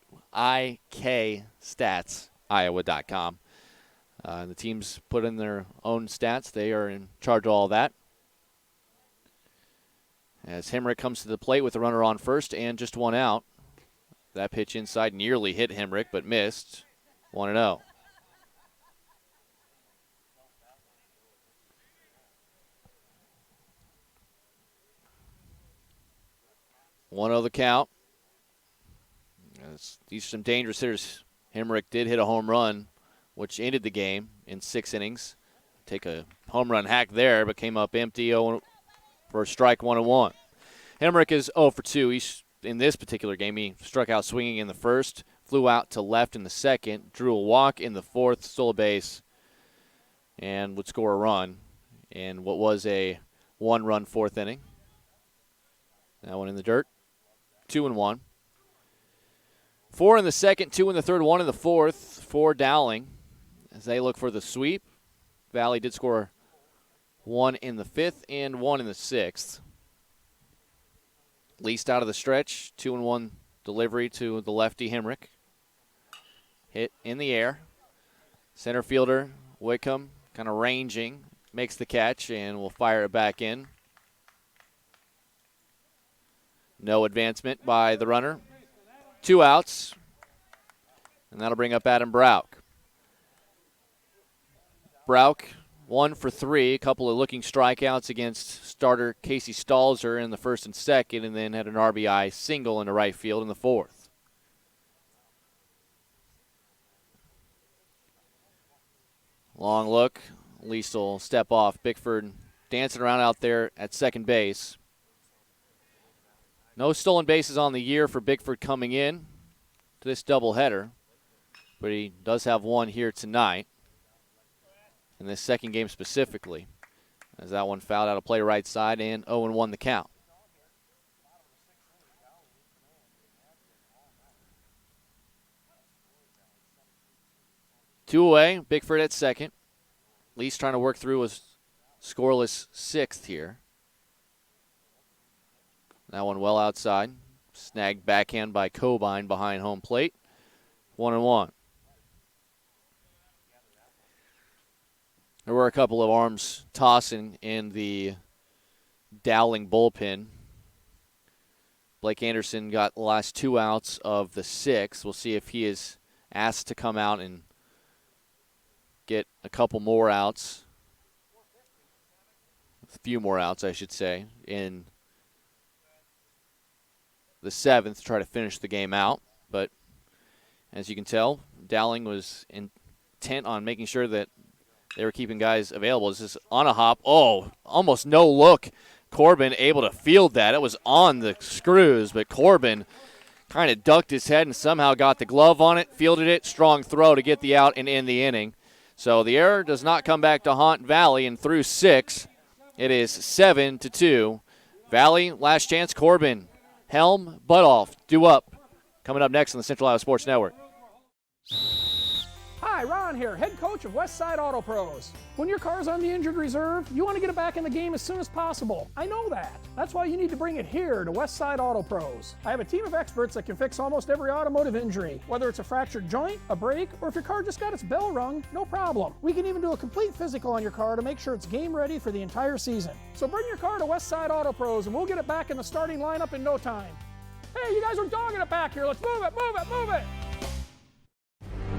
statsiowa.com. The teams put in their own stats. They are in charge of all that. As Hemrick comes to the plate with the runner on first and just 1 out. That pitch inside nearly hit Hemrick, but missed. 1-0. 1-0 the count. These are some dangerous hitters. Hemrick did hit a home run, which ended the game in 6 innings. Take a home run hack there, but came up empty for a strike 1-1. Hemrick is 0 for 2. In this particular game, he struck out swinging in the first, flew out to left in the second, drew a walk in the 4th, stole a base, and would score a run in what was a 1-run 4th inning. That one in the dirt. 2-1. 4 in the second, 2 in the third, 1 in the 4th for Dowling as they look for the sweep. Valley did score 1 in the 5th and 1 in the 6th. Least out of the stretch, 2-1 delivery to the lefty Hemrick. Hit in the air. Center fielder Wickham kind of ranging, makes the catch, and will fire it back in. No advancement by the runner. 2 outs, and that'll bring up Adam Brauk. Brauk 1 for 3, a couple of looking strikeouts against starter Casey Stelzer in the 1st and 2nd, and then had an RBI single in the right field in the 4th. Long look. Least will step off. Bickford dancing around out there at second base. No stolen bases on the year for Bickford coming in to this doubleheader, but he does have 1 here tonight in this second game specifically, as that one fouled out of play right side and 0-1 the count. Two away, Bickford at second. Least trying to work through a scoreless 6th here. That one well outside. Snagged backhand by Cobain behind home plate. 1-1. There were a couple of arms tossing in the Dowling bullpen. Blake Anderson got the last 2 outs of the 6. We'll see if he is asked to come out and get a couple more outs. A few more outs, I should say, in the 7th to try to finish the game out. But as you can tell, Dowling was intent on making sure that they were keeping guys available. This is on a hop. Oh, almost no look. Corbin able to field that. It was on the screws, but Corbin kind of ducked his head and somehow got the glove on it, fielded it, strong throw to get the out and end the inning. So the error does not come back to haunt Valley, and through 6, it is 7-2. Valley, last chance, Corbin. Helm, butt off, due up. Coming up next on the Central Iowa Sports Network. Hi, Ron here, head coach of Westside Auto Pros. When your car's on the injured reserve, you want to get it back in the game as soon as possible. I know that. That's why you need to bring it here to Westside Auto Pros. I have a team of experts that can fix almost every automotive injury. Whether it's a fractured joint, a brake, or if your car just got its bell rung, no problem. We can even do a complete physical on your car to make sure it's game ready for the entire season. So bring your car to Westside Auto Pros and we'll get it back in the starting lineup in no time. Hey, you guys are dogging it back here. Let's move it, move it, move it.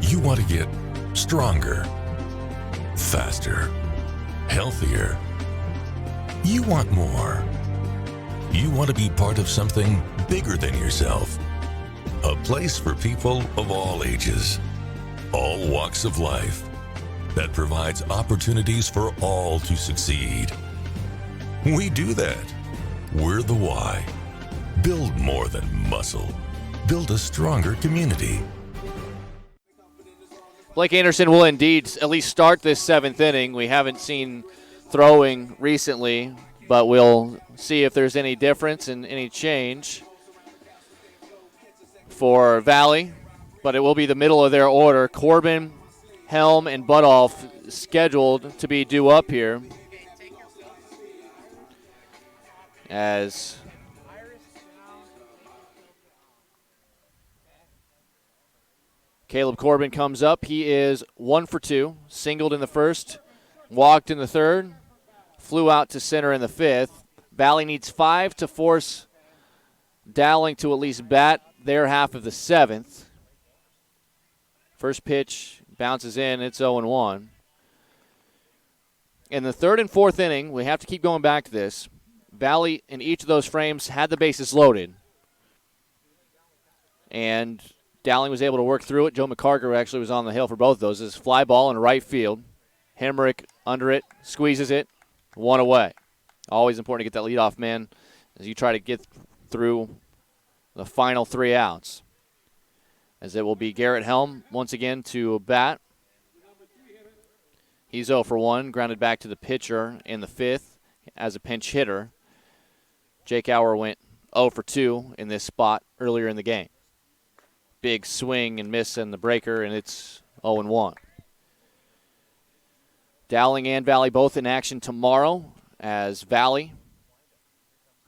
You want to get stronger, faster, healthier. You want more. You want to be part of something bigger than yourself. A place for people of all ages, all walks of life, that provides opportunities for all to succeed. We do that. We're the why. Build more than muscle. Build a stronger community. Blake Anderson will indeed at least start this 7th inning. We haven't seen throwing recently, but we'll see if there's any difference and any change for Valley. But it will be the middle of their order. Corbin, Helm, and Butoff scheduled to be due up here as Caleb Corbin comes up. He is 1 for 2, singled in the 1st, walked in the 3rd, flew out to center in the 5th. Valley needs 5 to force Dowling to at least bat their half of the 7th. First pitch bounces in. It's 0-1. In the 3rd and 4th inning, we have to keep going back to this. Valley, in each of those frames, had the bases loaded. And Dowling was able to work through it. Joe McCarger actually was on the hill for both of those. This fly ball in right field. Hemrick under it, squeezes it, 1 away. Always important to get that leadoff man as you try to get through the final 3 outs. As it will be Garrett Helm once again to bat. He's 0 for 1, grounded back to the pitcher in the 5th as a pinch hitter. Jake Auer went 0 for 2 in this spot earlier in the game. Big swing and miss in the breaker, and it's 0-1. Dowling and Valley both in action tomorrow as Valley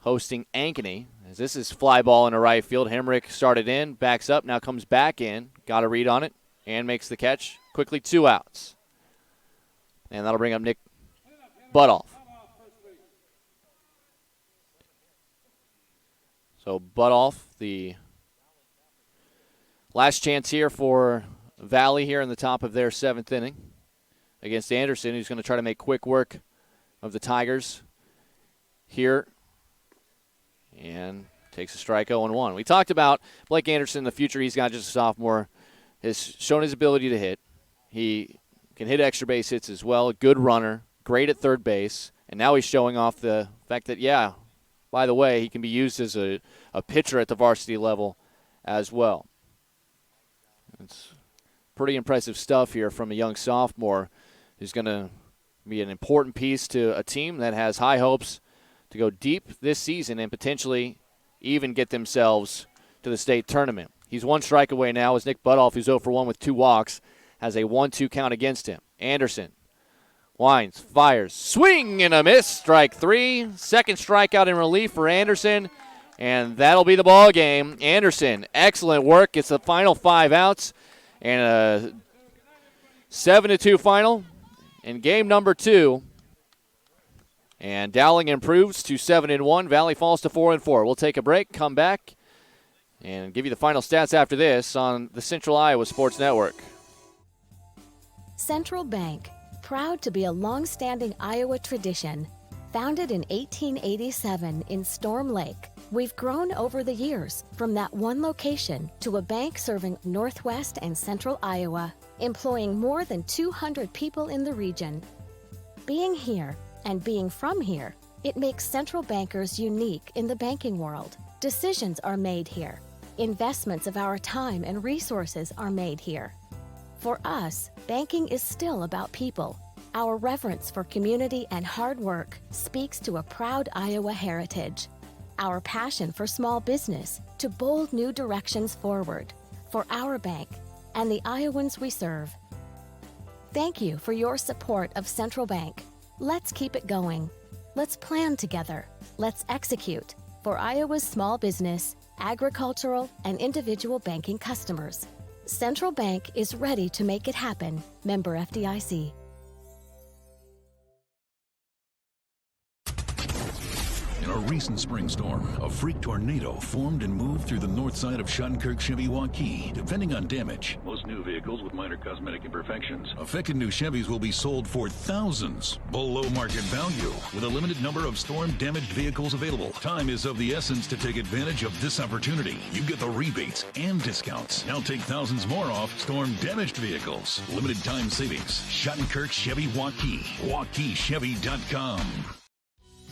hosting Ankeny. As this is fly ball in the right field. Hemrick started in, backs up, now comes back in. Got a read on it and makes the catch. Quickly 2 outs. And that'll bring up Nick Butoff. So Butoff, the last chance here for Valley here in the top of their 7th inning against Anderson, who's going to try to make quick work of the Tigers here. And takes a strike 0-1. We talked about Blake Anderson in the future. He's not just a sophomore. Has shown his ability to hit. He can hit extra base hits as well. A good runner. Great at third base. And now he's showing off the fact that, yeah, by the way, he can be used as a pitcher at the varsity level as well. It's pretty impressive stuff here from a young sophomore who's going to be an important piece to a team that has high hopes to go deep this season and potentially even get themselves to the state tournament. He's 1 strike away now as Nick Butoff, who's 0 for 1 with 2 walks, has a 1-2 count against him. Anderson winds, fires, swing and a miss, strike 3. 2nd strikeout in relief for Anderson, and that'll be the ball game. Anderson, excellent work. It's the final 5 outs and a 7-2 final. in game number 2. And Dowling improves to 7-1. Valley falls to 4-4. We'll take a break, come back, and give you the final stats after this on the Central Iowa Sports Network. Central Bank, proud to be a long-standing Iowa tradition. Founded in 1887 in Storm Lake, we've grown over the years from that one location to a bank serving northwest and central Iowa, employing more than 200 people in the region. Being here and being from here, it makes Central Bankers unique in the banking world. Decisions are made here. Investments of our time and resources are made here. For us, banking is still about people. Our reverence for community and hard work speaks to a proud Iowa heritage. Our passion for small business to bold new directions forward for our bank and the Iowans we serve. Thank you for your support of Central Bank. Let's keep it going. Let's plan together. Let's execute for Iowa's small business, agricultural, and individual banking customers. Central Bank is ready to make it happen. Member FDIC. In a recent spring storm, a freak tornado formed and moved through the north side of Shunkirk Chevy Waukee. Depending on damage, most new vehicles with minor cosmetic imperfections. Affected new Chevys will be sold for thousands below market value, with a limited number of storm-damaged vehicles available. Time is of the essence to take advantage of this opportunity. You get the rebates and discounts. Now take thousands more off storm-damaged vehicles. Limited time savings. Shunkirk Chevy Waukee. WaukeeChevy.com.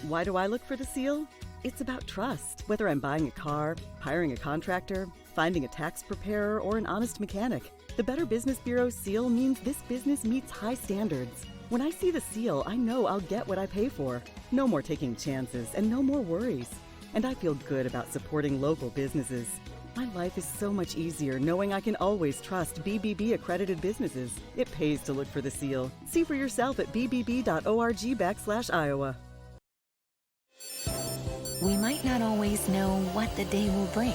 Why do I look for the seal? It's about trust. Whether I'm buying a car, hiring a contractor, finding a tax preparer, or an honest mechanic, the Better Business Bureau seal means this business meets high standards. When I see the seal, I know I'll get what I pay for. No more taking chances and no more worries. And I feel good about supporting local businesses. My life is so much easier knowing I can always trust BBB accredited businesses. It pays to look for the seal. See for yourself at bbb.org/Iowa. We might not always know what the day will bring,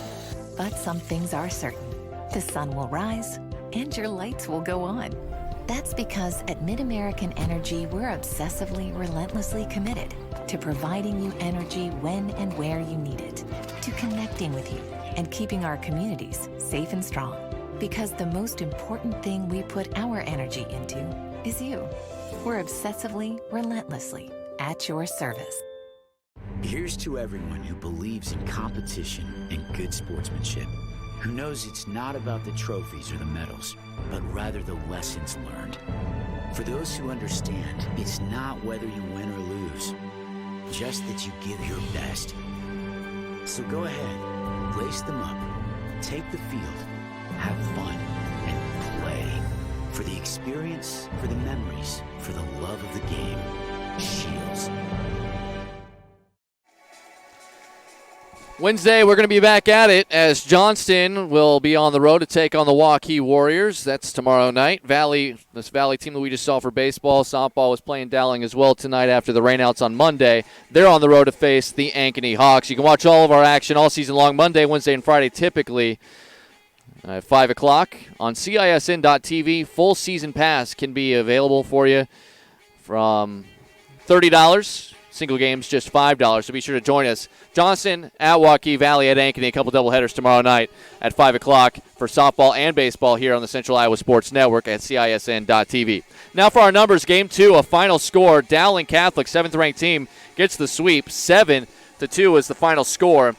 but some things are certain. The sun will rise and your lights will go on. That's because at MidAmerican Energy, we're obsessively, relentlessly committed to providing you energy when and where you need it, to connecting with you and keeping our communities safe and strong. Because the most important thing we put our energy into is you. We're obsessively, relentlessly at your service. Here's to everyone who believes in competition and good sportsmanship, who knows it's not about the trophies or the medals, but rather the lessons learned. For those who understand, it's not whether you win or lose, just that you give your best. So go ahead, lace them up, take the field, have fun, and play. For the experience, for the memories, for the love of the game. Shields. Wednesday, we're going to be back at it as Johnston will be on the road to take on the Waukee Warriors. That's tomorrow night. This Valley team that we just saw for baseball, softball was playing Dowling as well tonight after the rainouts on Monday. They're on the road to face the Ankeny Hawks. You can watch all of our action all season long, Monday, Wednesday, and Friday typically at 5 o'clock on CISN.TV. Full season pass can be available for you from $30. Single games just $5, so be sure to join us. Johnston at Waukee, Valley at Ankeny, a couple doubleheaders tomorrow night at 5 o'clock for softball and baseball here on the Central Iowa Sports Network at CISN.TV. Now for our numbers, Game 2, a final score. Dowling Catholic, 7th-ranked team, gets the sweep. 7-2 is the final score.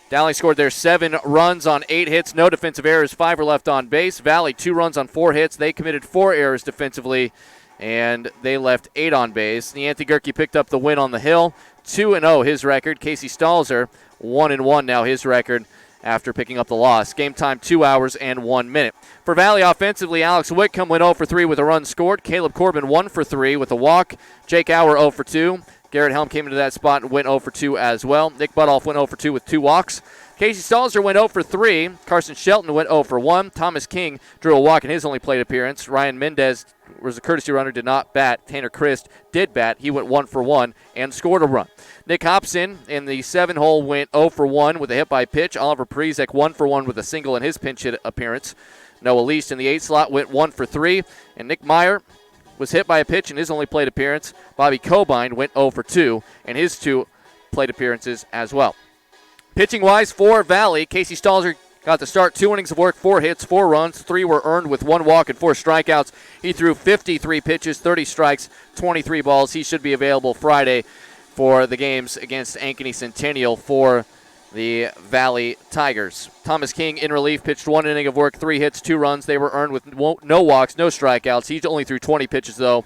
Dowling scored their 7 runs on 8 hits, no defensive errors, 5 were left on base. Valley, 2 runs on 4 hits. They committed 4 errors defensively, and they left 8 on base. Neanthi Gerke picked up the win on the hill. 2-0 his record. Casey Stelzer 1-1 now his record after picking up the loss. Game time 2 hours and 1 minute. For Valley offensively, Alex Whitcomb went 0 for 3 with a run scored. Caleb Corbin 1 for 3 with a walk. Jake Auer 0 for 2. Garrett Helm came into that spot and went 0 for 2 as well. Nick Butoff went 0 for 2 with 2 walks. Casey Stelzer went 0 for 3. Carson Shelton went 0 for 1. Thomas King drew a walk in his only plate appearance. Ryan Mendez was a courtesy runner, did not bat. Tanner Christ did bat. He went 1 for 1 and scored a run. Nick Hobson in the 7-hole went 0 for 1 with a hit by pitch. Oliver Prezek 1 for 1 with a single in his pinch hit appearance. Noah Least in the 8 slot went 1 for 3. And Nick Meyer was hit by a pitch in his only plate appearance. Bobby Cobain went 0 for 2 in his 2 plate appearances as well. Pitching-wise for Valley, Casey Stelzer got the start, 2 innings of work, 4 hits, 4 runs, 3 were earned with 1 walk and 4 strikeouts. He threw 53 pitches, 30 strikes, 23 balls. He should be available Friday for the games against Ankeny Centennial for the Valley Tigers. Thomas King in relief pitched 1 inning of work, 3 hits, 2 runs. They were earned with no walks, no strikeouts. He only threw 20 pitches, though,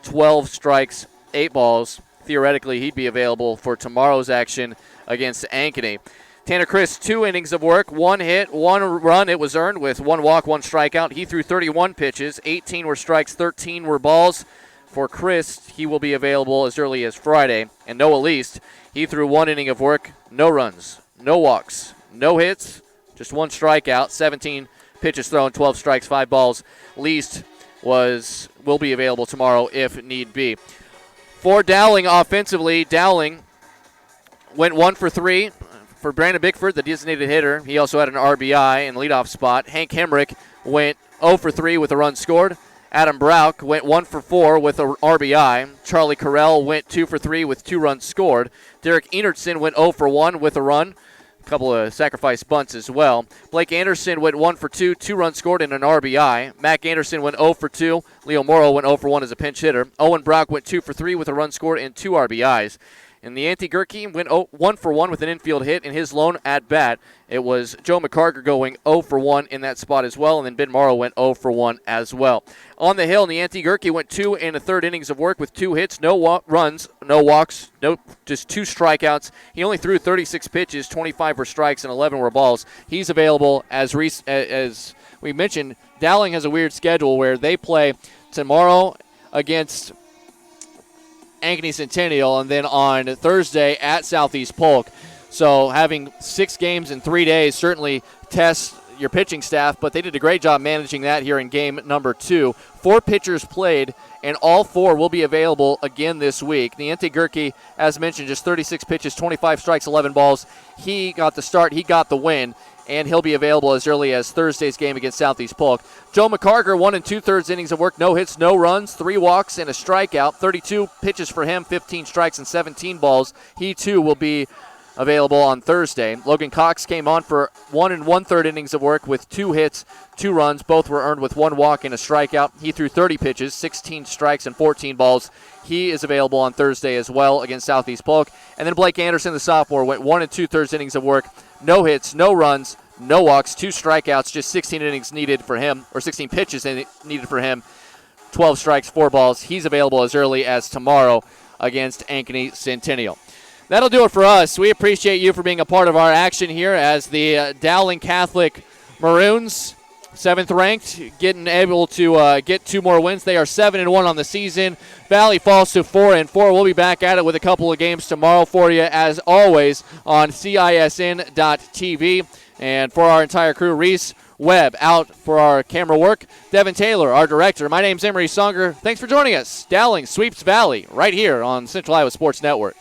12 strikes, 8 balls. Theoretically, he'd be available for tomorrow's action against Ankeny. Tanner Chris, 2 innings of work, 1 hit, 1 run. It was earned with 1 walk, 1 strikeout. He threw 31 pitches, 18 were strikes, 13 were balls. For Chris, he will be available as early as Friday. And Noah Least, he threw 1 inning of work, no runs, no walks, no hits, just 1 strikeout, 17 pitches thrown, 12 strikes, 5 balls. Least will be available tomorrow if need be. For Dowling offensively, Dowling went 1 for 3 for Brandon Bickford, the designated hitter. He also had an RBI in leadoff spot. Hank Hemrick went 0 for 3 with a run scored. Adam Brauch went 1 for 4 with an RBI. Charlie Carell went 2 for 3 with 2 runs scored. Derek Enertson went 0 for 1 with a run. A couple of sacrifice bunts as well. Blake Anderson went 1 for 2, 2 runs scored and an RBI. Mac Anderson went 0 for 2. Leo Morrow went 0 for 1 as a pinch hitter. Owen Brock went 2 for 3 with a run scored and 2 RBIs. And the Anti-Gerke went 1 for 1 with an infield hit in his lone at-bat. It was Joe McCarger going 0 for 1 in that spot as well, and then Ben Morrow went 0 for 1 as well. On the hill, the Anti-Gerke went 2 1/3 innings of work with 2 hits, no runs, no walks, just 2 strikeouts. He only threw 36 pitches, 25 were strikes, and 11 were balls. He's available as we mentioned. Dowling has a weird schedule where they play tomorrow against Ankeny Centennial, and then on Thursday at Southeast Polk. So having 6 games in 3 days certainly tests your pitching staff, but they did a great job managing that here in game number 2. 4 pitchers played, and all 4 will be available again this week. The Anti-Gerke, as mentioned, just 36 pitches, 25 strikes, 11 balls. He got the start, he got the win, and he'll be available as early as Thursday's game against Southeast Polk. Joe McCarger, 1 2/3 innings of work, no hits, no runs, 3 walks, and a strikeout. 32 pitches for him, 15 strikes, and 17 balls. He, too, will be available on Thursday. Logan Cox came on for 1 1/3 innings of work with 2 hits, 2 runs. Both were earned with 1 walk and a strikeout. He threw 30 pitches, 16 strikes, and 14 balls. He is available on Thursday as well against Southeast Polk. And then Blake Anderson, the sophomore, went 1 2/3 innings of work, no hits, no runs, no walks, 2 strikeouts, just 16 innings needed for him, or 16 pitches needed for him, 12 strikes, 4 balls. He's available as early as tomorrow against Ankeny Centennial. That'll do it for us. We appreciate you for being a part of our action here as the Dowling Catholic Maroons, 7th ranked, getting able to get 2 more wins. They are 7-1 on the season. Valley falls to 4-4. We'll be back at it with a couple of games tomorrow for you, as always, on CISN.TV. And for our entire crew, Reese Webb out for our camera work. Devin Taylor, our director. My name's Emery Songer. Thanks for joining us. Dowling sweeps Valley right here on Central Iowa Sports Network.